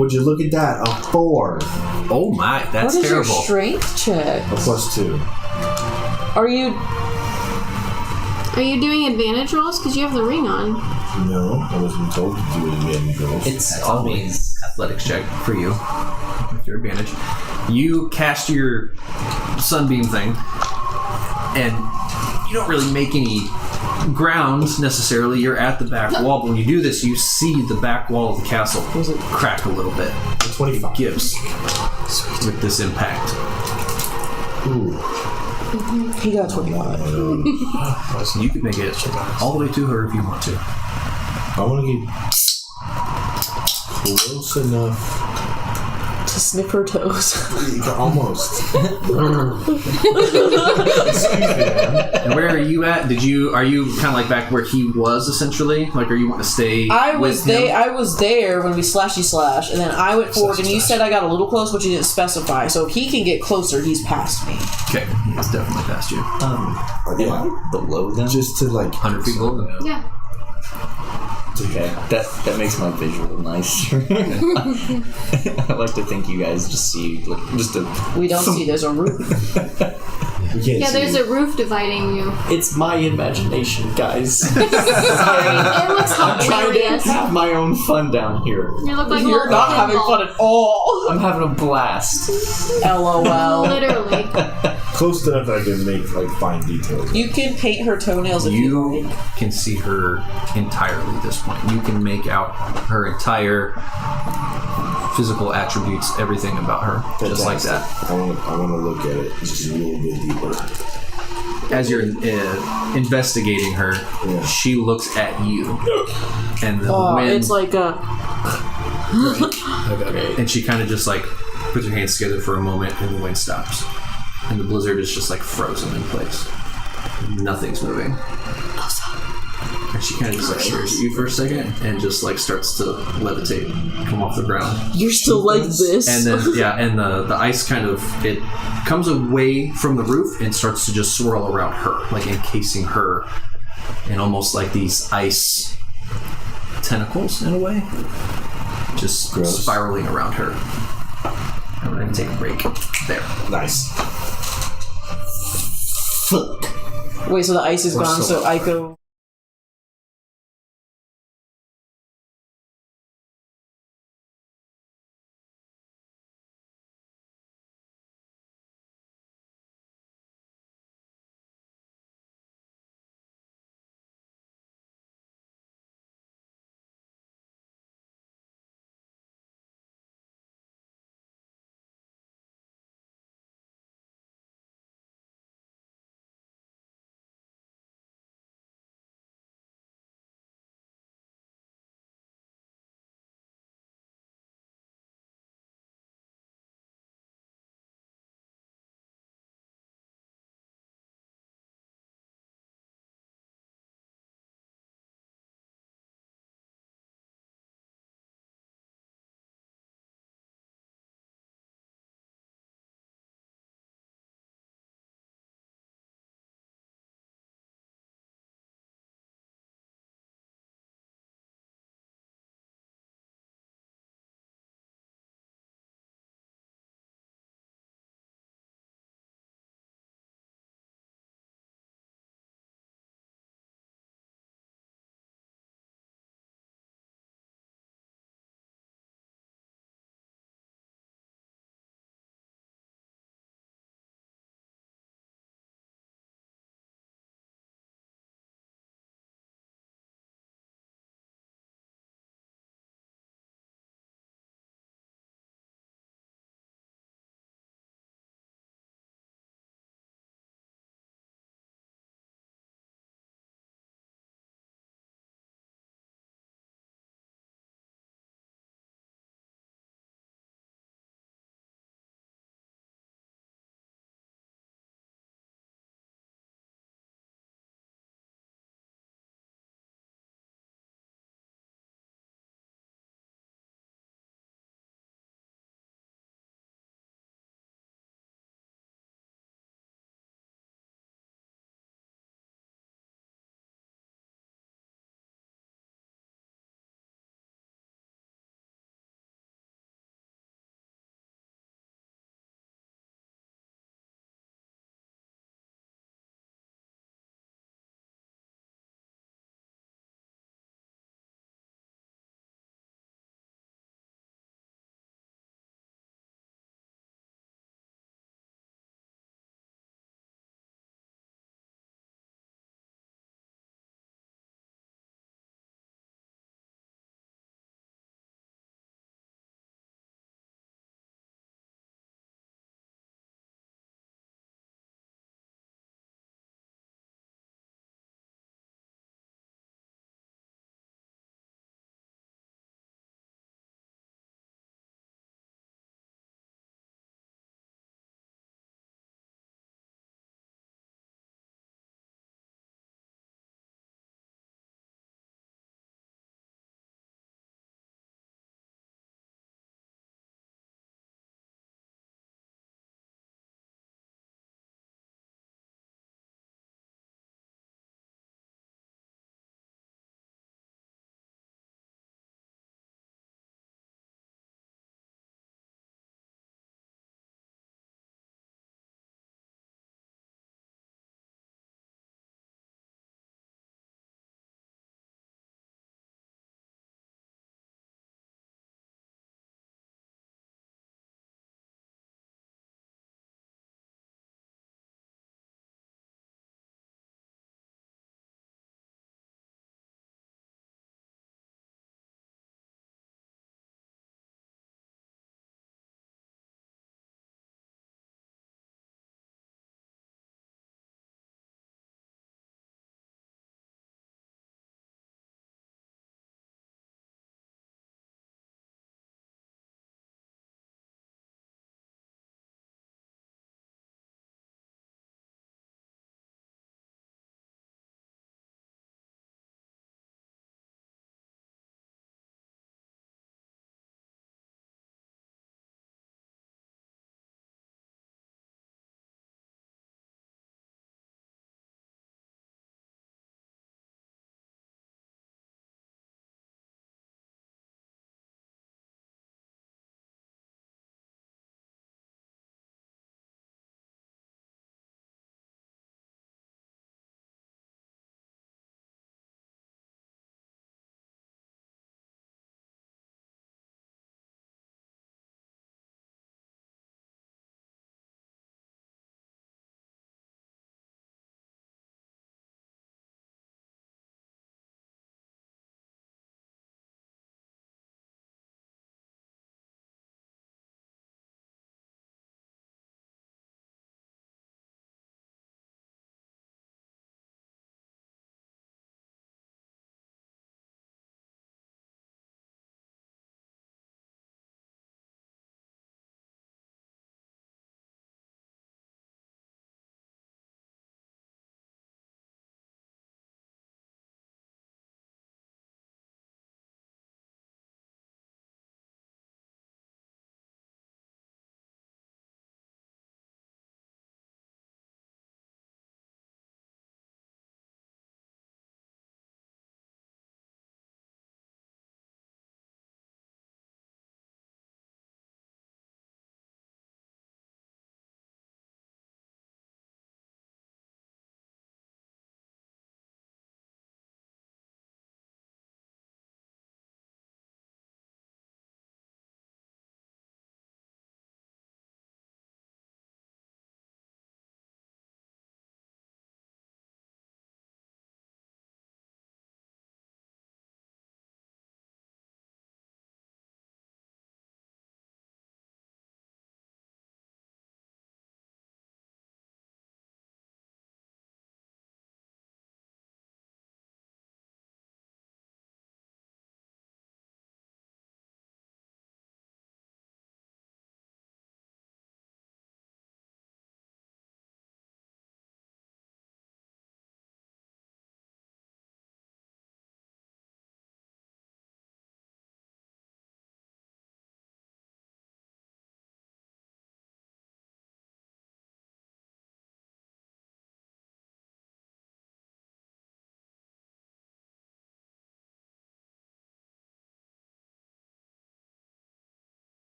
Would you look at that? A 4. Oh my, that's What is terrible. your strength check? A +2. Are you? Are you doing advantage rolls because you have the ring on? No, I wasn't told to do it again, girls. It's always Athletics check for you with your advantage. You cast your sunbeam thing, and you don't really make any ground necessarily. You're at the back wall, but when you do this, you see the back wall of the castle crack a little bit. 25. Gives with this impact. Ooh. He got 25. You could make it all the way to her if you want to. I want to get close enough. To sniff her toes. Almost. And where are you at? Are you kind of like back where he was essentially? Like, are you want to stay? I was with him? there. I was there when we slashy slash, and then I went forward, and you said I got a little close, but you didn't specify. So if he can get closer, he's past me. Okay, he's definitely past you. Yeah. below them. Just to like 100 feet below them. Yeah. Okay, that makes my visual nicer. I like to think you guys just see like just a. We don't see. There's a roof. We can't Yeah, see there's it. a roof dividing you. It's my imagination, guys. Sorry, it looks I'm trying to hilarious. have my own fun down here. You look like a You're little not having pinball. fun at all. I'm having a blast. LOL. Literally. Close enough that I can make like fine details. You can paint her toenails if you You like. can see her entirely at this point. You can make out her entire physical attributes, everything about her, just like that. I want to look at it just a little bit deeper. As you're investigating her, Yeah. she looks at you, and the wind, It's like a. Okay. and she kind of just like puts her hands together for a moment, and the wind stops, and the blizzard is just like frozen in place. Nothing's moving. And she kind of just like stares at you for a second and just like starts to levitate, come off the ground. You're still like this. And then and the ice kind of it comes away from the roof and starts to just swirl around her, like encasing her in almost like these ice tentacles in a way, just Gross. spiraling around her. And we're gonna take a break there. Nice. Wait, so the ice is gone, so Aiko.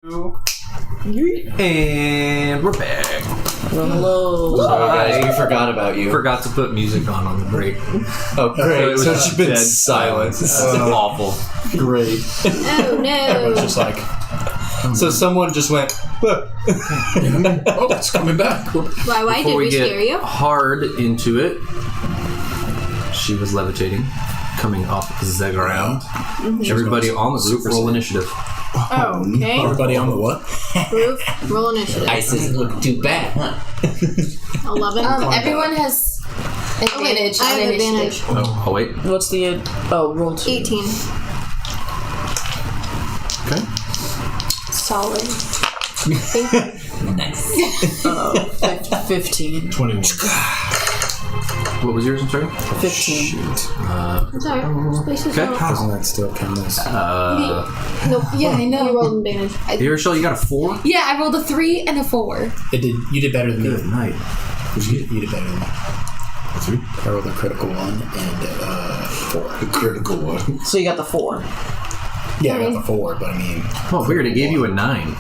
And we're back. Hello. Sorry, guys, we forgot about you. Forgot to put music on the break. Oh, great. So it's been dead silence. This is awful. Great. Oh no. Everyone's just like, So someone just went, oh, it's coming back. Why did Before we we scare get you? hard into it, she was levitating, coming off the ground. Everybody on the roof roll initiative. Oh, okay. Everybody on the what? Roof, roll initiative. ice isn't looking too bad, huh? 11. Everyone has advantage I on have initiative. advantage. Oh wait. What's the roll 2? 18. Okay. Solid. Nice. 15. 21. What was yours? I'm sorry. 15. It's alright. Space is Okay. out. Doesn't that still count as? Nope. Yeah, I You know. rolled advantage. Here, Rochelle, you got a 4. Yeah, I rolled a 3 and a 4. You did better than Good me. night. You did better than me. 3? I rolled a critical 1 and 4. The critical one. So you got the 4. Yeah, I got the 4, but I mean, Oh, weird. It gave you a 9. yeah.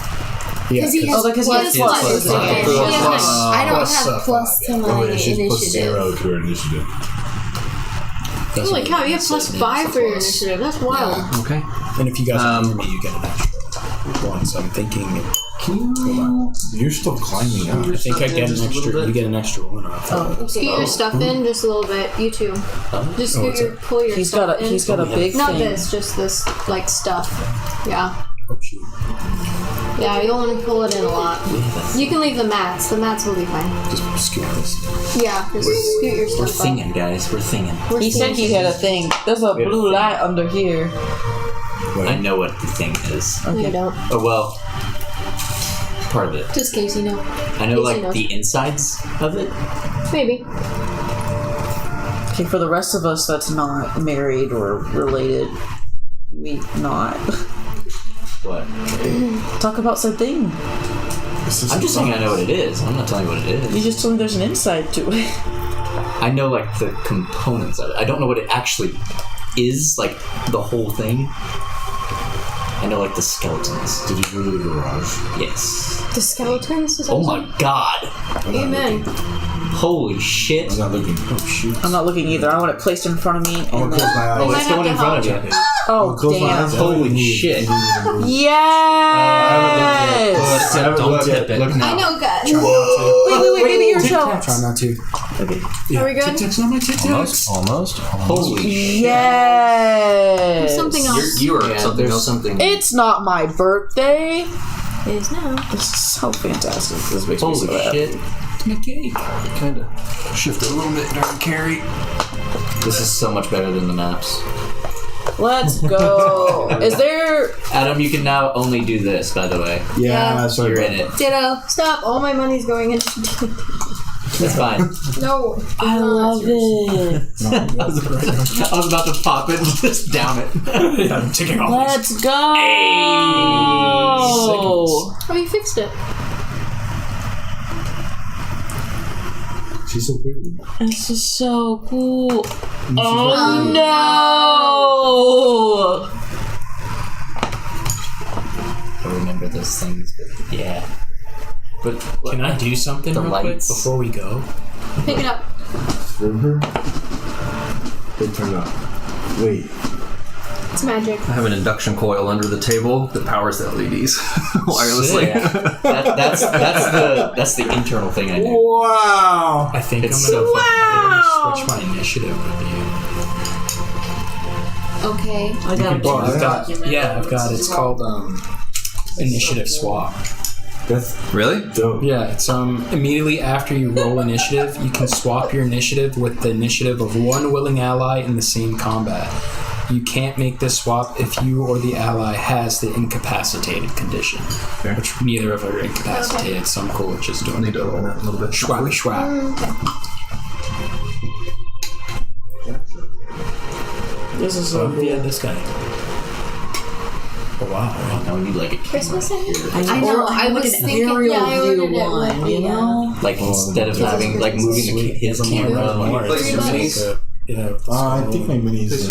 Because he has because he has plus. plus. Plus. I don't Plus, have plus to my Oh, yeah, she's plus initiative. 0 to her initiative. Holy cow, you have plus 5 for your initiative. That's wild. Okay. And if you guys are near me, you get an extra 1. So I'm thinking, You're still climbing up. I think I get an extra. You get an extra 1 off. Scoot your stuff in just a little bit. You too. Just pull your He's stuff got a in. he's got a big Not thing. this, just this, like, stuff. Yeah. Oh shoot! Yeah, you don't want to pull it in a lot. You can leave the mats. The mats will be fine. Just scoot this. Yeah, just scoot your We're stuff up. singing, guys. We're singing. We're He said singing. he had a thing. There's a blue light under here. I know what the thing is. No, you don't. Oh, well, part of it. Just in case you know. I know, Casey knows. like, the insides of it. Maybe. Okay, for the rest of us that's not married or related, we not What? talk about said thing. I'm just saying I know what it is. I'm not telling you what it You is. just told me there's an inside to it. I know, like, the components of it. I don't know what it actually is, like, the whole thing. I know, like, the skeletons. Did you go to the garage? Yes. The skeletons is Oh also- my god. Amen. Holy shit. I'm not looking. Oh, shoot. I'm not looking either. I want it placed in front of me. I'm And gonna close then, my eyes. We might It's going have in to front of help. you. oh Close my damn! eyes. Holy shit. Yes. Don't tip it. Look now. I know, God. Wait, maybe your show. Try not to. Are we good? Tic-tacs, not my tic-tacs. Almost. Holy shit. Yes. Something else. You are Yeah, something there's else. something. It's not my birthday. It is now. This is so fantastic. This makes me Holy so happy. shit. Kind of shifted a little bit during carry. This is so much better than the maps. Let's go. Is there? Adam, you can now only do this, by the way. Yeah, sorry. You're in it. Ditto. Stop. All my money's going into. That's fine. No. I love it. I was about to pop it and just down it. I'm ticking off. Let's go. Oh, you fixed it. She's so pretty. This is so cool. Oh no! I remember those things, but yeah. But Can I do something The real lights. quick before we go? Pick it up. Remember? They turn up. Wait. It's magic. I have an induction coil under the table that powers the LEDs wirelessly. Yeah. That's the internal thing I do. Wow! I think It's I'm so gonna switch my initiative with you. Okay. I got buy a that. document. Yeah, I've got it. It's called initiative swap. That's Really? dope. Yeah, it's immediately after you roll initiative, you can swap your initiative with the initiative of one willing ally in the same combat. You can't make this swap if you or the ally has the incapacitated condition, which neither of us are incapacitated. So I'm cool with just doing Need to open that a little bit. Schwap, schwap. This is so Oh, cool. yeah, this guy. Oh, wow. Now we need like a Christmas camera thing? here. I know. I was thinking- Imperial yeah, I View ordered it with one, the, you know? Like instead of having like moving his camera. More. Place It's your just minis? like Yeah. I think my minis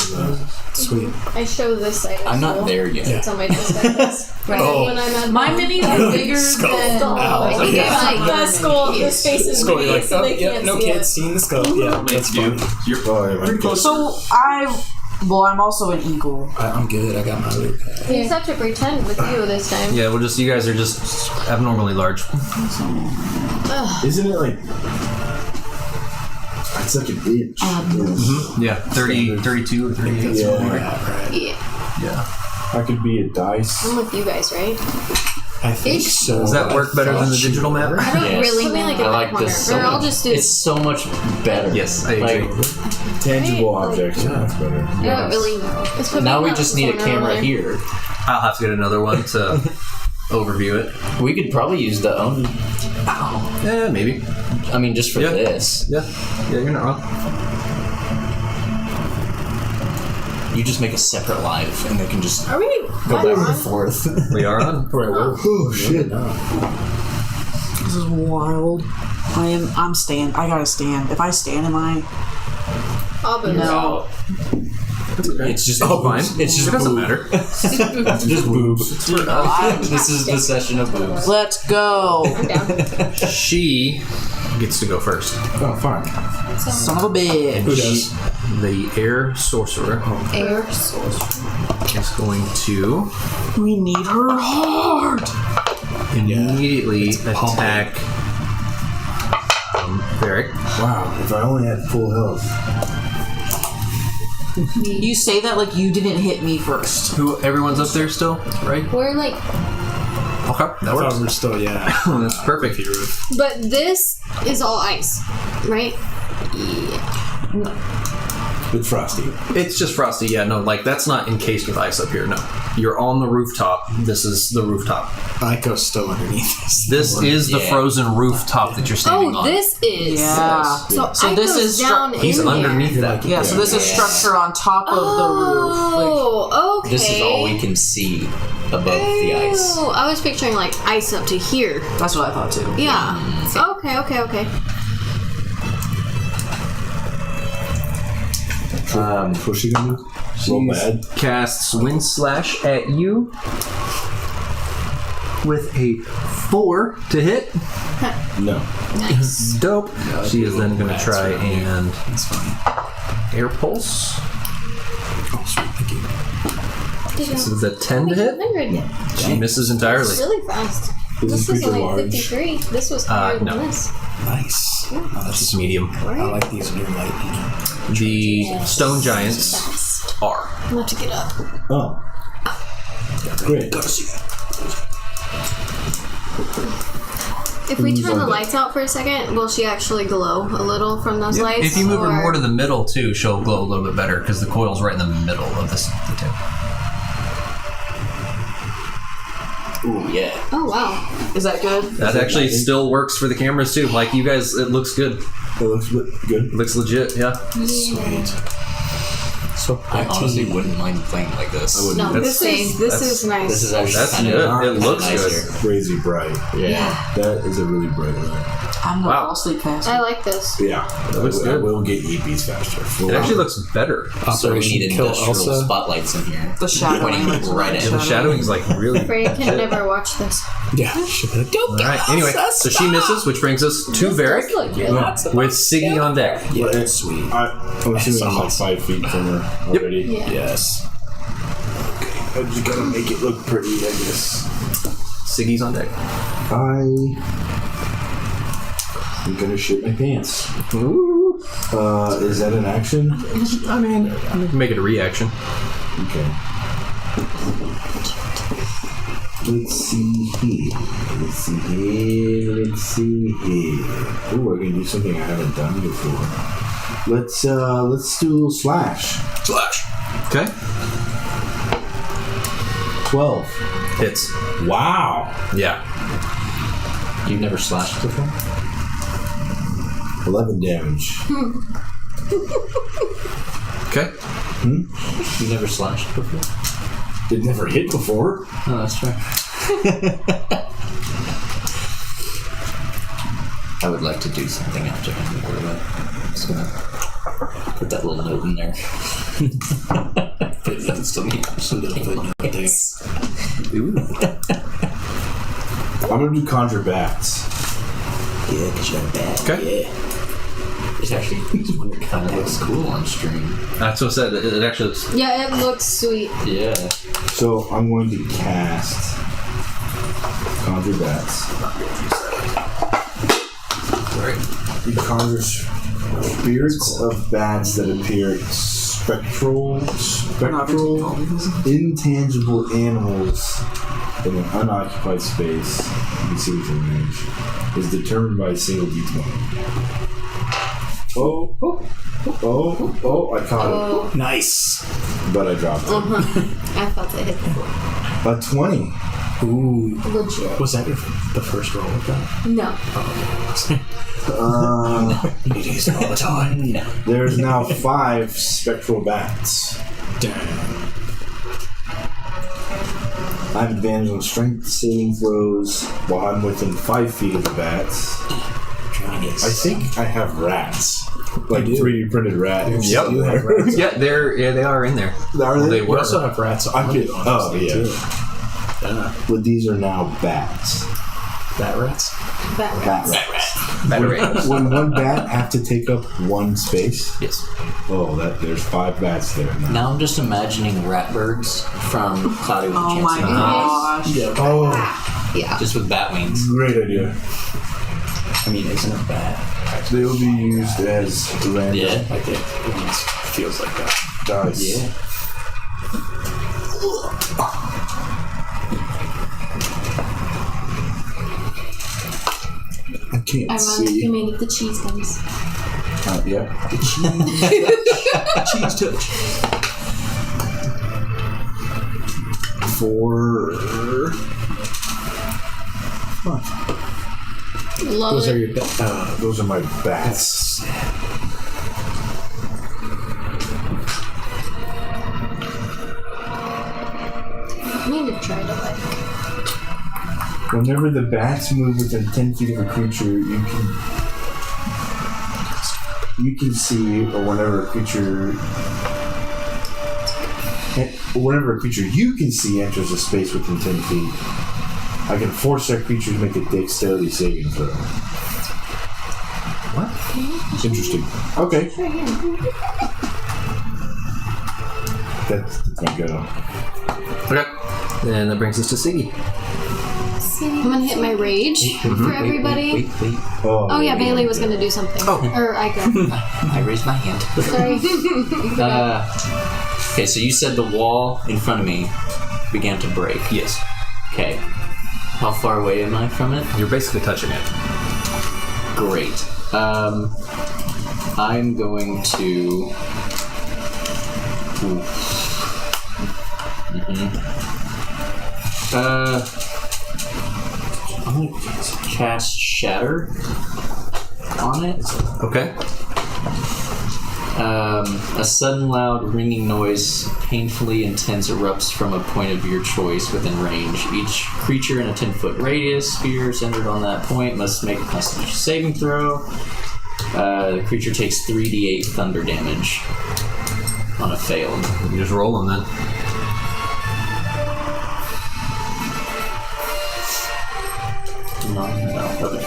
Sweet. I show this side. I'm not there yet. It's on my desk. Oh. When I'm at My minis are bigger Skull. than. Ow. I Yeah. like the skull. The space is Skull, you're big, like, so oh, they yeah, can't no see kids it. seeing the skull. Yeah, that's fine. So I'm also an eagle. I'm good. I got my loot. We just have to pretend with you this time. Yeah, well, you guys are just abnormally large. Isn't it like... It's like an inch. Yeah, 30, 32 or 38. Yeah. Right. Yeah. I could be a dice. I'm with you guys, right? I think so. Does that work better than the digital map? I don't Yes. really mean like in I the like corner. this so Or I'll much. just do. It's so much better. Yes, I agree. Tangible Right, objects are much better. I don't really know. Let's put Now me we in just the need a corner camera over there. here. I'll have to get another one to overview it. We could probably use the own. Yeah, maybe. I mean, just for Yeah. this. Yeah, you're not wrong. You just make a separate live, and they can just Are we? go live back on? and forth. We are on. Oh, shit. This is wild. I'm stand. I gotta stand. If I stand, am I? I'll be No. It's just Fine. It's just It doesn't boob. matter. just boobs. This is the session of boobs. Let's go. I'm down. She gets to go first. Oh, fine. Son of a bitch. Who does? The air sorcerer Air. is going to We need her hard. immediately attack Varric. Wow, if I only had full health. You say that like you didn't hit me first. Who? Everyone's up there still, right? We're like, Okay, that works. We're still, yeah. That's perfect. but this is all ice, right? It's frosty. It's just frosty. Yeah, no, like that's not encased with ice up here. No, you're on the rooftop. This is the rooftop. Ico's still underneath us. This is the Yeah. frozen rooftop that you're standing Oh, on. this is. Yeah. So, So this is down He's in underneath there. that. Yeah. So this is structure on top of the roof. Oh, okay. This is all we can see above the ice. Oh, I was picturing like ice up to here. Like, that's what I thought too. Yeah. Okay. What's she gonna do? Roll bad. Casts Wind Slash at you with a 4 to hit. No. Nice. Dope. She is then going to That's try right. and That's fine. air pulse. Oh, sweet. Thank you. This is a 10 to hit. 100. She misses entirely. Really fast. Is This this was creature only large? 53. This was higher no. than this. Nice. Oh, that's Just medium. I like these new lightning. The stone giants Fast. are. I'm gonna have to get up. Oh. Great. If we Who's turn on the deck? lights out for a second, will she actually glow a little from those lights? If you move her or- more to the middle too, she'll glow a little bit better because the coil's right in the middle of the tip. Ooh, yeah. Oh wow. Is that good? That actually still works for the cameras too. Like you guys, it looks good. It looks good. It looks legit. Yeah. Sweet. So I honestly to- wouldn't mind playing like this. I wouldn't. No, That's- this is nice. This is actually That's kind good. of It looks nicer. good. Crazy bright. Yeah. That is a really bright light. I'm gonna Wow. fall asleep fast. I like this. Yeah. That looks I good. will get EPs faster. It actually looks better. So we Operation need Kill industrial Elsa. spotlights in here. The shadowing. Pointing right at And the it. shadowing's like really. Freya can never watch this. Yeah. Should be like, All right. Anyway, so she misses, which brings us to Varric Look good. with Siggy on deck. Yeah, it's sweet. I'm assuming I'm like 5 feet from her already. Yeah. Yes. I just gotta make it look pretty, I guess. Siggy's on deck. I'm gonna shit my pants. Ooh. Is that an action? I mean, make it a reaction. Okay. Let's see here. Ooh, we're gonna do something I haven't done before. Let's do slash. Okay. 12. Hits. Wow. Yeah. You've never slashed before? 11 damage. Okay. You've never slashed before? It never hit before. Oh, that's fair. I would like to do something after I get rid of it. So Put that little note in there. I'm gonna do conjure bats. Yeah, because you're a bat. Okay. Yeah. It's actually kind of looks cool on stream. That's what I said. It actually looks. Yeah, it looks sweet. Yeah. So I'm going to cast conjure bats. Right. He conjures spirits of bats that appear spectral, intangible animals in an unoccupied space. You can see within range. Is determined by a single d20. Oh, I caught it. Nice. But I dropped it. I felt it hit before. A 20. Ooh. Legit. Was that the first roll of that? No. It is all the time. No. There's now 5 spectral bats. Damn. I have advantage on strength saving throws while I'm within 5 feet of the bats. I think I have rats. Like 3D printed rats. Yep. You have rats. Yeah, they are in there. Are they? They We were. also have rats on it, honestly, yeah. too. Yeah. But these are now bats. Bat rats? Bat Bat rats. rats. Battery. When one bat have to take up 1 space, Yes. there's 5 bats there now. Now I'm just imagining ratbirds from Cloudy with a Oh Chance my of Meatballs. gosh. Oh, Yeah. Just with bat wings. great idea. I mean, isn't it bad? They will be used as random Yeah. Like it almost feels like that. dice. Yeah. I can't Ironically, see. made the cheese guns. Yeah. Cheese touch. 4. Love Those it. are your Those are my bats. I need to try to Whenever the bats move within 10 feet of a creature, you can see, or whenever a creature you can see enters a space within 10 feet, I can force that creature to make a dexterity saving throw. What? Interesting. Okay. That's my go. Okay. Then that brings us to Siggy. I'm gonna hit my rage for everybody. Wait. Oh yeah, Bailey was gonna do something. Oh. Or Ica. I raised my hand. Sorry. Okay, so you said the wall in front of me began to break. Yes. Okay. How far away am I from it? You're basically touching it. Great. I'm going to. I'm going to cast Shatter on it. Okay. A sudden loud ringing noise, painfully intense, erupts from a point of your choice within range. Each creature in a 10-foot radius sphere centered on that point must make a Constitution saving throw. The creature takes 3d8 thunder damage on a fail. You just roll them then. No, okay.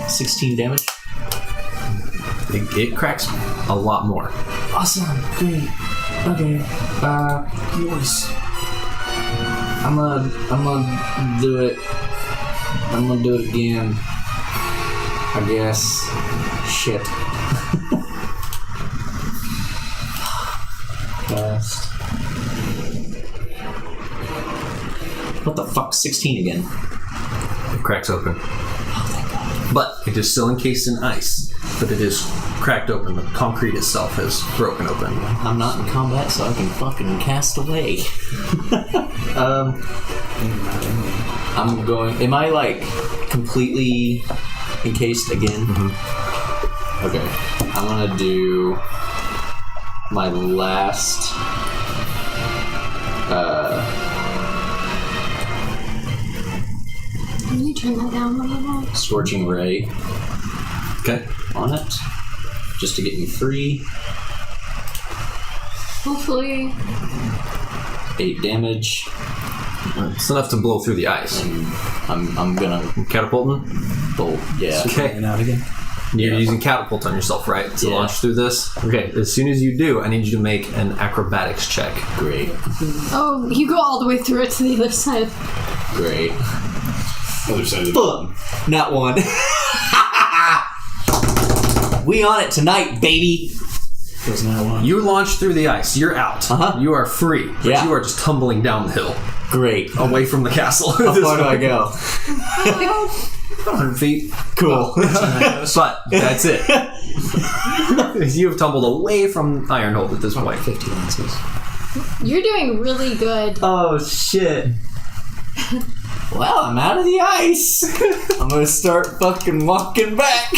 16 damage. It cracks a lot more. Awesome, great. Okay. Nice. I'm gonna do it. I'm gonna do it again. I guess. Shit. Cast. What the fuck? 16 again. It cracks open. But it is still encased in ice. But it is cracked open. The concrete itself has broken open. I'm not in combat, so I can fucking cast away. I'm going. Am I like completely encased again? Mm-hmm. Okay. I'm gonna do my last. Let me turn that down a little. Scorching ray Okay. on it, just to get me free. Hopefully. 8 damage. It's enough to blow through the ice. And I'm gonna Catapulting? bolt. Yeah. Okay. And out again. You're using catapult on yourself, right? To Yeah. launch through this? Okay, as soon as you do, I need you to make an acrobatics check. Great. Oh, you go all the way through it to the other side. Great. Other side of the Boom. Not one. We on it tonight, baby. There's not one. You launch through the ice. You're out. Uh-huh. You are free. But Yeah. you are just tumbling down the hill. Great. Away from the castle. How far do I go? 100 feet. Cool. But that's it. You have tumbled away from Ironhold at this point. 50 lances. You're doing really good. Oh shit. Well, I'm out of the ice. I'm gonna start fucking walking back.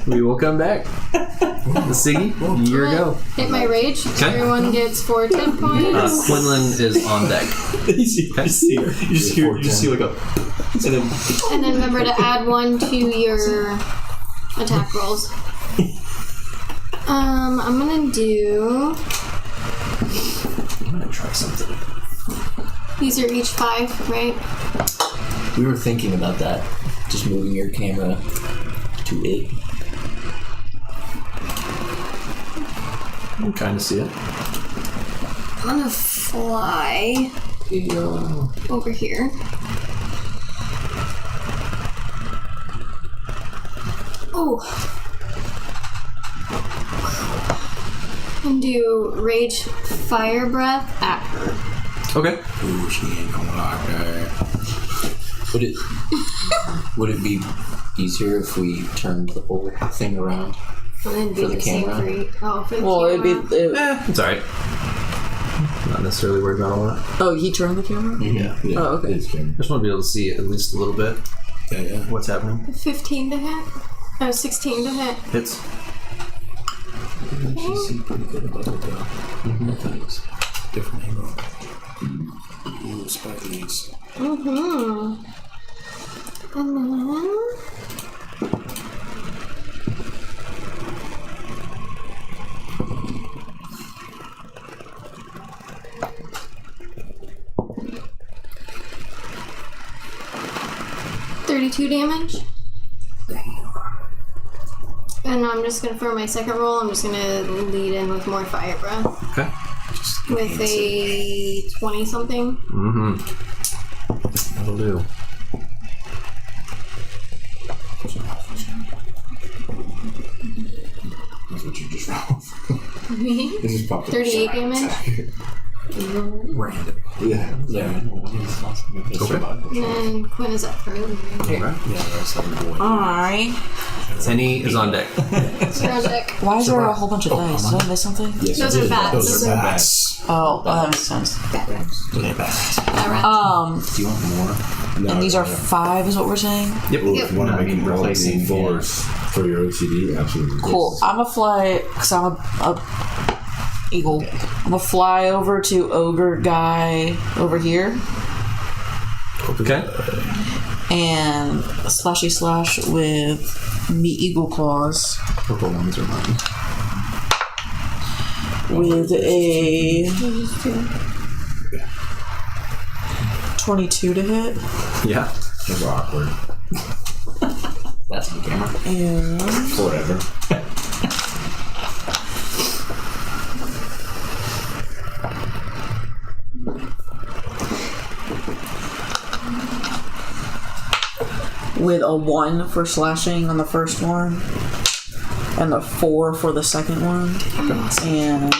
We will come back. The Siggy, here you go. Hit my rage. Okay. Everyone gets 4 10 points. Quinlan is on deck. You just see like a, And then remember to add 1 to your attack rolls. I'm gonna do. I'm gonna try something. These are each 5, right? We were thinking about that. Just moving your camera to it. I can kind of see it. I'm gonna fly over here. Oh. And do rage fire breath at her. Okay. Ooh, she ain't gonna like that. Would it be easier if we turned the whole thing around? And then do For the the same camera? for each. Oh, for the Well, it'd camera. be. It's alright. Not necessarily worried about all that. Oh, he turned the camera? Yeah. Oh, okay. Just want to be able to see at least a little bit Yeah. what's happening. 15 to hit. Oh, 16 to hit. Hits. She seemed pretty good about it though. Thanks. Different angle. Ooh, spikies. Mm-hmm. And then... 32 damage. And I'm just gonna, for my second roll, I'm just gonna lead in with more fire breath. Okay. With a 20 something. Mm-hmm. That'll do. That's what you just rolled. Me? It just popped up. 38 damage. Random. Yeah. Okay. And then Quinn is up for it. Yeah, that's how we do it. Alright. Tenny is on deck. Project. Why is there a whole bunch of dice? Did I miss something? Yes, Those you are did. bats. Those are bats. Oh, that makes sense. They're bats. That rat. Do you want more? No, And these are no. 5 is what we're saying? Yep. Well, if you want to I make mean, it roll replacing, D4s for your OCD, absolutely. Cool. I'm gonna fly, because I'm a eagle. I'm gonna fly over to ogre guy over here Okay. and slashy slash with me eagle claws Purple ones are mine. with a 22 to hit Yeah. That's awkward. That's the camera. and Forever. with a 1 for slashing on the first one and a 4 for the second one and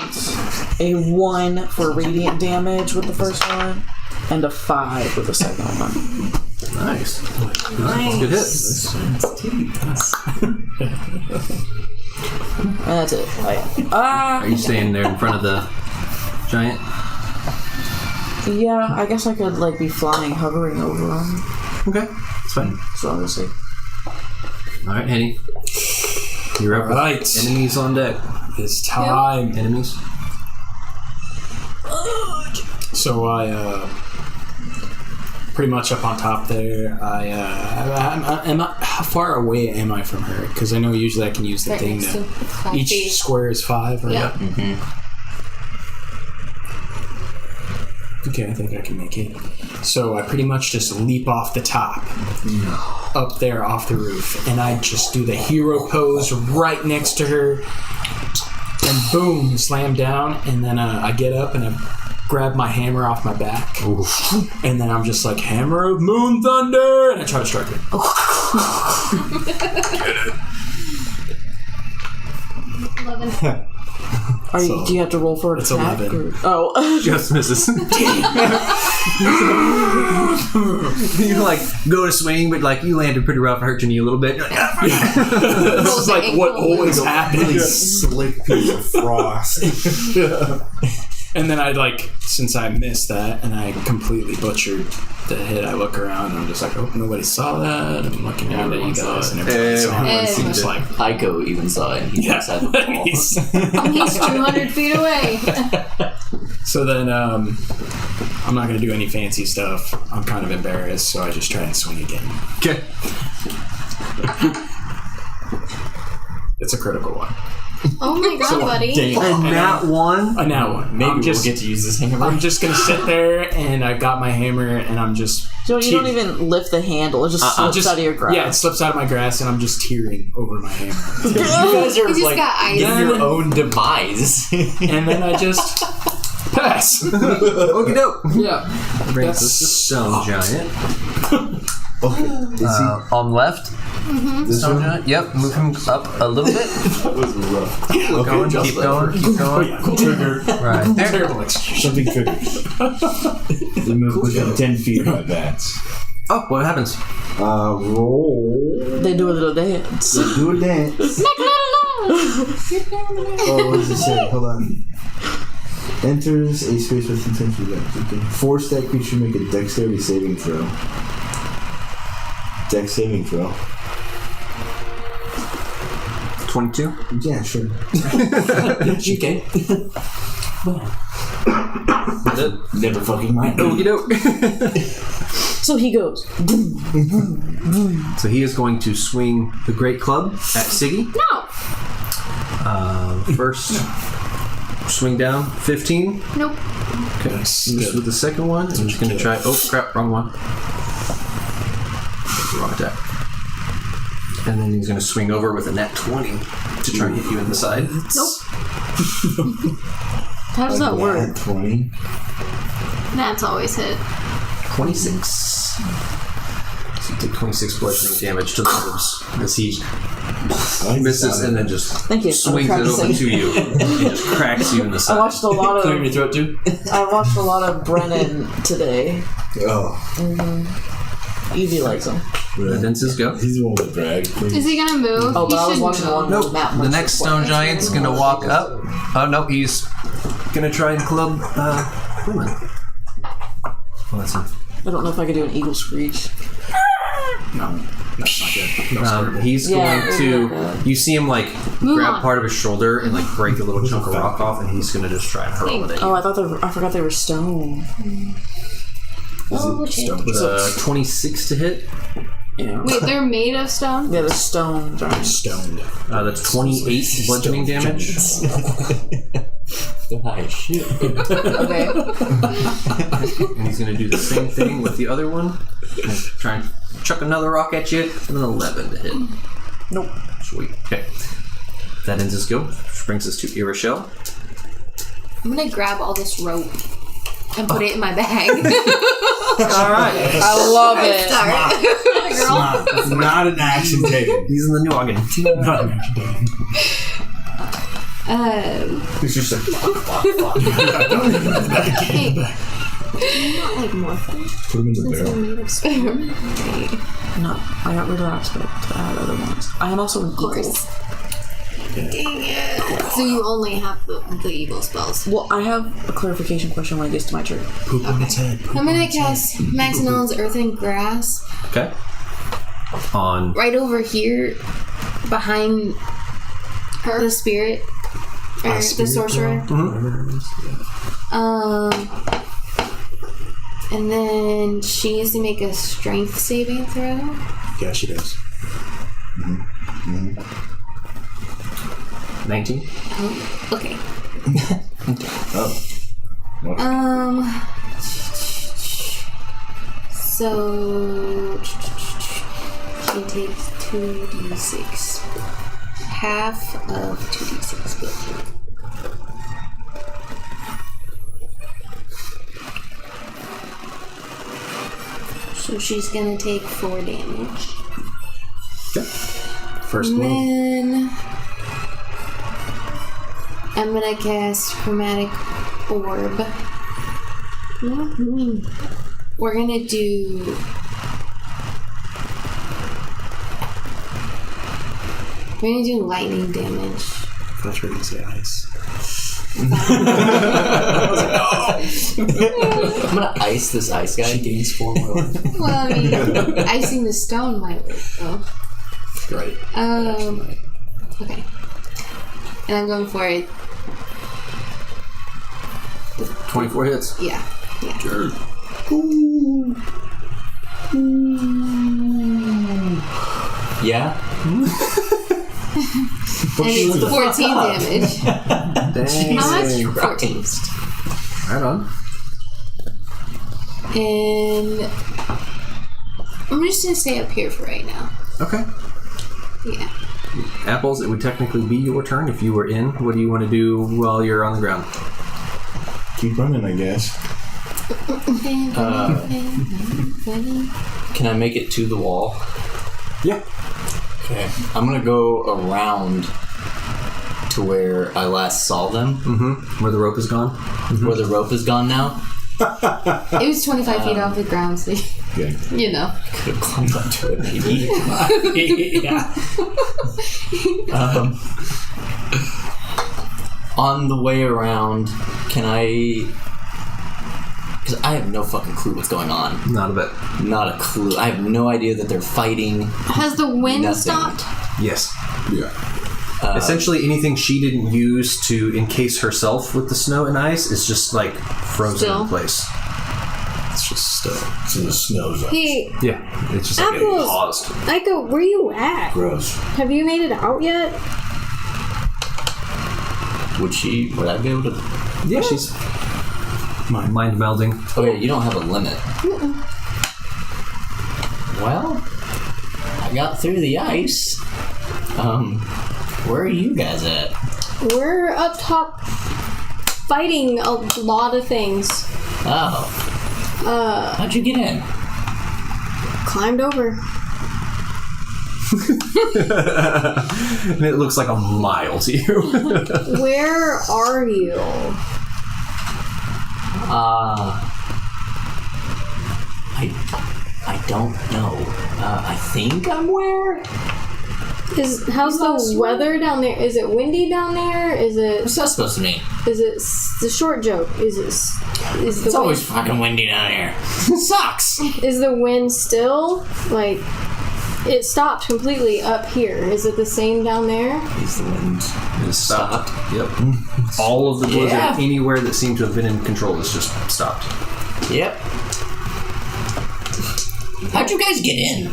a 1 for radiant damage with the first one and a 5 with the second one. Nice. Good hit. And that's it. Are you staying there in front of the giant? Yeah, I guess I could like be flying, hovering over them. Okay. That's fine. So obviously. Alright, Henny. You're up. with Alright. Enemies on deck. It's time. Enemies. So I pretty much up on top there. How far away am I from her? Because I know usually I can use the Right thing next that to 5 each feet. square is 5, right? Yeah. Okay, I think I can make it. So I pretty much just leap off the top, up there off the roof, and I just do the hero pose right next to her, and boom, slam down, and then I get up and I grab my hammer off my back, and then I'm just like, Hammer of Moon Thunder, and I try to strike her. Do you have to roll for an It's attack? 11. Just misses. You like go to swing, but like you landed pretty rough, hurt your knee a little bit. You're like, This is like what always happens. Slick piece of frost. And then I since I missed that and I completely butchered the hit, I look around and I'm just like, oh, nobody saw that. I'm looking around at you guys and everybody saw it. Everyone I'm just like, Aiko even saw it. And he outside the wall. He's 200 feet away. So then I'm not going to do any fancy stuff. I'm kind of embarrassed, so I just try and swing again. okay. It's a critical one. Oh my god, buddy. And that one. A now one. Maybe I'm just, we'll get to use this hammer. I'm just going to sit there and I've got my hammer and I'm just... So you don't even lift the handle; it just slips out of your grasp. Yeah, it slips out of my grasp and I'm just tearing over my hammer. You guys are He just like got ice. in your own demise. And then I just pass. Okie doke. Yeah. Brings That's- us the stone giant. Okay. Is On left, this stone one? giant. Yep, move him up a little bit. That was rough. Keep going, keep going, keep going. Trigger. Right there. Terrible execution. Something triggered. The move within 10 feet of my bats. Oh, what happens? Roll. They do a little dance. Do a dance. Oh, what does it say? Hold on. Enters a space with intention. Okay. Force that creature make a dexterity saving throw. Dex saving throw. 22. Yeah, sure. You can. That's it. Never fucking mind. Okie doke. So he goes. So he is going to swing the great club at Siggy. No. First, swing down, 15. Nope. Okay, miss with the second one. I'm just going to try. Oh, crap, wrong one. Wrong attack. And then he's going to swing over with a nat 20 to try and hit you in the side. Nope. How does that work? 20. That's always hit. 26. So you take 26 bludgeoning damage to the ribs as he misses and then just Thank you. swings it I'm over practicing. to you. He just cracks you in the I side. watched a lot Clear your of. throat too. I watched a lot of Brennan today. Oh. Evie likes him. Evidences go. He's the one with the drag. Is he gonna move? Oh, but I was He watching shouldn't one move. with Matt. The next stone giant's gonna walk up. Oh no, he's gonna try and club woman. Oh, that's not. I don't know if I could do an eagle screech. No, that's not good. He's Yeah, going to. You see him like Move grab on. part of his shoulder and like break a little chunk of rock off, and he's gonna just try and hurl it at you. Oh, I forgot they were stone. Oh, shit. 26 to hit. Yeah. Wait, they're made of stone? Yeah, the stone giants. Stoned. That's 28 bludgeoning damage. They're high as shit. Okay. And he's gonna do the same thing with the other one. And try and chuck another rock at you. And an 11 to hit. Nope. Sweet. Okay. That ends his go. Which brings us to Irishelle. I'm gonna grab all this rope and put it in my bag. Alright. I love it. It's not an action taken. He's in the noggin. Not an action taken. It's just like, Hey, not like morphine. put him in the They're barrel. made of stone. No, I got rid of that aspect to add other ones. I am also an eagle. So you only have the eagle spells. Well, I have a clarification question when it gets to my turn. Poop on its head. I'm gonna cast Maximilian's Earth and Grass Okay. On. right over here behind the spirit. Or the sorcerer. And then she needs to make a strength saving throw. Yeah, she does. 19. Oh, okay. So she takes 2d6. Half of 2d6. So she's gonna take 4 damage. Okay. First And blow. then I'm gonna cast Chromatic Orb. We're gonna do lightning damage. I thought you were going to say ice. I'm gonna ice this ice guy. She gains 4 more life. Well, I mean, icing the stone might work, though. Right. Okay. And I'm going for it. 24 hits. Yeah. Sure. Yeah. And it's 14 damage. Dang. How much? 14. Right on. And I'm just gonna stay up here for right now. Okay. Yeah. Apples, it would technically be your turn if you were in. What do you want to do while you're on the ground? Keep running, I guess. Can I make it to the wall? Yeah. Okay. I'm gonna go around to where I last saw them. Mm-hmm. Where the rope is gone? Where the rope is gone now. It was 25 feet off the ground, so Okay. you know. Could have climbed up to it, maybe. Yeah. On the way around, can I... Because I have no fucking clue what's going on. Not a bit. Not a clue. I have no idea that they're fighting. Has the wind Nothing. stopped? Yes. Yeah. Essentially, anything she didn't use to encase herself with the snow and ice is just like frozen Still? in place. It's just still. It's in the snow zone. Hey, Yeah, it's just like Apples. paused. Aiko, where you at? Gross. Have you made it out yet? Would I be able to... Yeah, she's mind melding. Oh yeah, you don't have a limit. Well, I got through the ice. Where are you guys at? We're up top fighting a lot of things. Oh. How'd you get in? Climbed over. And it looks like a mile to you. Where are you? I don't know. I think I'm where? How's the weather down there? Is it windy down there? Is it? What's that supposed to mean? The short joke? Is the It's always fucking windy down here. It sucks. Is the wind still like? It stopped completely up here. Is it the same down there? Is the wind It stopped. Yep. All of the blizzard Yeah. anywhere that seemed to have been in control is just stopped. Yep. How'd you guys get in?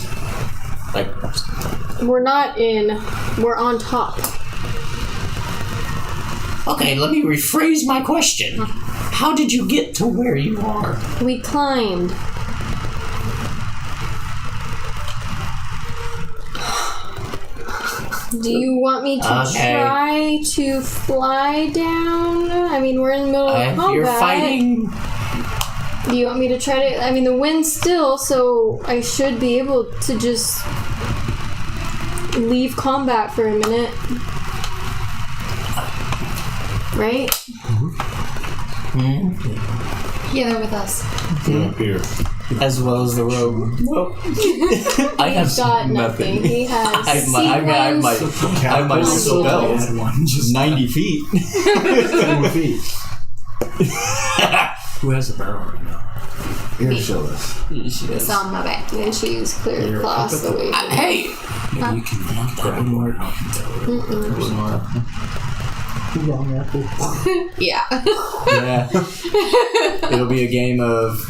Like, We're not in. We're on top. okay, let me rephrase my question. How did you get to where you are? We climbed. Do you want me to Okay. try to fly down? I mean, we're in the middle of combat. You're fighting. Do you want me to try to? I mean, the wind's still, so I should be able to just leave combat for a minute. Right? Yeah, they're with us. Up here. As well as the rope. I have He's got nothing. He has I have my spell. Just 90 feet. 10 feet. who has a barrel right now? Here, show us. It's on my back. And she's clear You're across up the at way. Hey! Maybe you can grab more. Yeah. Yeah. It'll be a game of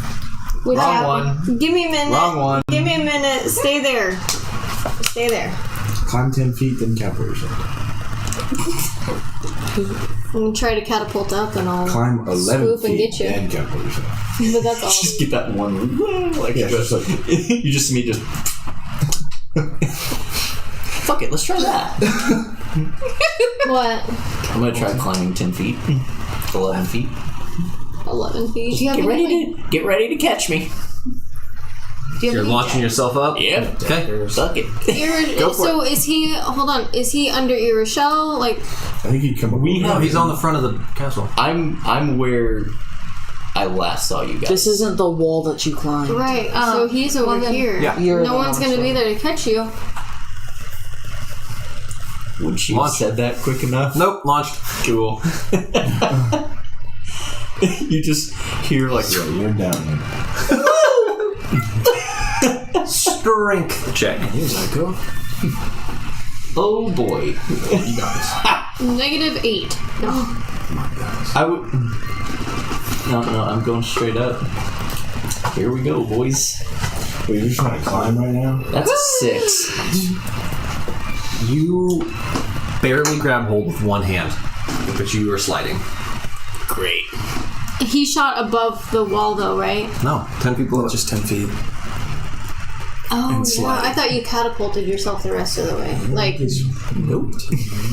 Which Wrong apple? one. Give me a minute. Wrong one. Give me a minute. Stay there. Stay there. Climb 10 feet, then capitation. I'm gonna try to catapult up and I'll Climb 11 swoop and feet, get you. then capitation. But that's all. Just get that one. Like, Yeah, just like you just see me just. Fuck it, let's try that. What? I'm gonna try climbing 10 feet. 11 feet. 11 feet. Do you have Get ready to catch me. Do you have You're any launching yourself up? Yep. Okay. Suck it. Go for so is he? Hold on. Is he under your shell? Like, I think he'd come up. No, he's on the front of the castle. I'm where I last saw you guys. This isn't the wall that you climbed. right. So he's over then- here. Yeah. You're No the one's one, gonna so- be there to catch you. Would she have Launch. said that quick enough? Nope, launched. Cool. You just hear like Yeah, you're down. Strength check. Here's I go. oh boy. You got this. -8. No. I would. No, I'm going straight up. Here we go, boys. Wait, you're trying to climb right now? That's a 6. You barely grab hold with one hand, but you are sliding. Great. He shot above the wall, though, right? No, 10 feet below. Just 10 feet. Oh, And yeah. sliding. I thought you catapulted yourself the rest of the way. Like, Nope.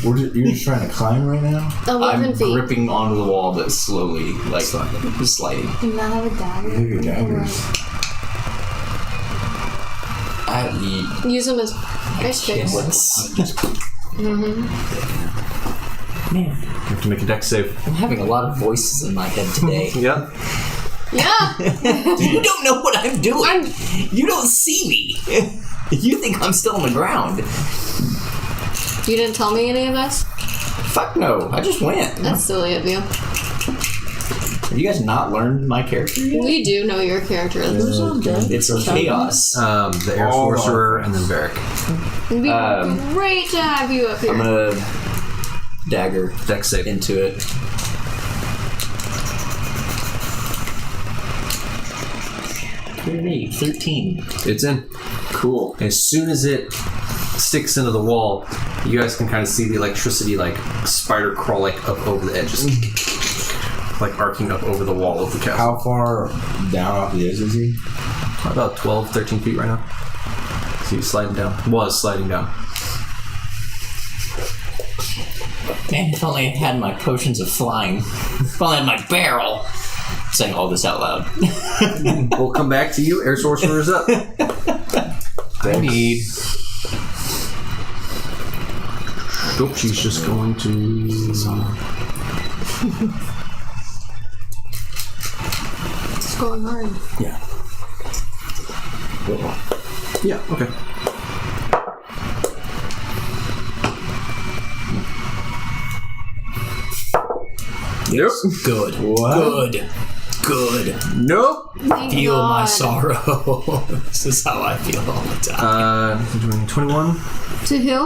You're just trying to climb right now? 11 I'm feet. gripping onto the wall, but slowly, like sliding. Do you not have a dagger? You have your daggers. Use them as ice picks. Man, You have to make a dex save. I'm having a lot of voices in my head today. Yep. Yeah! You don't know what I'm doing. You don't see me. You think I'm still on the ground. You didn't tell me any of this? Fuck no. I just went. That's silly of you. Have you guys not learned my character yet? We do know your character. It's chaos. The air sorcerer and then Varric. It'd be great to have you up here. I'm gonna dagger Dex save. into it. 13. It's in. Cool. As soon as it sticks into the wall, you guys can kind of see the electricity like spider crawling up over the edges. Like arcing up over the wall of the castle. How far down off the edge is he? About 12, 13 feet right now. So he's sliding down. Was sliding down. Man, if only I had my potions of flying. If only I had my barrel. Saying all this out loud. We'll come back to you. Air sorcerer's up. I need. Nope, she's just going to. It's going hard. Yeah. Yeah, okay. Yep. Good. Good. Good. Nope. Thank Feel my God. sorrow. This is how I feel all the time. 21. To who?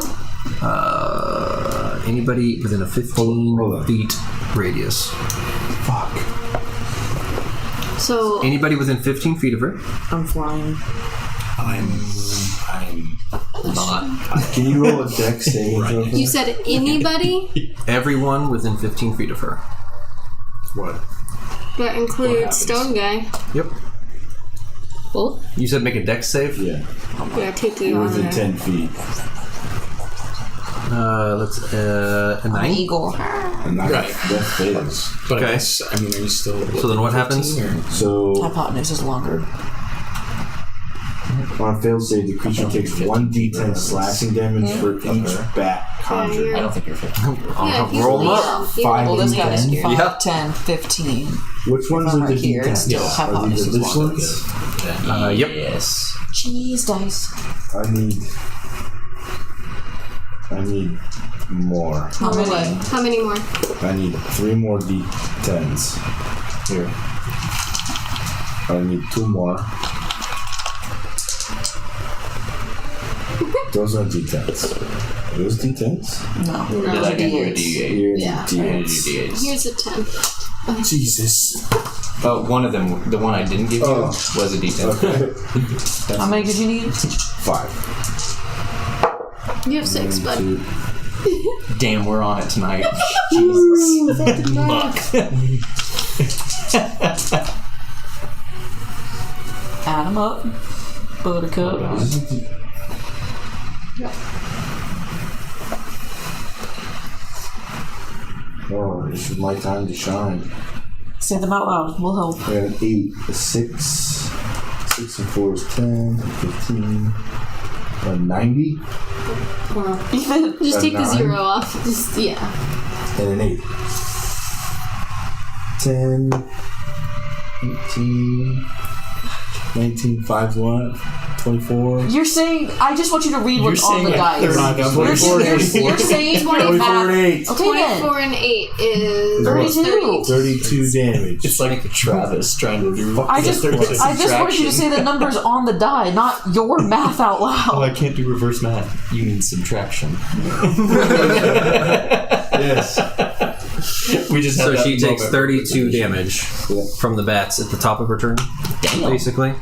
Anybody within a 15 feet radius. Fuck. So, Anybody within 15 feet of her. I'm flying. I'm Not. Can you roll a dex saving throw? you said anybody? Everyone within 15 feet of her. what? That includes happens? Stone Guy. Yep. Well, You said make a dex save? Yeah. yeah, take you on Within there. 10 feet. Let's, a 9? Eagle. And that, Right. that fails. But Okay. I guess, I mean, are you still... So then what happens? 15 or- So, Hypotenuse is longer. on a failed save, the creature takes 1d10 slashing damage for each bat conjured. I don't think you're 50. Yeah, he's roll 'em up. legal. He's 5 Well, this guy's d10. 5, Yeah. 10, 15. Which ones I'm are the right here, it's d10s? still Are hypotenuse these is this longer. ones? Yep. Yes. Jeez, dice. I need more. How many? How many more? I need 3 more d10s. Here. I need 2 more. Those are d10s. It was D10s? No. Did I get you a D8? Yeah. I did D8s. Here's a 10. Jesus. Oh, one of them, the one I didn't give you, Oh. was a D10. Okay. How many did you need? 5. You have 6, bud. Damn, we're on it tonight. Jesus. Add them up. Buttercup. Oh, this is my time to shine. Say them out loud. We'll help. I got an 8, a 6. 6 and 4 is 10, 15. A 90 Even. Just take the 9. 0 off. Just, yeah. and an 8. 10, 18, 19, 5's what? 24. You're saying. I just want you to read what's on the dice. You're You're saying 24 and 8. Okay then. 24 and 8 is 32. 32 damage. It's like Travis trying to do. I just want you to say the numbers on the die, not your math out Oh, loud. I can't do reverse math. You mean subtraction. Yes. We just So had she that takes moment. 32 damage from the bats at the top of her turn, Damn. basically.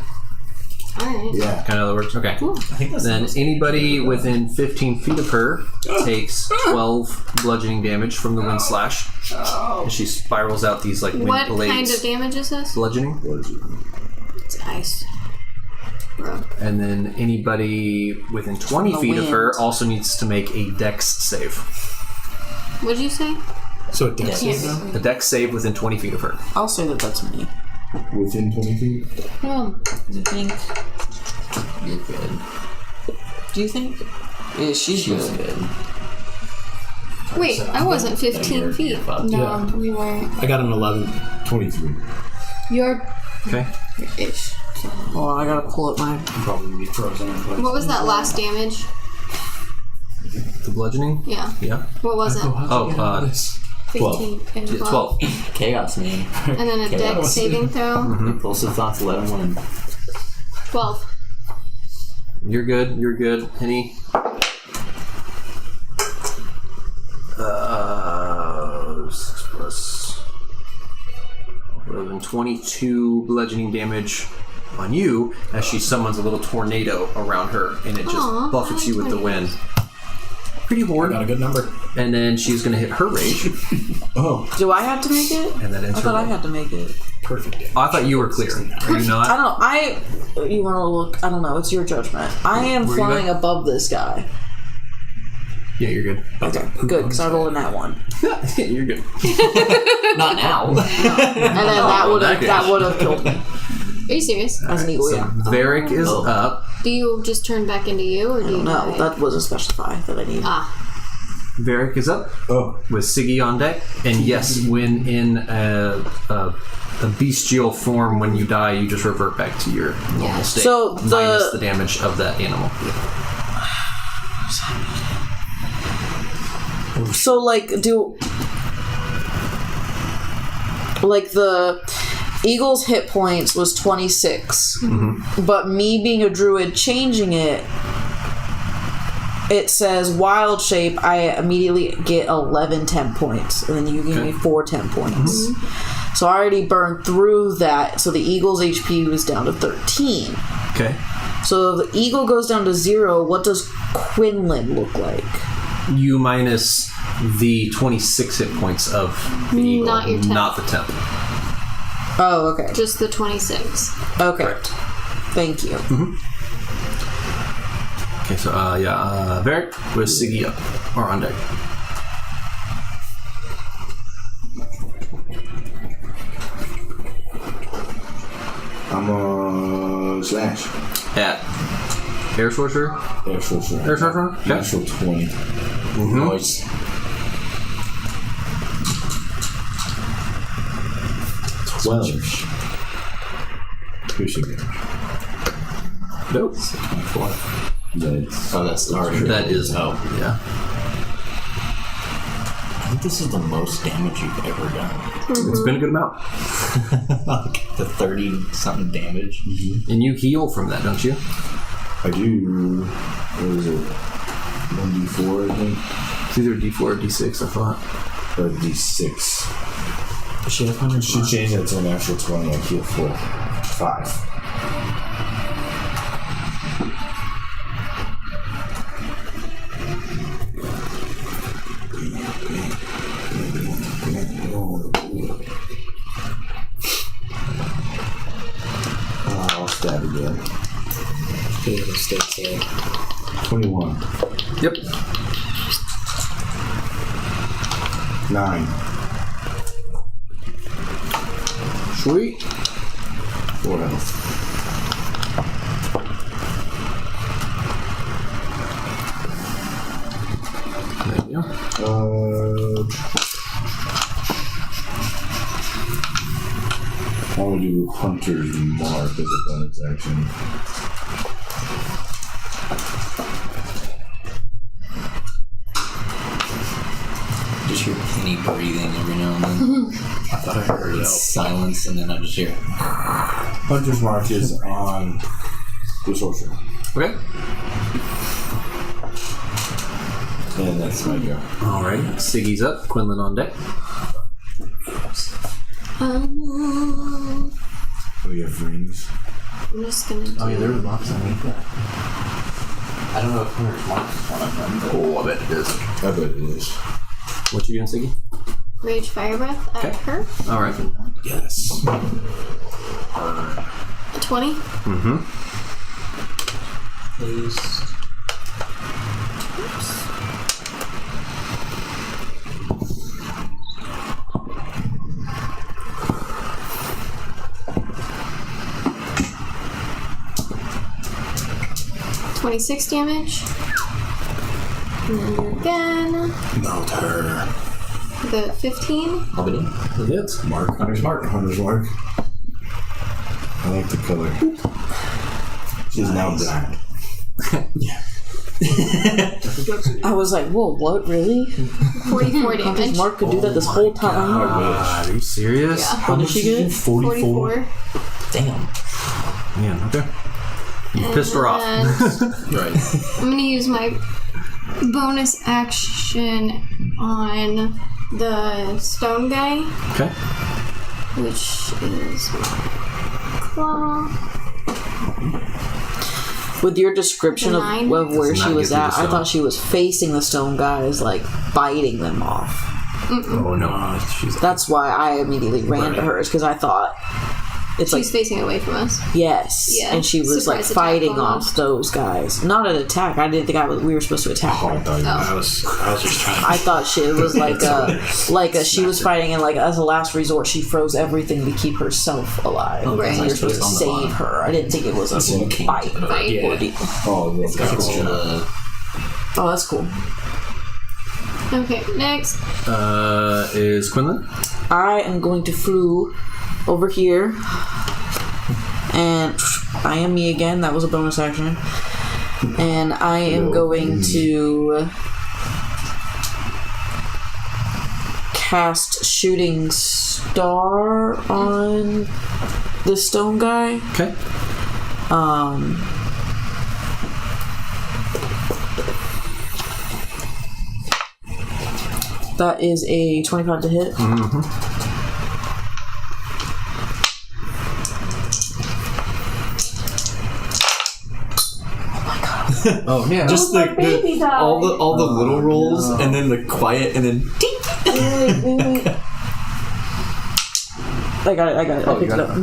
Alright. Yeah. Kind of how that works. Okay. I think that's Then anybody within 15 feet of her takes 12 bludgeoning damage from the wind slash. And she spirals out these like wind What blades. kind of damage is this? Bludgeoning. It's ice. Bro. And then anybody within 20 The feet of her wind. also needs to make a dex save. What'd you say? So it does. Yes. A dex save within 20 feet of her. I'll say that that's me. Within 20 feet? You think? You're good. Do you think? Yeah, she's She's good. good. Wait, I wasn't 15 feet. No, we weren't. I got an 11. 23. You're Okay. ish. Oh, I gotta pull up my. Probably be frozen in place. What was that last damage? The bludgeoning? Yeah. Yeah. What was it? Oh, 15 and 12. 12. Chaos, man. And then a dex saving throw. Impulsive thoughts, let him win. 12. You're good. You're good. Henny. 6 plus 11, 22 bludgeoning damage on you as she summons a little tornado around her and it just Aw, buffets I you like with the tornadoes. wind. Pretty hard. Got a good number. And then she's going to hit her rage. Oh. Do I have to make it? And that ends I her thought I roll. had to make it. Perfect damage. Oh, I thought you were clear. Are you I not? don't know. You want to look? I don't know. It's your judgment. I am Where you flying at? above this guy. Yeah, you're good. Okay, good, because I rolled in that one, You're good. Not now. and then that would have killed me Are you serious? as an eagle. So Yeah. Varric is Oh. up. Do you just turn back into you, or do you No, die? that wasn't specified that I need. Varric is up Oh. with Siggy on deck. And yes, when in a bestial form, when you die, you just revert back to your normal state. So minus the damage of that animal. So the eagle's hit points was 26, but me being a druid changing it. It says wild shape, I immediately get 11 temp points, and then you give me 4 temp points. So I already burned through that, so the eagle's HP was down to 13. Okay. So if the eagle goes down to 0, what does Quinlan look like? You minus the 26 hit points of the eagle, Not your temp. not the temp. Oh, okay. Just the 26. Okay. Correct. Thank you. Okay, so Varric with Siggy up or on deck. I'm a slash. At Air Sorcerer? Air sorcerer. Air Sorcerer? Okay. Natural 20. Noise. 12. Piercing damage. Nope. That's Oh, that's already. That is Oh. Yeah. I think this is the most damage you've ever done. It's been a good amount. Like the 30-something damage. And you heal from that, don't you? I do. What is it? 1d4, I think. It's either D4 or D6, I thought. Or d6. Does she have 100? She changed that to an actual 20. I heal 4. 5. I'll stab again. Okay, mistakes there. 21. Yep. 9. Sweet. 4 health. There you go. I want to do Hunter's Mark as a bonus action. Just hear Penny breathing every now and then. I thought I heard it. Silence, and then I just hear. Hunter's Mark is on the sorcerer. Okay. And that's my go. Alright. Siggy's up. Quinlan on deck. We have rings. I'm just gonna do there's a box underneath that. I don't know if Hunter's Mark is one of them. Oh, I bet it is. I bet it is. What you doing, Siggy? Rage Fire Breath at her. Alright. Yes. 20. Mm-hmm. Please. Oops. .26 damage. And then again. Melt her. The 15. It hits. Mark. Hunter's Mark. Hunter's Mark. I like the color. She's now blind. Yeah. I was like, whoa, what, really? 44 Hunter's damage. Mark could do that this whole time. Are you serious? Yeah. What did she get? 44. Damn. Man, okay. You pissed her off. And Right. I'm gonna use my bonus action on the stone guy, Okay. which is claw. With your description of 9. where Does she not was get through at, the I stone. thought she was facing the stone guys, like biting them off. Oh no. She's That's why I immediately ran to hers, because I thought it's She's like, facing away from us. yes. Yeah, And she was like surprise attack fighting almost. off those guys. Not an attack. I didn't think we were supposed to attack Oh, I her. thought you I was just trying to. I thought she was like she was fighting, and like as a last resort, she froze everything to keep herself alive. Right. You're So supposed it's to on the save bottom. her. I didn't think it was a So you can't fight. Fight. Yeah. ordeal. Oh, that's Oh, that's cool. Okay, next. is Quinlan. I am going to flew over here, and I am me again. That was a bonus action, and I am going to cast Shooting Star on the stone guy. Okay. That is a 25 to hit. Oh yeah. Just all the little rolls and then the quiet and then I got it. I picked it up.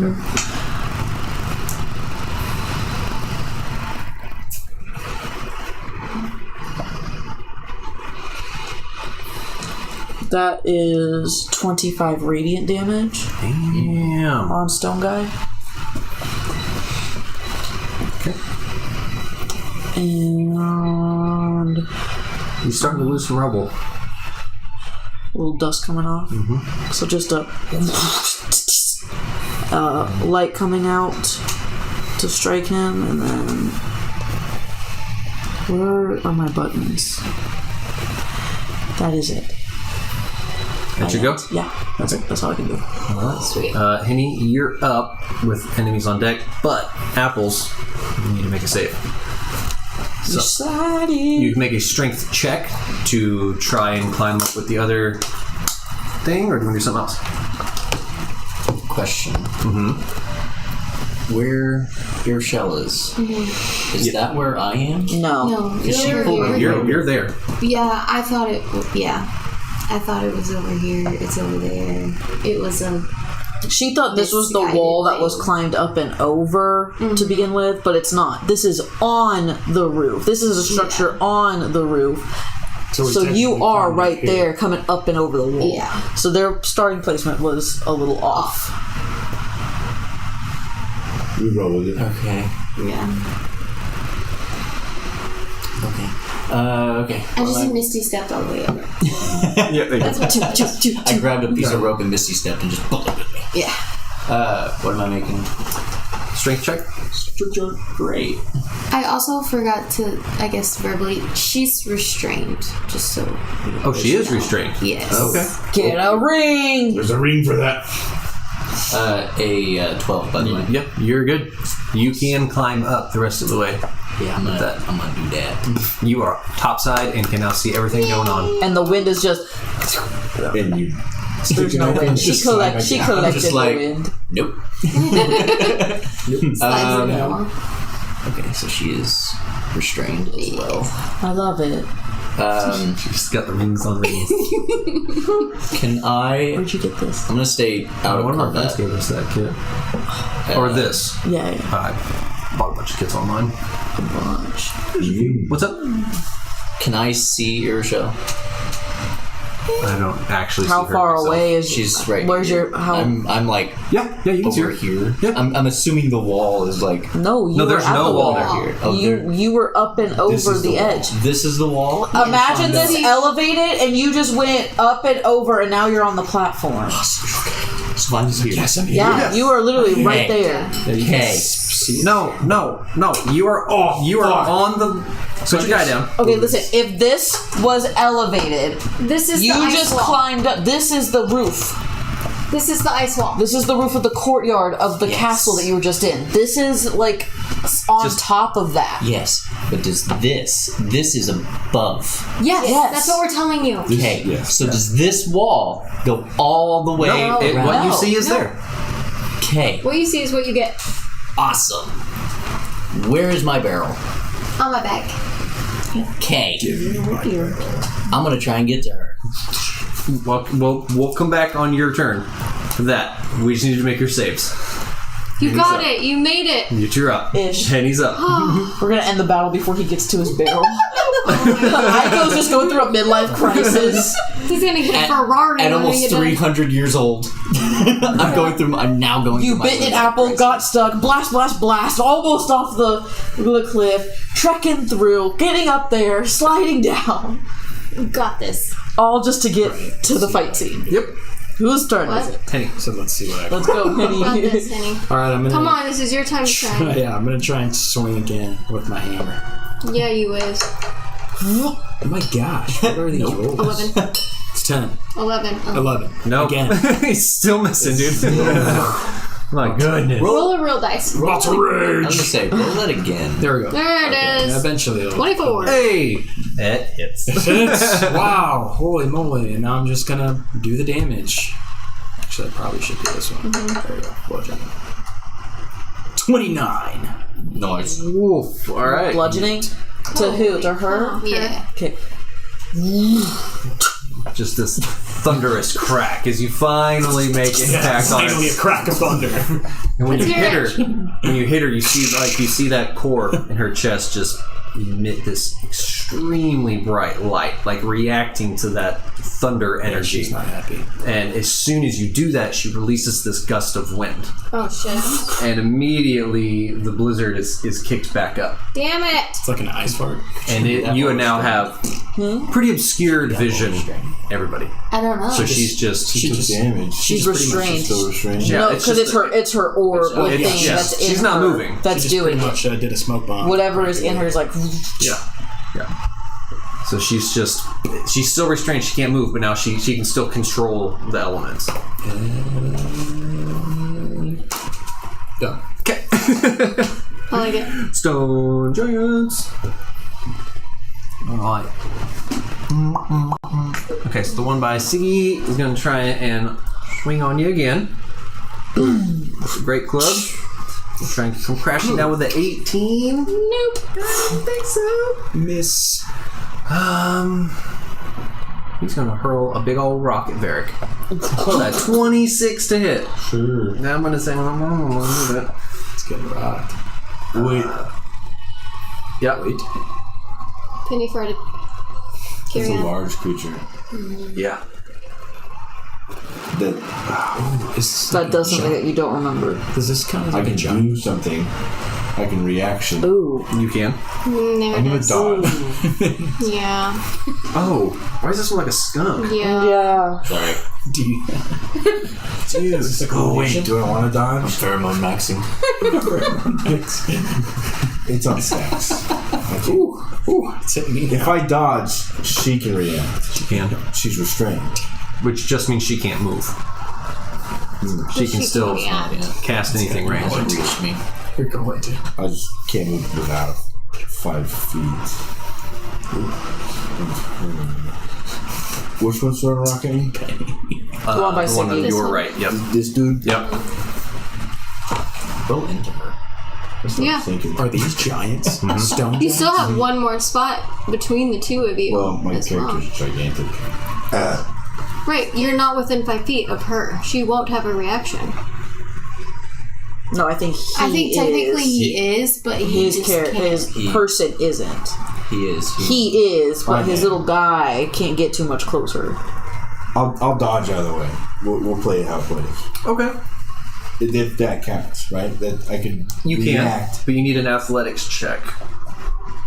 That is 25 radiant damage Damn. on stone guy. Okay. And You're starting to lose some rubble. a little dust coming off. So just a light coming out to strike him, and then where are my buttons? That is it. That you go? Yeah, that's it. That's all I can do. Sweet. Henny, you're up with enemies on deck, but Apples, you need to make a save. You're sliding. You can make a strength check to try and climb up with the other thing, or do you want to do something else? Question. Where your shell is. Is that where I am? No. No, Is she you're pulled over her- here. You're there. Yeah, I thought it. Yeah, I thought it was over here. It's over there. It was a. She thought this was the Misguided wall that thing. was climbed up and over to begin with, but it's not. This is on the roof. This is a structure on the roof. we So you technically are climbed right up here. there coming up and over the wall. Yeah. So their starting placement was a little off. We roll with it. Okay. Yeah. Okay. Okay. I just Misty stepped all the way over. Yeah, there you go. I grabbed a piece of rope and Misty stepped and just pulled it with me. Yeah. What am I making? Strength check. Great. I also forgot to, I guess, verbally. She's restrained, just so. Oh, she is restrained. Yes. Okay. Get a ring! There's a ring for that. A 12, by the way. Yep, you're good. You can climb up the rest of the way. Yeah, I'm gonna do that. You are topside and can now see everything going on. And the wind is just. And you. There's no wind. She collected just like- the wind. Nope. Slides it down. Okay, so she is restrained as well. I love it. She's got the rings on rings. Can I? Where'd you get this? I'm gonna stay out of One of my friends combat. gave us that kit. Or this. Yeah, I bought a bunch of kits online. a bunch. What's up? Can I see Irisha? I don't actually How see her far myself. away is? She's right. Where's here. your? How? I'm like Yeah, you can see over her. here. Yeah. I'm assuming the wall is like No, you No, were there's at no the wall wall. here. Oh, You were up and over is the the wall. edge. this is the wall. Imagine this elevated, and you just went up and over, and now you're on the platform. So I'm here. Yes, I'm here. Yeah, you are literally right there. Okay. No. You are on the. Put your guy down. Okay, listen. If this was elevated, This is you the ice just wall. climbed up. This is the roof. This is the ice wall. This is the roof of the courtyard of the castle that you were just in. This is like on top of that. Yes, but does this is above? Yes, Yes. that's what we're telling you. Okay. Yes. So does this wall go all the way No, around? what you No. see is No. there. Okay. What you see is what you get Awesome. Where is my barrel? on my back. Okay. I'm gonna try and get to her. We'll come back on your turn for that. We just need to make your saves. You Hands got up. it. You made it. You're up. Ish. Penny's up. We're gonna end the battle before he gets to his barrel. Ico's just going through a midlife crisis. He's gonna hit a Ferrari At when we almost get done. 300 years old. I'm now going You through my bit an midlife apple, crisis. got stuck, blast, blast, blast, almost off the cliff, trekking through, getting up there, sliding down, You got this. all just to get to the fight scene. Yep. Whose turn is What? it? Penny. So let's see what I Let's go, Got Penny. this, Henny. All right, I'm gonna. Come on, this is your time to shine. Yeah, I'm gonna try and swing again with my hammer. Yeah, you is. Oh my gosh! What are these rolls? 11. It's 10. 11. 11. No. Again. He's still missing, dude. My goodness. Roll a real dice. Lots of I was rage. gonna say, roll that again. There we go. There it is. Eventually, it'll 24. Hey, that hits. Hits. Wow! Holy moly! And now I'm just gonna do the damage. Actually, I probably should do this one. There we go. Bludgeon. 29. Nice. Woof. All right. Bludgeoning? To who? To her? Yeah. Okay. Just this thunderous crack as you finally make impact on Finally, a it. crack of thunder. And when you Let's hit hear her, you see that core in her chest just emit this extremely bright light, like reacting to that thunder energy. She's not happy. And as soon as you do that, she releases this gust of wind, Oh, shit. and immediately the blizzard is kicked back up, Damn it. It's like an ice fart. and you now have pretty obscured vision. Everybody, I don't know. so she's just She took damage. She's restrained. Still restrained. Yeah, No, it's because just it's her orb It's- thing yes, that's in she's her. not moving. That's She just doing pretty it. much did a smoke bomb. Whatever is in her is like. Yeah. So she's still restrained. She can't move, but now she can still control the elements. Done. Okay. I like it. Stone giants. Alright. Okay, so the one by Siggy is going to try and swing on you again. That's a great club. We'll try and come crashing down with an 18. Nope. I don't think so. Miss. He's going to hurl a big old rock at Varric. That 26 to hit. Sure. Now I'm going to say, I'm going to do that. It's getting rocked. Wait. Yep. Wait. Penny farted. It's Carry a on. large creature. Yeah. That That does something that you don't remember. Does this count as I like a can jump? do something. I can reaction. Ooh. You can. There I'm it gonna is. dodge. Yeah. Oh, why is this one like a skunk? Yeah. Yeah. Sorry. Do you? Dude. Oh wait, do I want to dodge? Pheromone maxing. It's on stacks. Ooh, it's hitting me. If I dodge, she can react. She can. She's restrained. Which just means she can't move. She can still react. cast anything ranged. Reach me. You're going to. I just can't move without 5 feet. Which one's throwing a rock at me? The one by The one on Siggy. your right. Yep. This dude? Yep. Roll into her. That's what Yeah. I'm thinking. Are these giants? Stone You giants? still have one more spot between the two of you. Well, my as well. character's gigantic. Right, you're not within 5 feet of her. She won't have a reaction. No, I think technically is. he is, but he His just character, can't. his person isn't. He is. He is, but Okay. his little guy can't get too much closer. I'll dodge out of the way. We'll play it how it plays. Okay. If that counts, right? That I can You can, react but you need an athletics check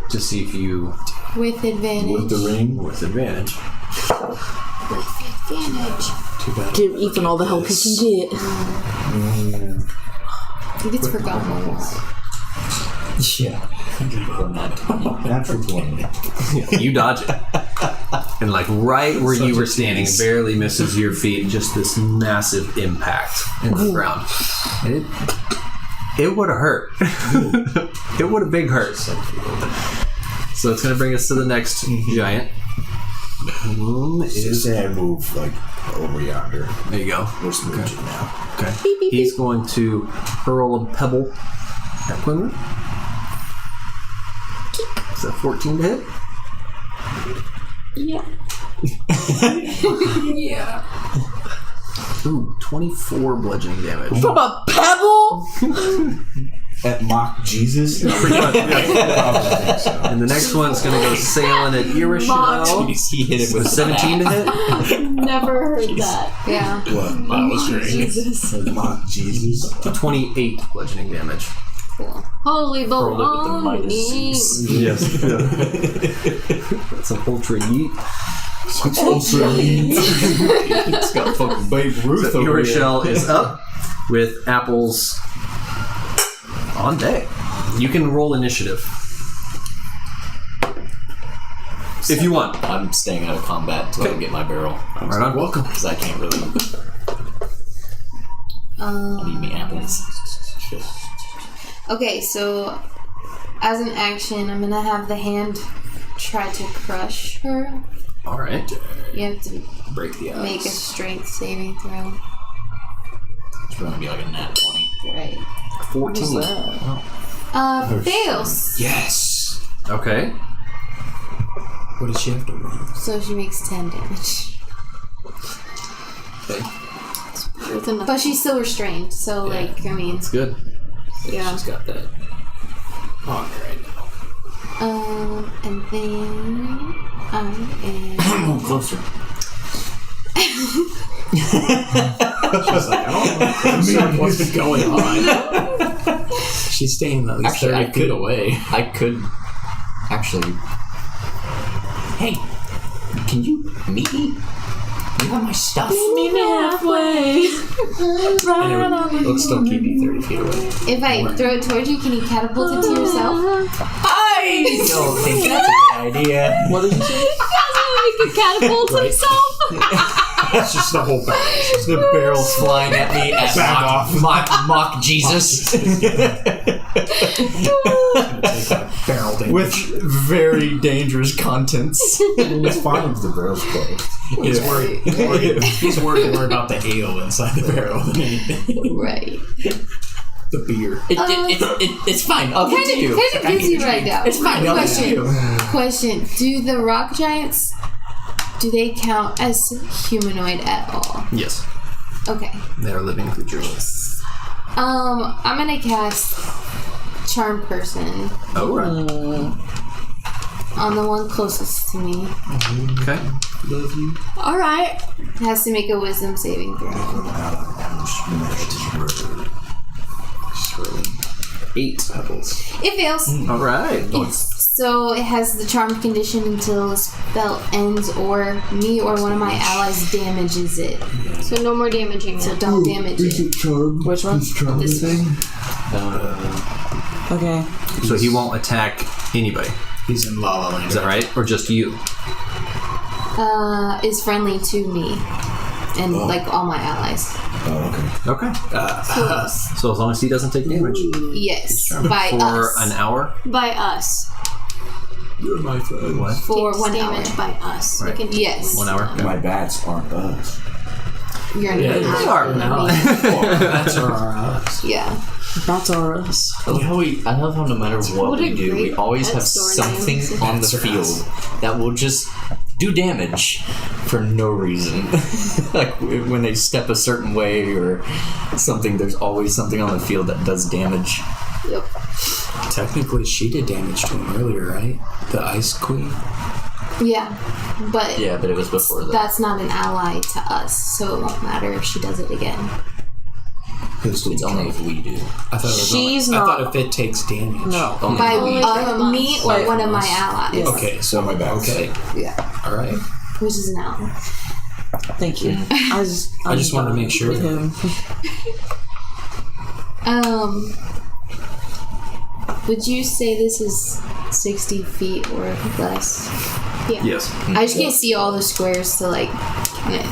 to see if you With advantage. with the ring. with advantage. Advantage. Too bad. Give Ethan all the help he can get. He gets forgotten. Yeah. Natural 20. You dodge it, and like right where you were standing, it barely misses your feet. Just this massive impact in the ground, and it would have hurt. It would have big hurt. So it's going to bring us to the next giant. Just say I move like over yonder. There you go. We're smooching now. Okay. He's going to hurl a pebble at Quinlan. Is that 14 to hit? Yeah. Ooh, 24 bludgeoning damage. From a pebble? At mock Jesus? Pretty much, yeah. Probably think so. And the next one's going to go sailing at Irishel. He hit it With with 17 to hit. Never heard that. Yeah. What? That was great. Jesus. At mock Jesus? 28 bludgeoning damage. Holy Rolled it with the baloney. Midas. Yes. That's an ultra yeet. It's got fucking Babe Ruth So over here. Irishel is up with apples on deck. You can roll initiative. If you want. I'm staying out of combat until I Okay. get my barrel. Right on. Welcome. Because I can't really. I need me apples. Okay, so as an action, I'm gonna have the hand try to crush her. All right. You have to Break the ice. make a strength saving throw. It's going to be like a nat 20. Right. 14. Fails. Yes. Okay. What does she have to roll? So she makes 10 damage. Okay. With enough. But she's still restrained, so, like, I mean, That's good. yeah. She's got that on her right now. And then I am. Move closer. She's like, I don't know what's going on. She's staying at least Actually, 30 I feet could away. I could actually. Hey, can you meet me? You have my stuff. Meet me halfway. Anyway, let's still keep you 30 feet away. If I throw it towards you, can you catapult it to yourself? I don't think that's a good idea. What did you say? He could catapult himself. That's just the whole back. The barrel's flying at me at Back off. mock Jesus. Take Barrel damage. with very dangerous contents. It's fine if the barrel's closed. He's worried more about the ale inside the barrel than anything. Right. The beer. It's fine. I'll get to you. Kind of busy right now. It's fine. I'll get to you. Question: do the rock giants, do they count as humanoid at all? Yes, Okay. they are living creatures. I'm gonna cast Charm Person Oh, right. on the one closest to me. Okay. All right. It has to make a Wisdom saving throw. 8 pebbles. It fails. All right. So it has the charm condition until the spell ends, or me or one of my allies damages it. So no more damaging So it. don't damage it. Which one? This one. Okay. So he won't attack anybody. He's in La La Land. Is that right? Or just you? Is friendly to me and like all my allies. Oh, okay. Okay. So as long as he doesn't take damage Yes, by for us. an hour. By us. You're my friend. What? For Takes 1 hour. damage by us. Right. We can Yes. 1 hour. My bats aren't us. You're an Yeah, ally. You are now. That's our eyes. Yeah. That's us. I love how no matter what What a we do, we great always pet have store something name. on the That's field that will just do damage for no reason. Like when they step a certain way or something, there's always something on the field that does damage. Yep. Technically, she did damage to him earlier, right? The Ice Queen. Yeah. But Yeah, but it was before that. that's not an ally to us, so it won't matter if she does it again. Pistol. It's only if we do. I thought it was She's only, I not- thought if it takes damage. No. Only By if we me or Like one of my us. allies. Yes. Okay, So my bats. okay. Yeah. All right. Which is an ally. Thank you. I just wanted to make sure. with him. Would you say this is 60 feet or less? Yes. I just can't see all the squares to like count it.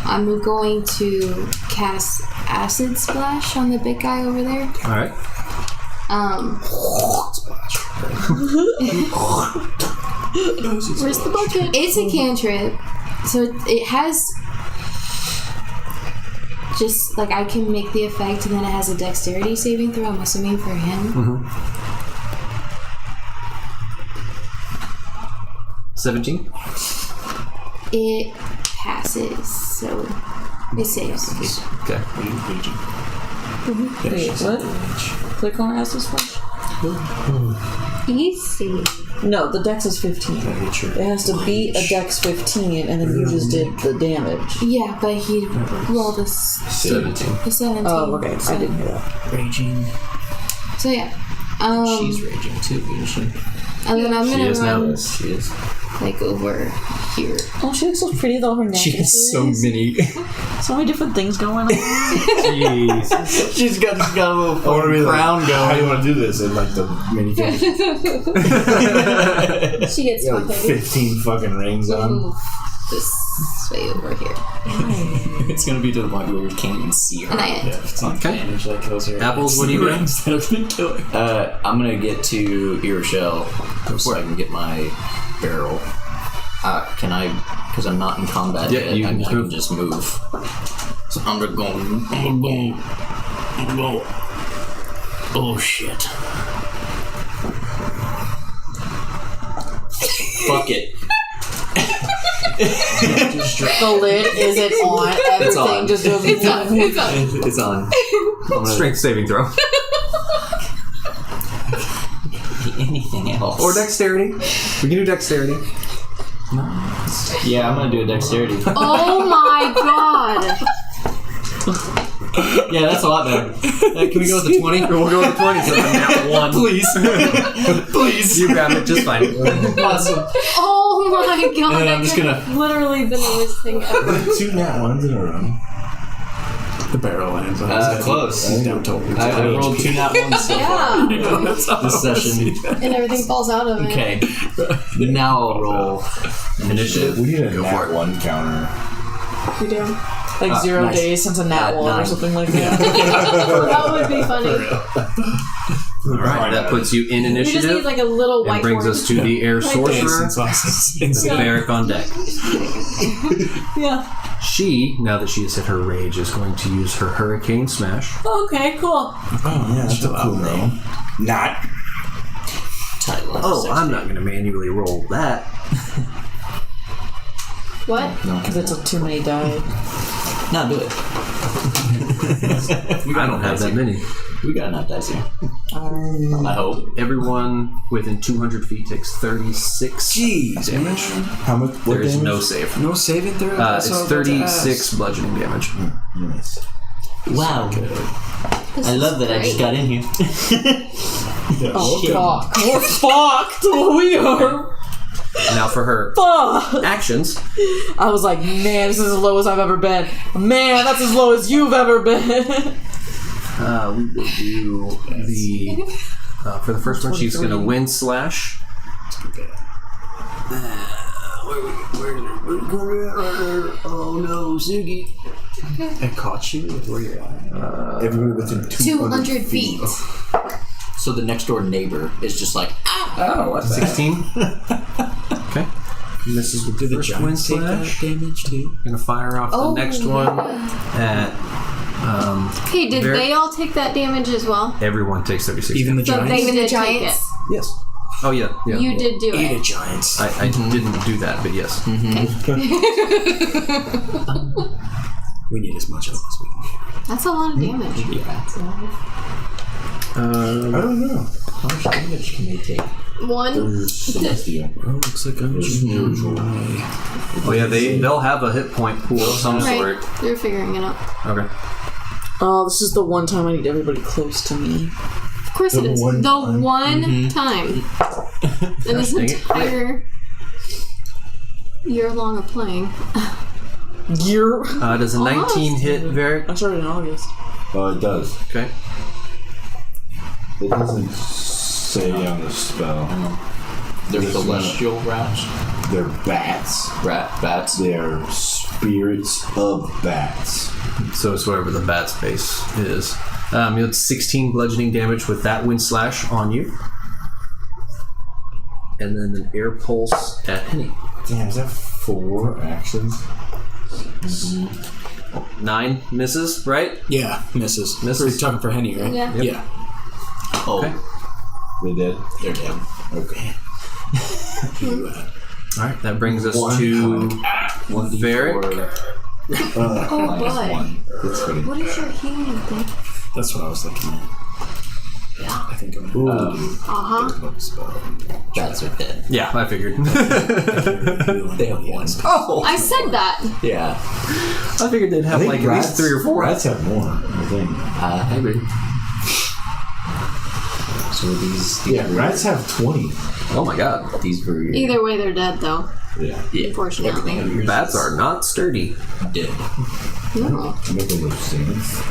I'm going to cast Acid Splash on the big guy over there. All right. Where's the bucket? It's a cantrip, so it has just like I can make the effect, and then it has a dexterity saving throw. I'm assuming for him. 17. It passes, so it saves. Okay. Wait, what? Click on Acid Splash? Easy. No, the dex is 15. It has to beat a dex 15, and then you just did the damage. Yeah, but he rolled a 17. 17. Oh, okay. So, I didn't hear that. Raging. so yeah. She's raging too, isn't she? And then I'm She gonna is now. run She is. like over here. Oh, she looks so pretty though. Her necklace. She has so many. So many different things going on. Jeez. She's got a little I want to be like, crown how do you going. want to do this? And like the minifigure. She gets Like complicated. 15 fucking rings on. Move this way over here. It's gonna be to the point where you can't even see her. And I end. It's not Okay. damage that kills her. Apples, what are you doing? Rings that are gonna kill her. I'm gonna get to Earshell so I can get my barrel. Can I? Because I'm not in combat Yeah, yet. you I can can move. just move. So I'm gonna go. Oh shit! Fuck it. The lid isn't on. Everything on. just goes. It's on. It's on. It's on. I'm gonna Strength saving throw. anything else. Or dexterity. We can do dexterity. Yeah, I'm gonna do a dexterity. Oh my god! Yeah, that's a lot better. Can we go with the 20? We'll go with the 20, so then that one. Please. Please. You grab it just fine. Awesome. Oh my god! And then I'm that just could gonna- have literally been the worst thing ever. 2 nat ones in a row. The barrel lands on his head. Close. He's down to I rolled 2 nat ones so far Yeah, this session. and everything falls out of it. Okay. Now I'll roll initiative. We need a Go for nat it. 1 counter. We do. Like 0 nice. days since a nat one or 9. something like that. That would be funny. All right, that puts you in We just initiative. need like a little and whiteboard. brings us to the air sorcerer, Since Varric on deck. Yeah. She, now that she has hit her rage, is going to use her Hurricane Smash. Okay, cool. Oh, yeah, that's a cool roll. Not. Oh, I'm not going to manually roll that. What? Because it's too many die. No, do it. We I don't have that many. We got enough dice here. I hope. Everyone within 200 feet takes 36 damage. How much? What There is damage? no save. No saving throw? It's 36 bludgeoning damage. Nice. Wow. I love that I just got in here. Oh, fuck. We're fucked. We are Now for her fucked. actions. I was like, man, this is as low as I've ever been. Man, that's as low as you've ever been. We will do the... for the first one, she's going to wind slash. Oh no, Ziggy. I caught you. Where you at? Everyone within 200 feet. So the next door neighbor is just like, Oh, what's 16. Okay. Misses with the Did the first wind giants take that slash. damage too? Gonna fire off the next one at Okay, did Varric. they all take that damage as well? everyone takes 36 Even the damage. So giants? they did take Giants? it. Yes. Oh yeah. You did do Eat it. it, giants. I didn't do that, but yes. We need as much help as we can. That's a lot of damage. I don't know. how much damage can they take? One. There's Celestial. Oh, looks like I'm just Spiritual. Oh yeah, they'll have a hit point pool of some Right. sort. They're figuring it out. Okay. Oh, this is the one time I need everybody close to me. Of course it is. one The time. one time. In this dang it. entire year long of playing. Year. Does a 19 hit Varric? I started in August. Oh, it does. Okay. It doesn't say on the spell. They're Yes, celestial rats. They're bats. Bats. They're spirits of bats. So it's whatever the bat's base is. You had 16 bludgeoning damage with that wind slash on you. And then an air pulse at Henny. Damn, is that 4 actions? 9 misses, right? Yeah, misses. Misses. You're talking for Henny, right? Yeah. Yeah. Oh, Okay. They're dead. they're dead. Okay. Alright, that brings us One. to 1d4 Varric. Oh minus boy. 1. That's funny. What is your healing thing? That's what I was looking at. Yeah. I think I'm Ooh. Uh-huh. spell. Bats are dead. Yeah, I figured. They have 1. Oh! I said that. Yeah. I figured they'd I have think like at least 3 or 4. Rats have more, I think. Maybe. So these Yeah, rats have 20. Oh my god. these were Either way, they're dead, though. Yeah. Unfortunately. Everything of yours Bats is are not sturdy. dead. No. Make a little sense.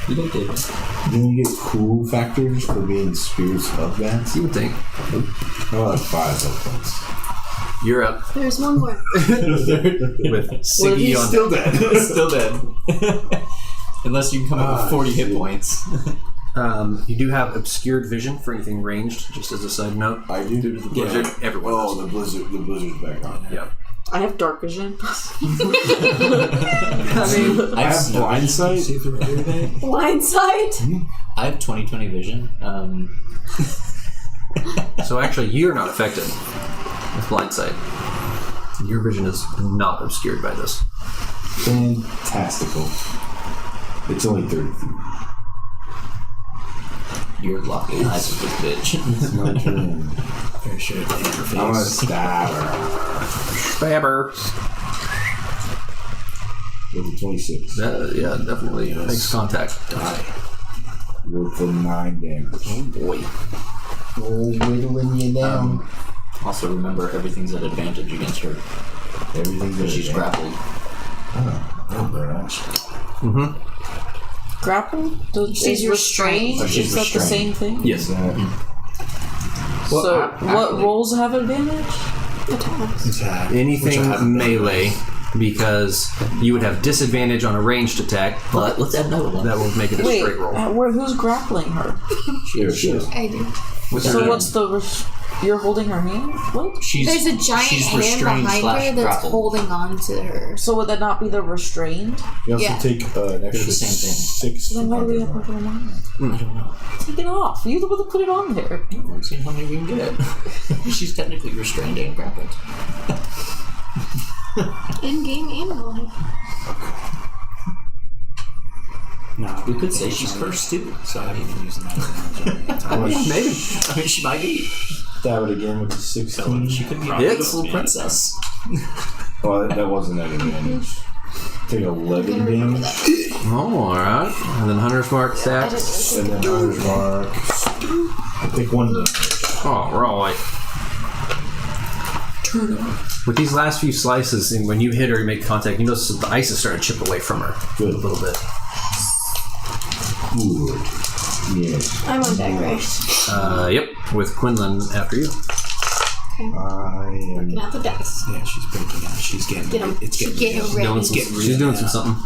You don't did. You only get cool factors for being spirits of bats? You would think. Oh, like 5 health points. You're up There's one more. with Siggy on Still dead. Still dead. Unless you can come up with 40 hit shit. points. You do have obscured vision for anything ranged, just as a side note. I do. Due to the blizzard, everyone Oh, does. the blizzard's back on. Yeah. I have dark vision. I have blind sight. Blindside? I have 20/20 vision. So actually, you're not affected with blind sight. Your vision is not obscured by this. Fantastical. It's only 30 feet. You're locking eyes with this bitch. It's my turn. Fair share of I'm gonna interface. stab her Stabber. with a 26. That, yeah, definitely makes contact. Die. With the 9 damage. Oh boy. Oh, whittling you down. Also, remember everything's at advantage against her. Everything's Because she's grappled. Oh, very nice. Grapple? Is restrained? Oh, she's Is that the restrained. same thing? Yes. So, what rolls have advantage? Attacks. Attack. Which I Anything haven't done. melee because you would have disadvantage on a ranged attack, but Let's add another one. that will make it a Wait, straight roll. who's grappling her? Here she is. I do. So what's the... You're holding her hand? What? There's a giant she's hand restrained behind slash her that's grappled. holding on to her. So would that not be the restrained? You have Yeah. to take an extra the same 6. Then why do we have to put it on there? I don't know. Take it off. You're the one that put it on there. Let's see how many we can get. She's technically restrained and grappled. In-game animal life. No, We could say she's cursed too. So I'm even using that analogy. Maybe. I mean, she might be. Stab it again with the 16. She could be a Hits. beautiful princess. Well, that wasn't that advantage. Take 11 damage. Oh, alright. And then Hunter's Mark stacks. And then Hunter's Mark. Take 1 damage. Alright. With these last few slices, and when you hit her, you make contact, you notice that the ice is starting to chip away from her Good. a little bit. Good. Yes. I'm on deck, right? Yep, with Quinlan after you. I am. Get out the dice. Yeah, she's breaking out. She's getting Get 'em. It's getting Get real. ready. Doing some, getting she's real doing now. some something.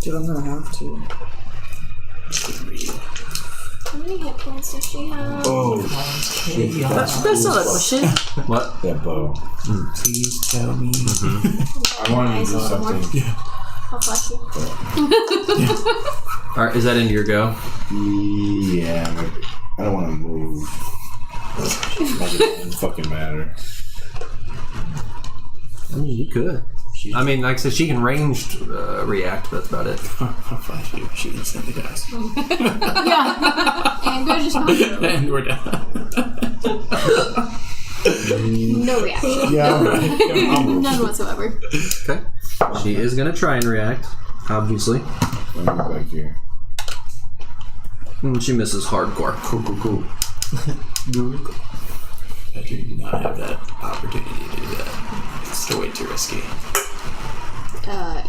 Dude, I'm gonna have to. It's getting real. How many hit points does she have? Oh, That's not a question. What? that bow. Please tell me. I wanted to do something. I'll flash you. Alright, is that into your go? Yeah, but I don't want to move. Like it doesn't fucking matter. I mean, you could. I mean, like I said, she can ranged react, but that's about it. I'll flash you. She instantly dies. Yeah. And go just And we're done. no reaction. Yeah, I'm right. None whatsoever. Okay. She is going to try and react, obviously. Let me go back here. She misses hardcore. Cool. Patrick, you do not have that opportunity to do that. It's still way too risky.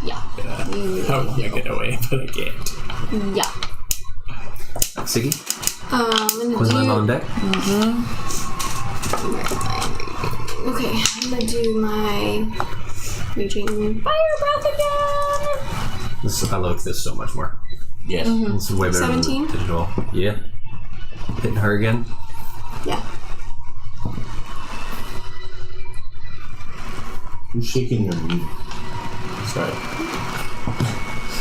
Yeah. I want to get away, but I can't. Yeah. Siggy, I'm gonna Quinlan do... on deck. Okay, I'm gonna do my reaching fire breath again. I like this so much more. Yes. It's way better 17? than digital. Yeah. Hitting her again. Yeah. Who's shaking your knee? Sorry.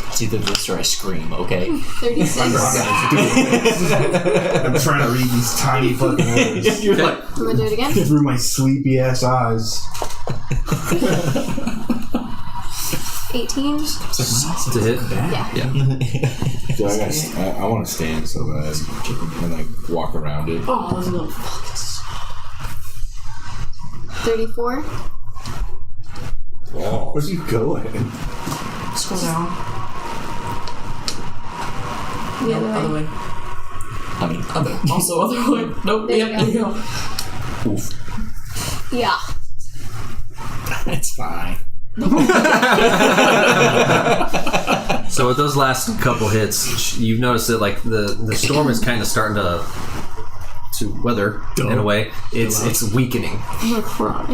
It's either this or I scream, okay? 36. I'm trying to read these tiny fucking words You're like, I'm gonna do it again. through my sleepy ass eyes. 18. To hit. Yeah. Dude, I want to stand so bad and like walk around it. Oh, those little fuckers. 34. Where's you going? Scroll down. The other Other way. way. I mean, Also other way. Nope. There you Yep, there you go. Oof. Yeah. It's fine. So with those last couple hits, you've noticed that like the storm is kind of starting to weather in a way. It's weakening. I'm gonna cry.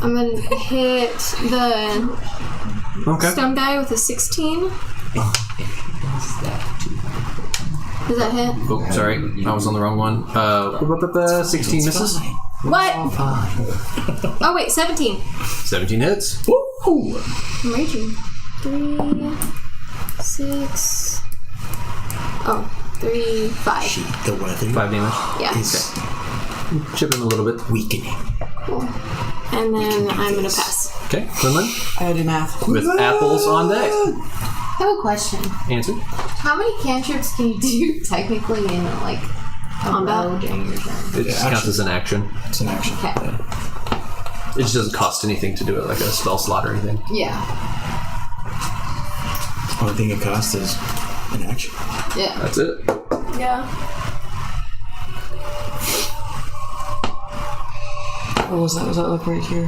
I'm gonna hit the Okay. stone guy with a 16. Does that hit? Oh, sorry, I was on the wrong one. 16 misses. What? Oh wait, 17. 17 hits. I'm raging. 3, 6. Oh, 3, 5. The weather 5 damage. Yeah. is Chip him a little bit. weakening. Cool. And then I'm gonna pass. Okay, Quinlan I gotta do math. with apples on deck. I have a question. Answer. How many cantrips can you do technically in like a Combat? row during your turn? It just counts as an action. It's an action. Okay. It just doesn't cost anything to do it, like a spell slot or anything. Yeah. Only thing it costs is an action. Yeah. That's it. Yeah. What was that? Was that like right here?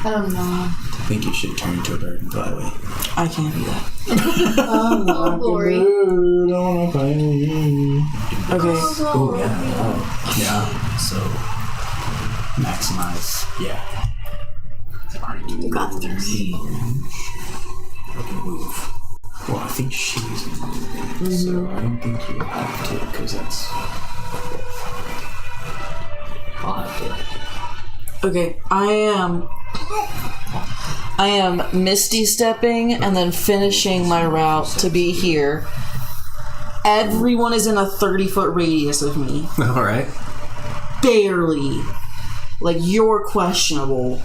I don't know. I think you should turn into a bird and fly away. I can't do that. Oh, glory. Okay. Oh yeah. Yeah. So maximize. Yeah. You got 30. I can move. Well, I think she's moving, so I don't think you have to, because that's... I'll have to. Okay, I am misty stepping and then finishing my route to be here. Everyone is in a 30-foot radius of me. All right. Barely. Like, you're questionable.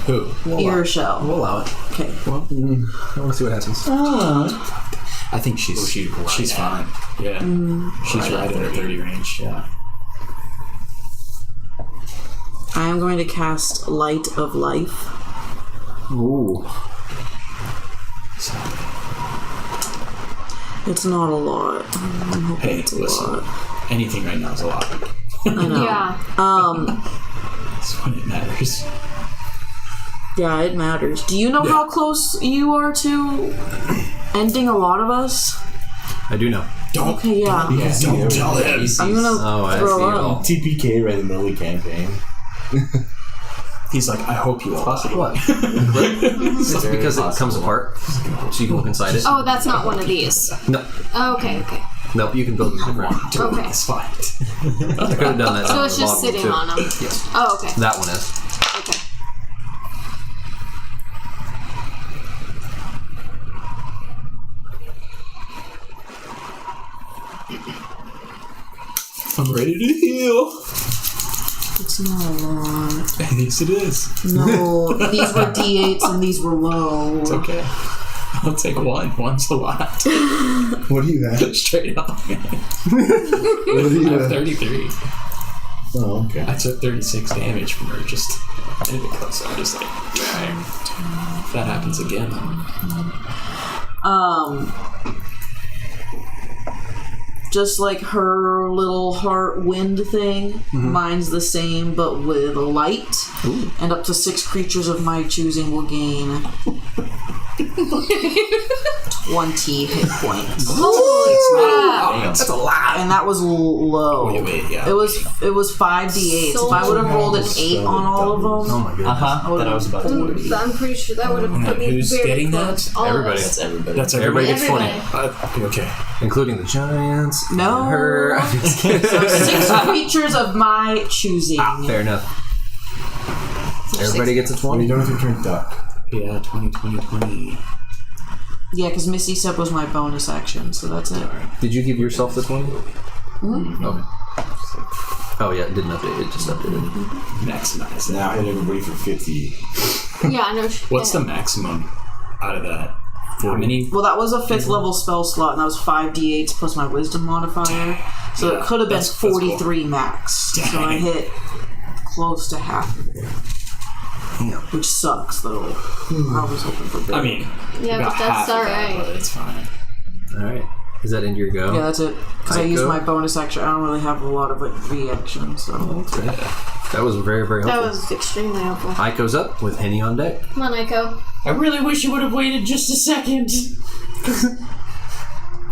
Who? Earshell. We'll allow it. Okay. Well, I want to see what happens. I think she's fine. Yeah. She's right in her 30 range, yeah. I am going to cast Light of Life. Ooh. It's not a lot. I'm hoping Hey, it's a listen. lot. Anything right now is a lot. I know. Yeah. That's when it matters. Yeah, it matters. Do you know how close you are to ending a lot of us? I do know. Don't. Okay, yeah. Don't tell him. I'm gonna Oh, I throw see it up. all. TPK right in the middle of the campaign. He's like, I hope you all die. What? It's because it comes apart, so you can look inside it. Oh, that's not one of these. No, Oh, okay. nope. You can build a different. Okay. It's fine. I could have done that. So on it's the just bottom sitting too. on them. Yes, Oh, okay. that one is. Okay. I'm ready to heal. It's not a lot. Yes, it is. No, these were D8s and these were low. It's okay. I'll take one. One's a lot. What do you have? Straight up. What do you I have have? 33. Oh, okay. I took 36 damage from her just a minute ago, so I'm just like, dang. If that happens again, Just like her little heart wind thing, mine's the same, but with light. And up to 6 creatures of my choosing will gain 20 hit points. That's a lot. And that was low. wait, yeah. It was 5d8s. If I would have rolled an 8 on all of them, Oh my goodness. That I was about to. I'm pretty sure that would have put me Who's very getting close. that? All of Everybody. us. That's everybody. That's Everybody gets 20, Everybody. Okay. including the giants. No. and her. I'm just kidding. so 6 creatures of my choosing. Fair enough. Everybody gets a You 20. don't have to turn duck. Yeah, 20. Yeah, because Misty Step was my bonus action, so that's it. Did you give yourself the 20? Okay. Oh yeah, it didn't update. It just updated. Maximize that. Now hit everybody for 50. Yeah, no. What's the maximum out of that? How many? Well, that was a 5th level spell slot, and that was 5d8s plus my wisdom modifier. So Yeah, it could have been that's cool. 43 max. So I Dang. hit close to half of it. Which sucks, though. I was hoping for better. I mean, Yeah, got but that's half of that, alright. but it's fine. All right. Is that into your go? Yeah, that's it. Because I used Aiko? my bonus action. I don't really have a lot of reaction, so. That was very, very That helpful. was extremely helpful. Aiko's up with Henny on deck. Come on, Aiko. I really wish you would have waited just a second.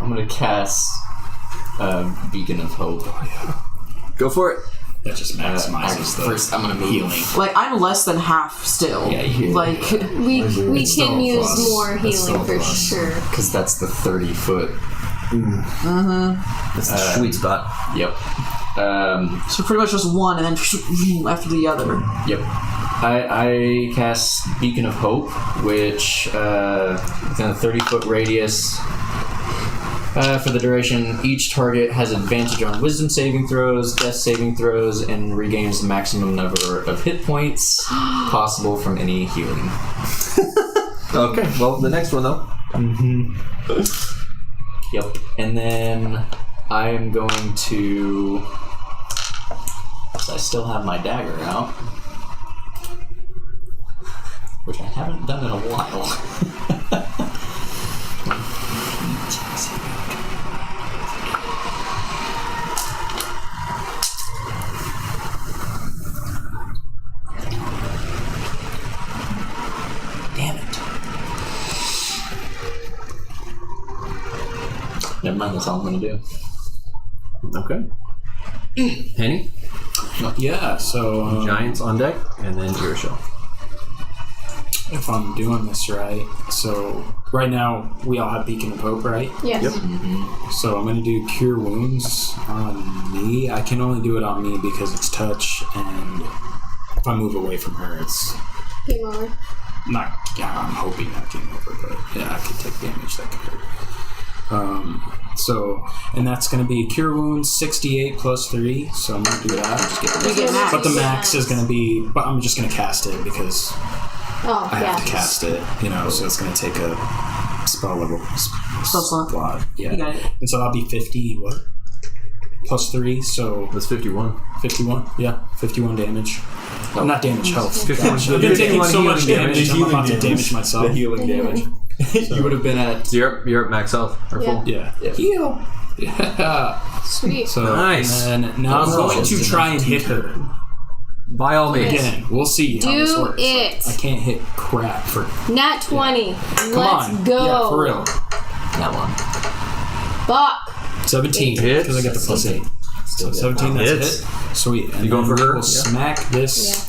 I'm gonna cast Beacon of Hope. Go for it. That just maximizes the First, I'm gonna move. healing. Like, I'm less than half still. Yeah, you- Like, We It's still can a use plus. more That's still healing a for plus. sure. Because that's the 30-foot. That's the sweet spot. Yep. so pretty much just one, and then after the other. Yep. I cast Beacon of Hope, which within a 30-foot radius. For the duration, each target has advantage on Wisdom saving throws, Death saving throws, and regains the maximum number of hit points possible from any healing. Okay. Well, the next one though. Yep. And then I am going to. I still have my dagger out, which I haven't done in a while. Damn it. Never mind, that's all I'm gonna do. Okay. Henny, Yeah, so Giants on deck, and then Earshell. if I'm doing this right. So right now we all have Beacon of Hope, right? Yes. So I'm gonna do Cure Wounds on me. I can only do it on me because it's touch, and if I move away from her, it's Game over. not. Yeah, I'm hoping not game over, but yeah, I could take damage that could hurt. So, and that's gonna be Cure Wounds 68 plus 3. So I'm gonna do that. You get max. But the max is gonna be. But I'm just gonna cast it because Oh, I yeah. have to cast it. So it's gonna take a spell level. Spell slot. Yeah. You got it. And so that'll be 50. What? Plus 3. So That's 51. 51. Yeah, 51 damage. Oh, not damage. Health. 51. I've been taking so much healing damage. I'm about to damage myself. The healing damage. You would have been at. You're at max health. Or full. Yeah. Heal. Yeah. Sweet. So Nice. And then now I'm going to try and hit her By all means. again. We'll see how this Do works. it. I can't hit crap for. Nat 20. Come Let's on. go. Yeah, for real. That one. Fuck. 17 Hits. because I got the plus 8. So 17. That's Hits. a hit. Sweet. And You going then for her? We'll Yeah. smack this.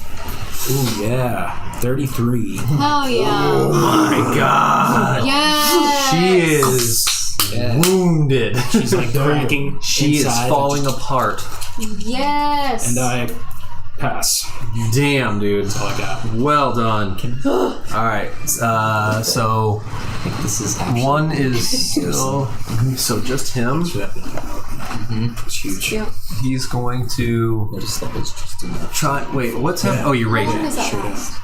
Ooh yeah. 33. Hell yeah. Oh my god. Yes. She is wounded. She's like cracking. She is inside. falling apart. Yes. And I pass. Damn, dude. That's all I got. Well done. Alright, so I think this is actually. one is still. So just him. It's huge. Yep. He's going to Notice that was just enough. try. Wait, what's happening? Oh, you How long raging. does that Sure last?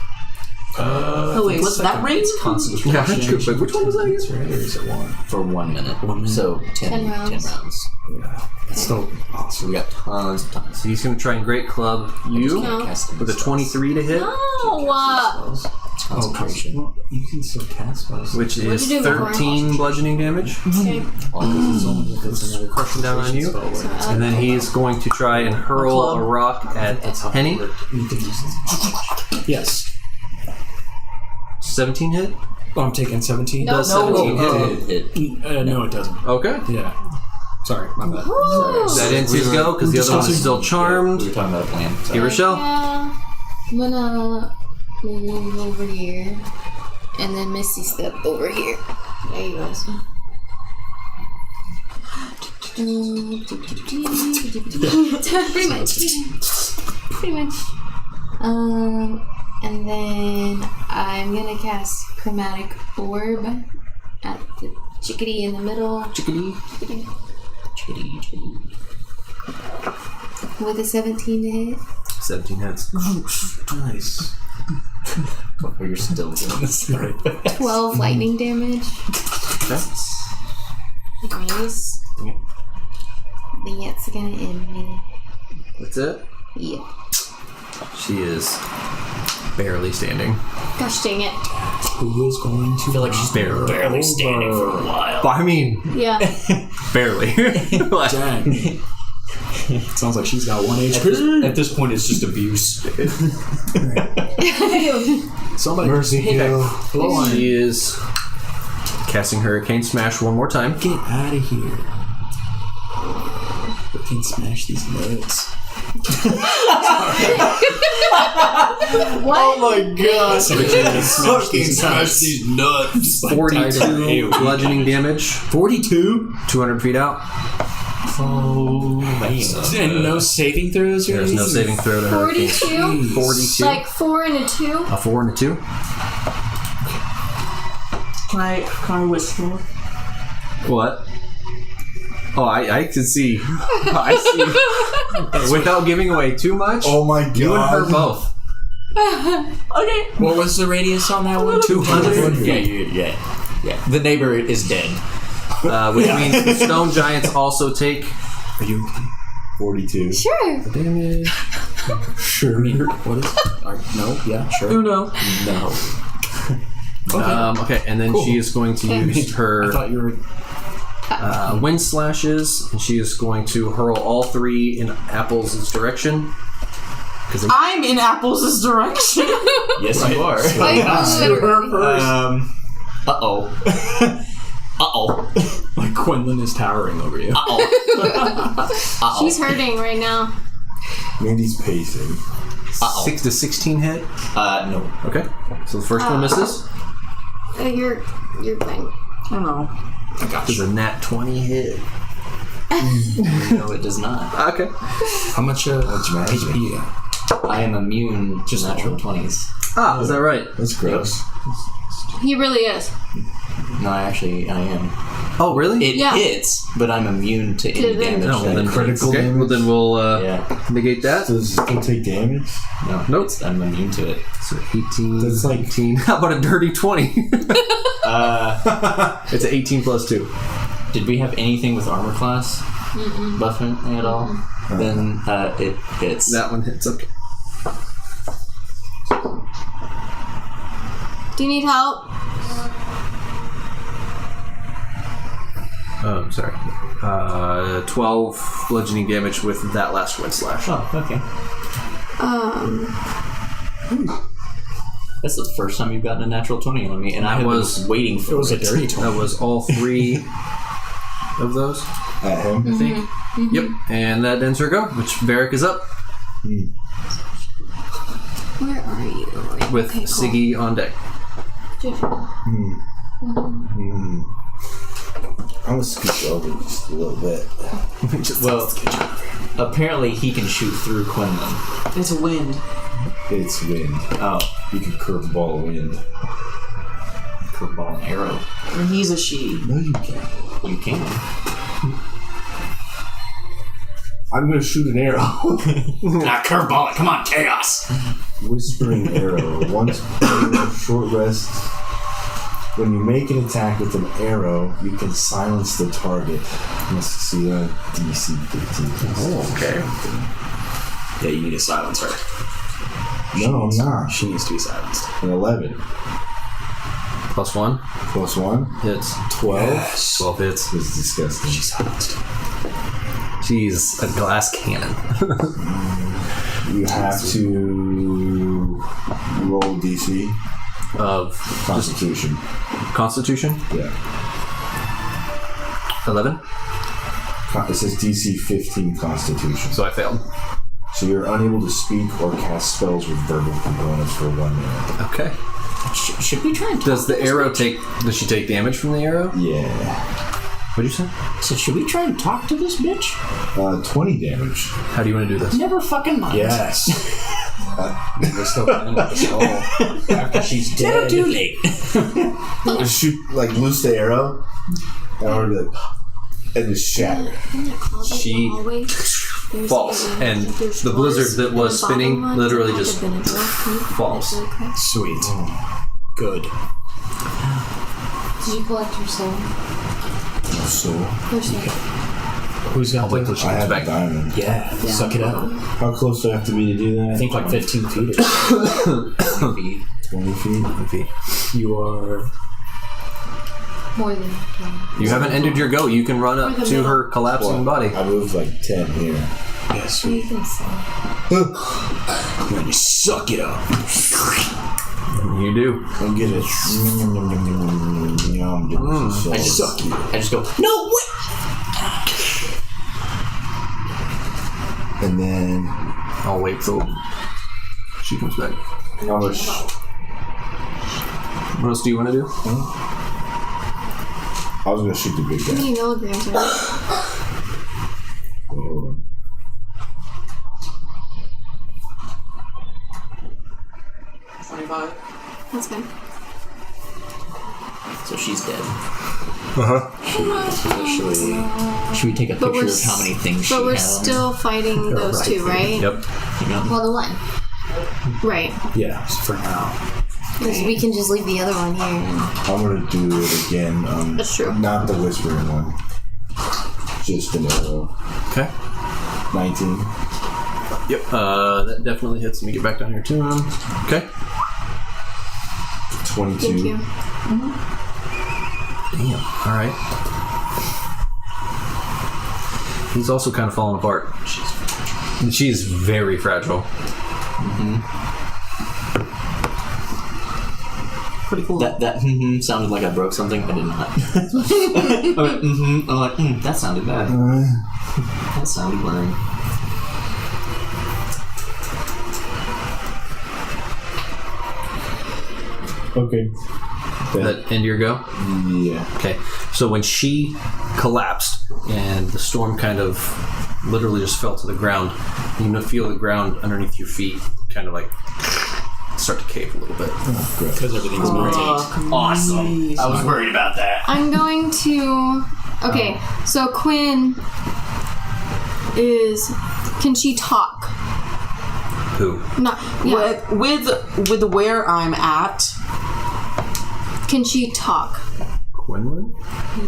Oh wait, what's that range? Concentration. Yeah, that's true. Wait, which one was that again? Or is it 1? For 1 minute. 1 minute. So 10 10 rounds. 10 rounds. It's still So awesome. we got tons of time. So he's going to try and great club you No. with a 23 to hit, No. Concentration. Well, you can still cast spells. which is you do before? 13 bludgeoning damage, Okay. crushing down on you. And then he is going to try and hurl a rock at Penny. Yes. 17 hit? Oh, I'm taking 17. No. Does 17 hit? No, it doesn't. Okay. Yeah. Sorry, my bad. That ends his go because the other one is still charmed. We were talking about a plan. So. Hey, Rochelle. Yeah. I'm gonna move over here and then Misty step over here. There you go. Pretty much. Pretty much. And then I'm gonna cast Chromatic Orb at the chickadee in the middle. Chickadee. With a 17 to hit. 17 hits. Nice. Oh, you're still doing this. 12 lightning damage. Okay. Nice. Then it's gonna end me. That's it. Yeah. She is barely standing. Gosh dang it. Who is going to? I feel like she's barely standing for a while. I mean, Yeah. barely. Like, Dang. Sounds like she's got 1 HP. At this point, it's just abuse. Somebody Mercy kill. blow on. she is casting Hurricane Smash one more time. Get out of here. We can smash these nuts. Oh my god. Fucking smash these nuts. 42 bludgeoning damage. 42? 200 feet out. Oh, And no saving throws or There's no saving throw to Hurricane. 42? 42. Like 4 and a 2? A 4 and a 2. Can I whisper? What? Oh, I can see. I see. Without giving away too much, Oh my god. you and her both. Okay. What was the radius on that one? 200. Yeah. The neighbor is dead. Which means the stone giants also take Are you okay? 42. Sure. damage. Sure. What is no, yeah, sure. Uno. No. Okay, and then she is going to use I her thought you were. wind slashes, and she is going to hurl all 3 in Apples' direction. I'm in Apples' direction. Yes, you are. Uh-oh. Like Quinlan is towering over you. She's hurting right now. Mandy's pacing. 6 to 16 hit. No. Okay. So the first one misses. You're fine. I don't know. Does a nat 20 hit? No, it does not. Okay. How much HP? I am immune to natural 20s. Ah, is that right? That's gross. He really is. No, I am. Oh, really? It Yeah. hits, but I'm immune to any To damage. No, well, then critical okay. damage? Well, then we'll Yeah. negate that. Does it still take damage? No, Nope. I'm immune to it. So 18. That's like 18. How about a dirty 20? It's an 18 plus 2. Did we have anything with armor class buffing at all? Then it hits. That one hits. Okay. Do you need help? I'm sorry. 12 bludgeoning damage with that last wind slash. Oh, okay. That's the first time you've gotten a natural 20 on me, and I was waiting for it. It was a dirty 20. That was all 3 of those. at him. I think. Yep. And that ends her go, which Varric is up Where are you? with Okay, cool. Siggy on deck. I'm gonna scoot over just a little bit. Well, apparently he can shoot through Quinlan. It's wind. It's wind. Oh, You can curveball wind. curveball and arrow. And he's a she. No, you can't. You can. I'm gonna shoot an arrow. Curveball it. Come on, chaos. Whispering arrow. Once per short rest. When you make an attack with an arrow, you can silence the target. You must succeed on DC 15. Oh, okay. Yeah, you need to silence her. No, I'm not. She needs to be silenced. An 11. Plus 1 Plus 1. hits. 12. Yes. 12 hits. It's disgusting. She's silenced. She's a glass cannon. You have to roll DC. Of Constitution. Constitution. Yeah. 11. It says DC 15 Constitution. So I failed. So you're unable to speak or cast spells with verbal components for 1 minute. Okay. Should we try and Does the arrow take... Does she take damage from the arrow? Yeah. What'd you say? So should we try and talk to this bitch? 20 damage. How do you want to do this? Never fucking mind. Yes. We're still playing with this all. After she's Never dead. too late. Just shoot, like, loose the arrow, and I'll be like, and just shatter. She falls, and the blizzard that was spinning literally just falls. Sweet. Good. Did you collect your soul? So, Your soul. Who's got Wait till the... she I gets have a back. diamond. Yeah, suck it out. How close do I have to be to do that? I think like 15 feet. 20 feet. You are... More than 20. You haven't ended your go. You can run up to her collapsing body. I moved like 10 here. Yes, You sweet. can say. Man, you suck it up. You do. I'll get it. I just go, no, what? And then I'll wait till she comes back. how much? What else do you want to do? I was gonna shoot the big How guy. many milligrams are there? Wait, hold on. 25. That's fine. So she's dead. Actually, Should we take a But picture we're of how many things she But we're had on her? still fighting those two, right? Yep. You know? Well, the one. Right. yeah, for now. Because we can just leave the other one here. And I'm gonna do it again. That's true. Not the whispering one. Just an arrow. Okay. 19. Yep. That definitely hits. Let me get back down here to him. Okay. 22. Thank you. Damn. All right. He's also kind of falling apart. She's very fragile. Pretty cool. That sounded like I broke something. I did not. I went, I'm like, that sounded bad. That sounded worrying. Okay. That end your go? Yeah. Okay. So when she collapsed and the storm kind of literally just fell to the ground, you feel the ground underneath your feet kind of like start to cave a little bit. Because everything's melting. Awesome. I was worried about that. I'm going to. Okay, so Quinn is. Can she talk? Who? Not. Yeah. With where I'm at, Can she talk? Quinlan?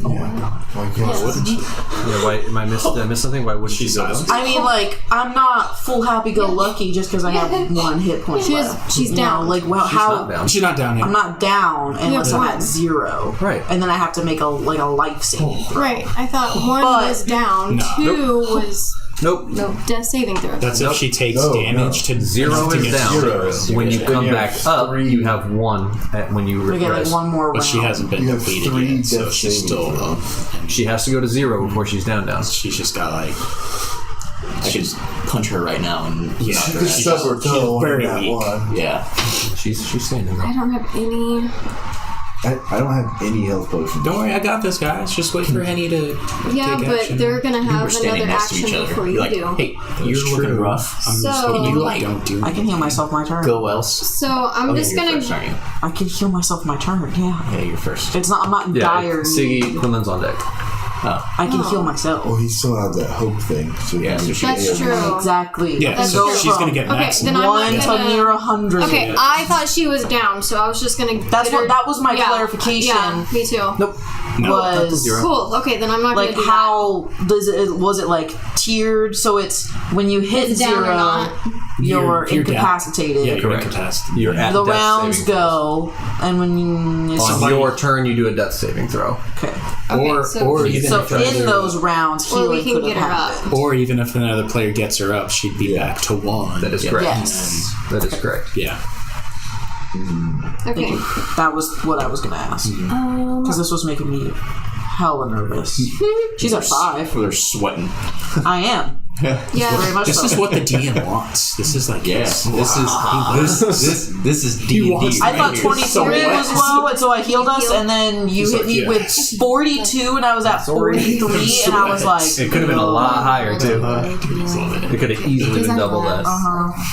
Why can't she? Yeah, why did I miss something? Why wouldn't she go down? I mean, like, I'm not full happy-go-lucky just because I have 1 hit point left. She's You down. know, like, well, She's not down. She's not down yet. I'm not down unless Yeah, I'm but- at 0. Right. And then I have to make a life saving throw. Right. I thought 1 But- was down, No. 2 was Nope. death saving throw. That's if she takes No, damage to 0 to is get down. zero. When you Then come you have back up, you have 1 when you We get like regress. 1 more round. But she hasn't been You have defeated 3 yet, so death she's saving still throws. up. She has to go to 0 before she's down. She's just got like I could punch her right now and yeah. knock her Just out. stub her toe on very that weak. one. Yeah. She's standing I there. don't have any. I don't have any health potions. Don't worry, I got this, guys. Just wait for Henny to Yeah, take but action. they're gonna We're have standing another next to action each other. before you You're like, do. hey, you're That's looking true. rough. I'm just So- hoping you Like- don't do I can heal myself my turn. Go else. So I'm Okay, just you're gonna. first, aren't you? I can heal myself my turn, yeah. Yeah, you're first. It's not, I'm not in Yeah, dire Siggy, need. Quinlan's on deck. I can heal myself. Well, he still has that hope thing. So Yeah, so she That's true. Exactly. Yeah, That's so true. she's gonna get Okay, maximum. then I'm not 1 gonna- to near 100. Okay, I thought she was down, so I was just gonna. That's get her- what- that was my Yeah, clarification. Yeah, me too. Nope. Was Cool. Okay, then I'm not like gonna do how does it was it like tiered? So it's when you hit It's down or 0, not. you're You're down. incapacitated. Yeah, you're Correct. incapacitated. You're at The death rounds saving throw. go, and when you On your turn, you do a death saving throw. okay. that. Okay, Or so even So if in those rounds, Or we healing can could get have her up. happened. or even if another player gets her up, she'd be back to 1. That is correct. Yes, That is correct. Yeah. okay. that was what I was gonna ask because this was making me hella nervous. She's at 5. They're sweating. I am Yeah. very much This so. is what the DM wants. This is like Yes. This is He D&D. wants- I thought right here. 23 was low, and so I healed us, and then you hit me with yes. 42, and I was at 43, and I was like, It could have been a lot higher too. Love it. It could have easily Because been I'm double last. that.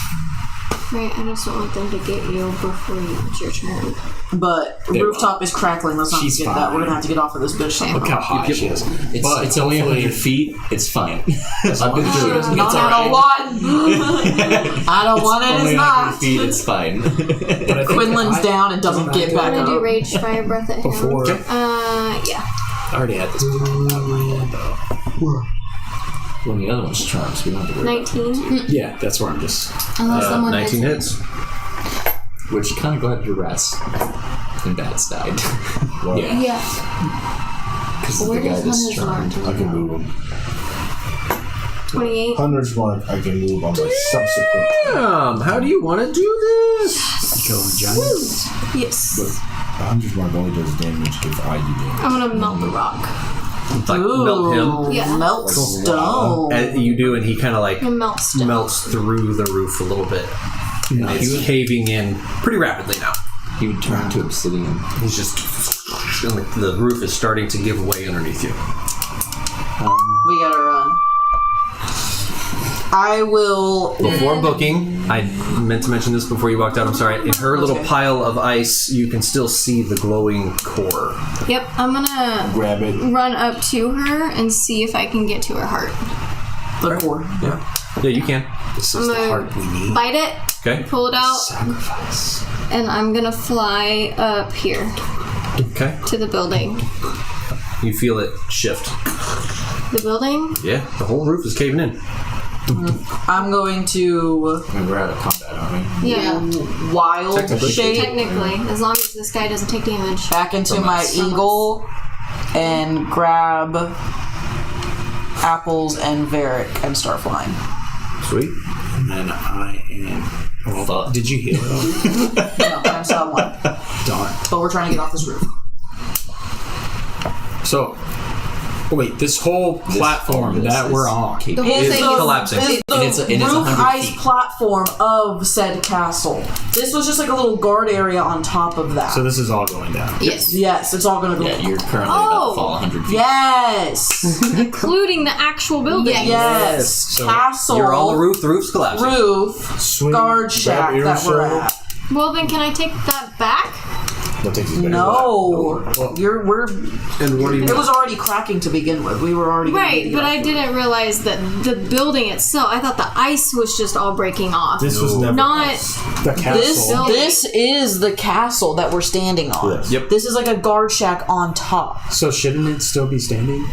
Right, I just don't want them to get you before it's your turn. but rooftop is crackling. Let's not She's forget that. fine. We're gonna have to get off of this bitch somehow. Look how high she is. It's only 100 feet. It's fine. I've been through it. Not It's at alright. a one. I don't want it. Only It's 100 not. feet. It's fine. But I think Quinlan's down and doesn't get I'm back gonna do up. Rage Fire Breath at him. Before Yeah. I already had this planned out in my head though. Well, the other one's charms. We don't have to worry about 19. Yeah, that's where I'm just. Unless someone 19 hits. it. Which you kind of go ahead to rest. And Bats died. Yeah. Yeah. Because Where the guy does that's Hunter's charmed. Mark? I can move him. 28. Hunter's mark. I can move on my subsequent. How do you want to do this? Kill the giant. Yes. The Hunter's mark only does damage if I do damage. I'm gonna melt the rock. Like melt him. Ooh, Yeah. melt stone. And you do, and he kind of like I'm gonna melt stuff. melts through the roof a little bit. And it's caving in pretty rapidly now. He would turn to obsidian. He's just, and like the roof is starting to give way underneath you. We gotta run. I will. Before booking, I meant to mention this before you walked out. I'm sorry. In her little pile of ice, you can still see the glowing core. Yep, I'm gonna Grab it. run up to her and see if I can get to her heart. The core. Yeah, yeah, you can. This I'm is the gonna heart we need. bite it, Okay. pull it out, Sacrifice. and I'm gonna fly up here Okay. to the building. You feel it shift. The building? Yeah, the whole roof is caving in. I'm going to I mean, we're out of combat, aren't we? Yeah. wild Technically. shape Technically, as long as this guy doesn't take damage. back into From my us. eagle and grab apples and Varric and start flying. Sweet. And then I am. Well, did you heal it? No, I'm still at 1. Darn. But we're trying to get off this roof. So, Wait, this whole platform that we're on. The whole Is thing collapsing. Is the And it's roof 100 ice feet. platform of said castle. This was just like a little guard area on top of that. So this is all going down. Yes. Yes, it's all gonna go. Yeah, you're currently about to fall 100 feet. Yes. Including the actual building. Yes. So Castle. You're on the roof. The roof's collapsing. Roof. Swing, Guard shack grab that we're Aerosol. at. Well, then can I take that back? That takes us back to No, that. we're. And what do you It was already cracking to begin with. We were already gonna Right, be but I up. didn't realize that the building itself. I thought the ice was just all breaking off. This was never Not- us. The castle. This is the castle that we're standing on. Yes. Yep. This is like a guard shack on top. So shouldn't it still be standing?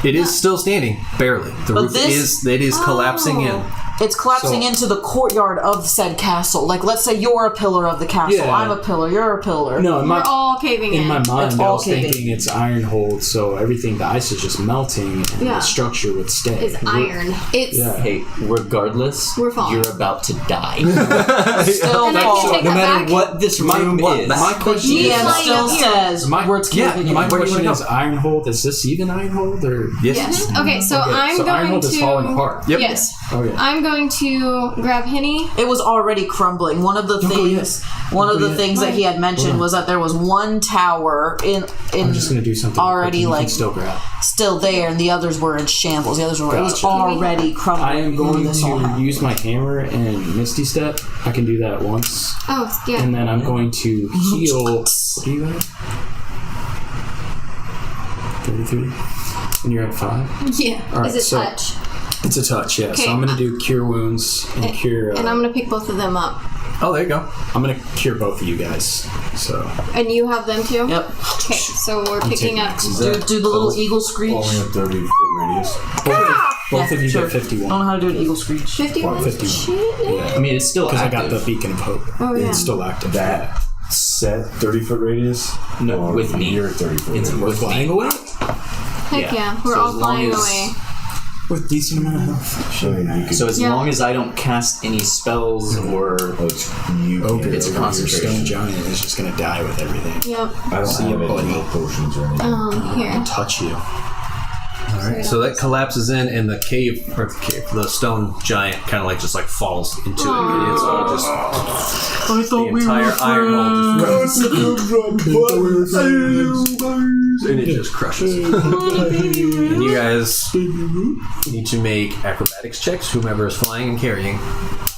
It is still standing, barely. The But roof this- is collapsing in. It's collapsing So- into the courtyard of said castle. Like, let's say you're a pillar of the castle. Yeah. I'm a pillar. You're a pillar. No, in We're my all caving in in. my mind, I all was caving. thinking it's iron hold, so everything, the ice is just melting, and Yeah. the structure would stay. Is iron. It's Yeah. Hey, regardless, We're falling. you're about to die. Still And I can falling. take no that matter back. what this room is. My question GM flying still up here. says we're caving in. my Where do you question wanna is iron hold. Is this even iron hold or? Yes. Okay, so I'm so iron going hold is falling to. apart. Yep. Yes. Okay. I'm going to grab Henny. It was already crumbling. One of the Don't go things, yet. one of Don't go the yet. things that he had mentioned was that there was one tower in I'm just gonna do something already quick, and you like can still grab. still there, and the others were in shambles. The others were. It was Gotcha. already crumbling. I am going when this all to happened. use my hammer and Misty Step. I can do that once, Oh, yeah. and then I'm going to heal. What do you have? 33. And you're at 5. yeah. All right, Is it so touch? it's a touch, yeah. Okay. So I'm gonna do cure wounds and cure. And I'm going to pick both of them up. Oh, there you go. I'm gonna cure both of you guys. So And you have them too? Yep. Okay, so we're picking up. Do the little eagle screech. Only a 30-foot radius. both of you sure. get I don't 51. know how to do an eagle screech. 51? 51. Shit. I mean, it's still Because I active. got the beacon of hope. Oh, yeah. It's still active. That set 30-foot radius. No, or with me. You're 30-foot It's radius. with Flying me. away Heck yeah. We're So all as long flying as- away. with decent amount of health. I mean, you could, So as Yeah. long as I don't cast any spells or oh, you Ogre, can It's a your concentration. stone giant is just gonna die with everything. Yep. I don't See have you, any buddy. health potions or anything. Here. Touch you. All right. So that collapses in, and the cave, or the cave, the stone giant, kind of like just like falls into it. And it's all just I thought the entire iron hole, and it just crushes. And you guys need to make acrobatics checks. Whomever is flying and carrying.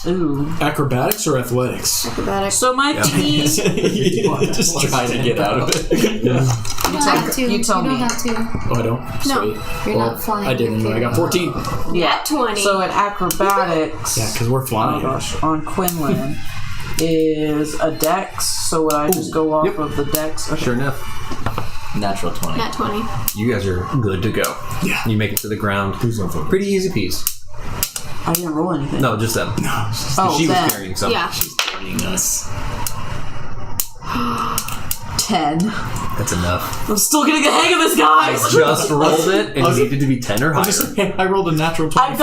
Ooh. Acrobatics or athletics? Acrobatics. So my team. just trying to get out of it. You don't have to. you tell don't me. have to. Oh, I don't? No. Sweet. You're Well, not flying. I didn't know. I got 14. Yeah. 20. So in acrobatics. Yeah, because we're Oh flying. my gosh, on Quinlan is a dex. So would I just go off Yep. of the dex? Okay. Sure enough, Natural 20. Nat 20. you guys are good to go. Yeah. You make it to the ground. Please don't focus. Pretty easy piece. I didn't roll anything. No, just them. Oh, She was then. carrying something. Yeah. Carrying us. 10. That's enough. I'm still getting the hang of this, I guys. just rolled it, and it needed to be 10 or higher. I rolled a natural 20 I've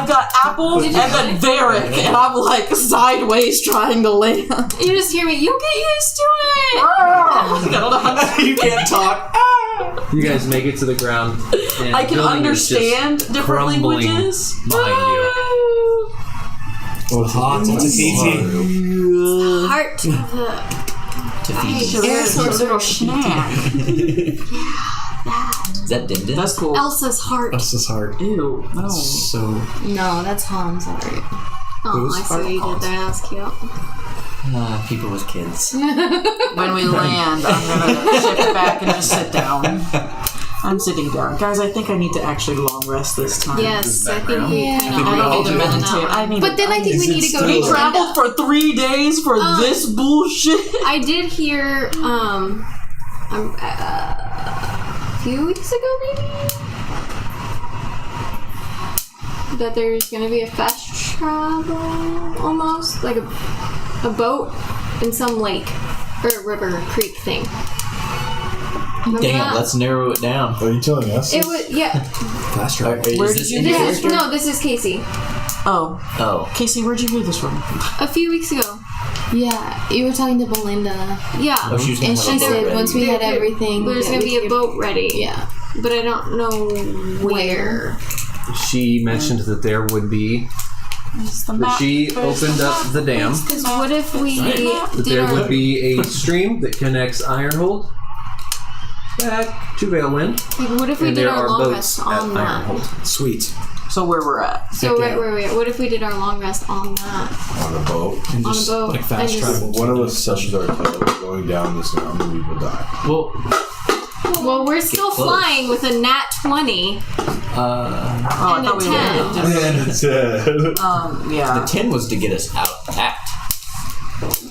got apples and then Varric, and I'm like sideways trying to land. You just hear me. You get used to it. I don't know how to. You can't talk. You guys make it to the ground. And I can the building is just understand different crumbling languages. behind you. Oh, hot. It's easy. Heart to the. There's a little snack. Is that Dindin? That's cool. Elsa's heart. That's his heart. Ew, no. So, No, that's Hans. Sorry. Oh, Who's I see what you did there. That's cute. People with kids. When we land, I'm gonna shift back and just sit down. I'm sitting down. Guys, I think I need to actually long rest this time. Yes, I think we Yeah. kind I of don't need to meditate. I need But then I think we need to go We to traveled for 3 days for this bullshit. I did hear a few weeks ago maybe that there's gonna be a fast travel almost like a boat in some lake or a river creek thing. Remember Damn, that? let's narrow it down. Are you telling us? It was fast travel. Where did you hear this? no, this is Casey. Oh, Oh. Casey, where'd you hear this from? A few weeks ago. Yeah, you were talking to Belinda, Yeah. Oh, she was gonna and have she a boat said ready. once we had everything, There's that gonna we be a could- boat ready. Yeah. but I don't know where. She mentioned that there would be. That she opened up the dam. Because what if we That there would be a stream that connects Ironhold back to Valewind. Like, what if we And did there our are long boats rest at on that? Ironhold. Sweet. So where we're at. So right where we are. What if we did our long rest on that? On a boat. And On a just boat. like fast And just- travel. One of us touches our toe going down this mountain, we will die. Well, we're still close. flying with a nat 20 Oh, and a 10. And Yeah. The 10 was to get us out attacked.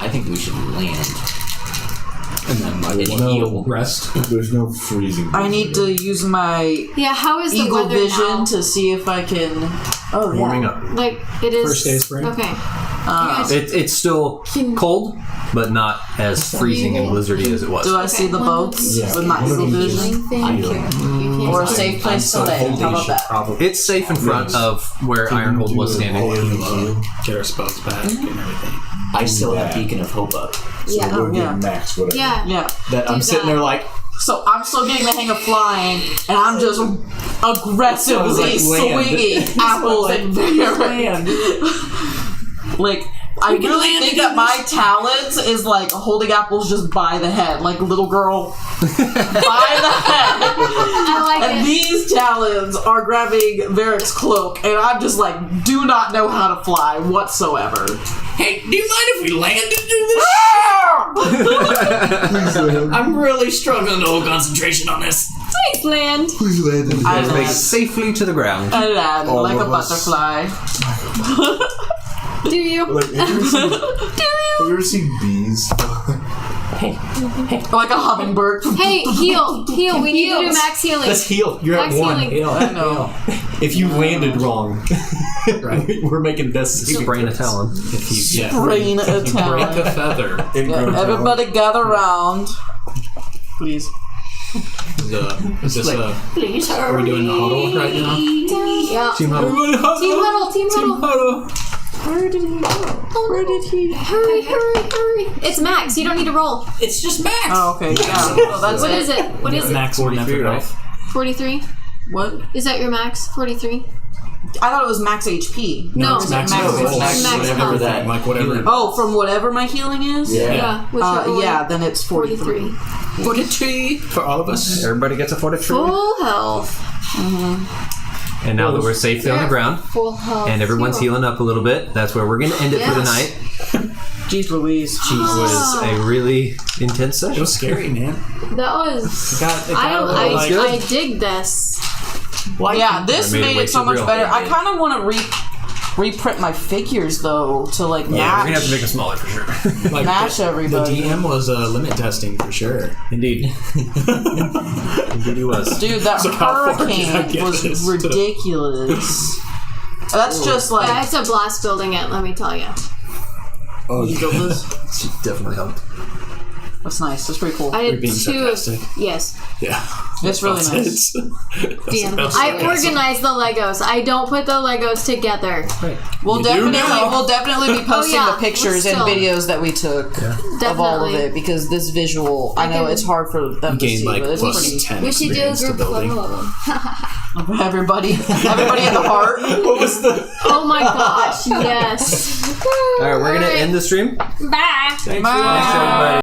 I think we should land. And then there's heal. Rest. there's no freezing. I need to use my Yeah, how is the eagle weather vision now? to see if I can. Oh, Warming yeah. up. Like, it is... First day of spring? Okay. It's still cold, but not as freezing and blizzardy as it was. Do I see the boats Yeah. with my eagle vision? Or a safe place to land? How about that? Probably It's safe in front of where Ironhold was standing. get our spells back and everything. I still have Beacon of Hope up. So we'll yeah. get max whatever. Yeah. Yeah. That I'm sitting there like, So I'm still getting the hang of flying, and I'm just aggressively Sounds like land. swinging apples and berries. Like, I really think that my talents is like holding apples just by the head, like little girl by the head. I like And it. these talons are grabbing Varric's cloak, and I'm just like, do not know how to fly whatsoever. hey, do you mind if we land and do this? I'm really struggling to hold concentration on this. Thanks, land. I Make land, safely to the ground. I land All like a of us. butterfly. Do you? Like, have you ever seen bees? Like a hummingbird. Hey, heal. Heal. We need to do max healing. Let's heal. You're Max at 1. healing. I know. If you landed wrong, we're making death saving Sprain a throws. talon. If you Brain a break talent. a feather, Yeah, everybody gather round. Please. is this a? Please Are we doing a huddle right now? Yeah. Team huddle. Team huddle. Team huddle. Where did he go? Where did he? Hurry, hurry, hurry. It's max. You don't need to roll. It's just max. Oh, okay. Yeah. Well, that's What it. is it? What is it? Max 43, right? 43? What? Is that your max? 43? I thought it was max HP. No, it's max max- health. max whatever health. that. Like whatever. Oh, from whatever my healing is? Yeah. Which one? Yeah, then it's 43. 43 for all of us. Everybody gets a 43. Full health. And now that we're safely on the ground, Full health. and everyone's healing up a little bit, that's where we're going to end it for the Yes. night. Jeez Louise. It was a really intense It session. was scary, man. That was. I I dig this. Yeah, this Made it made way it so too much real. better. I kind of want to reprint my figures though to like Yeah, we're match, going to have to make them smaller for sure. like match the everybody. DM was limit testing for sure. Indeed. Indeed he was. Dude, that So how far did I hurricane get was this? ridiculous. That's just like Yeah, it's a blast building it, let me tell you. Oh, you build this. She definitely helped. That's nice. That's pretty cool. I You're did being 2 of. sarcastic. Yes. Yeah. It's really nice. Damn. I organize the Legos. I don't put the Legos together. We'll You do now. definitely be posting yeah, the pictures and still. videos that we took of all of Definitely. it because this visual, I know can- it's hard for them to Gain see, like but it's plus pretty. 10 We should do a experience to group building. photo. Everybody at the heart. What was the? Oh my gosh, yes. All right, we're going to end the stream. Bye. Thanks, everybody.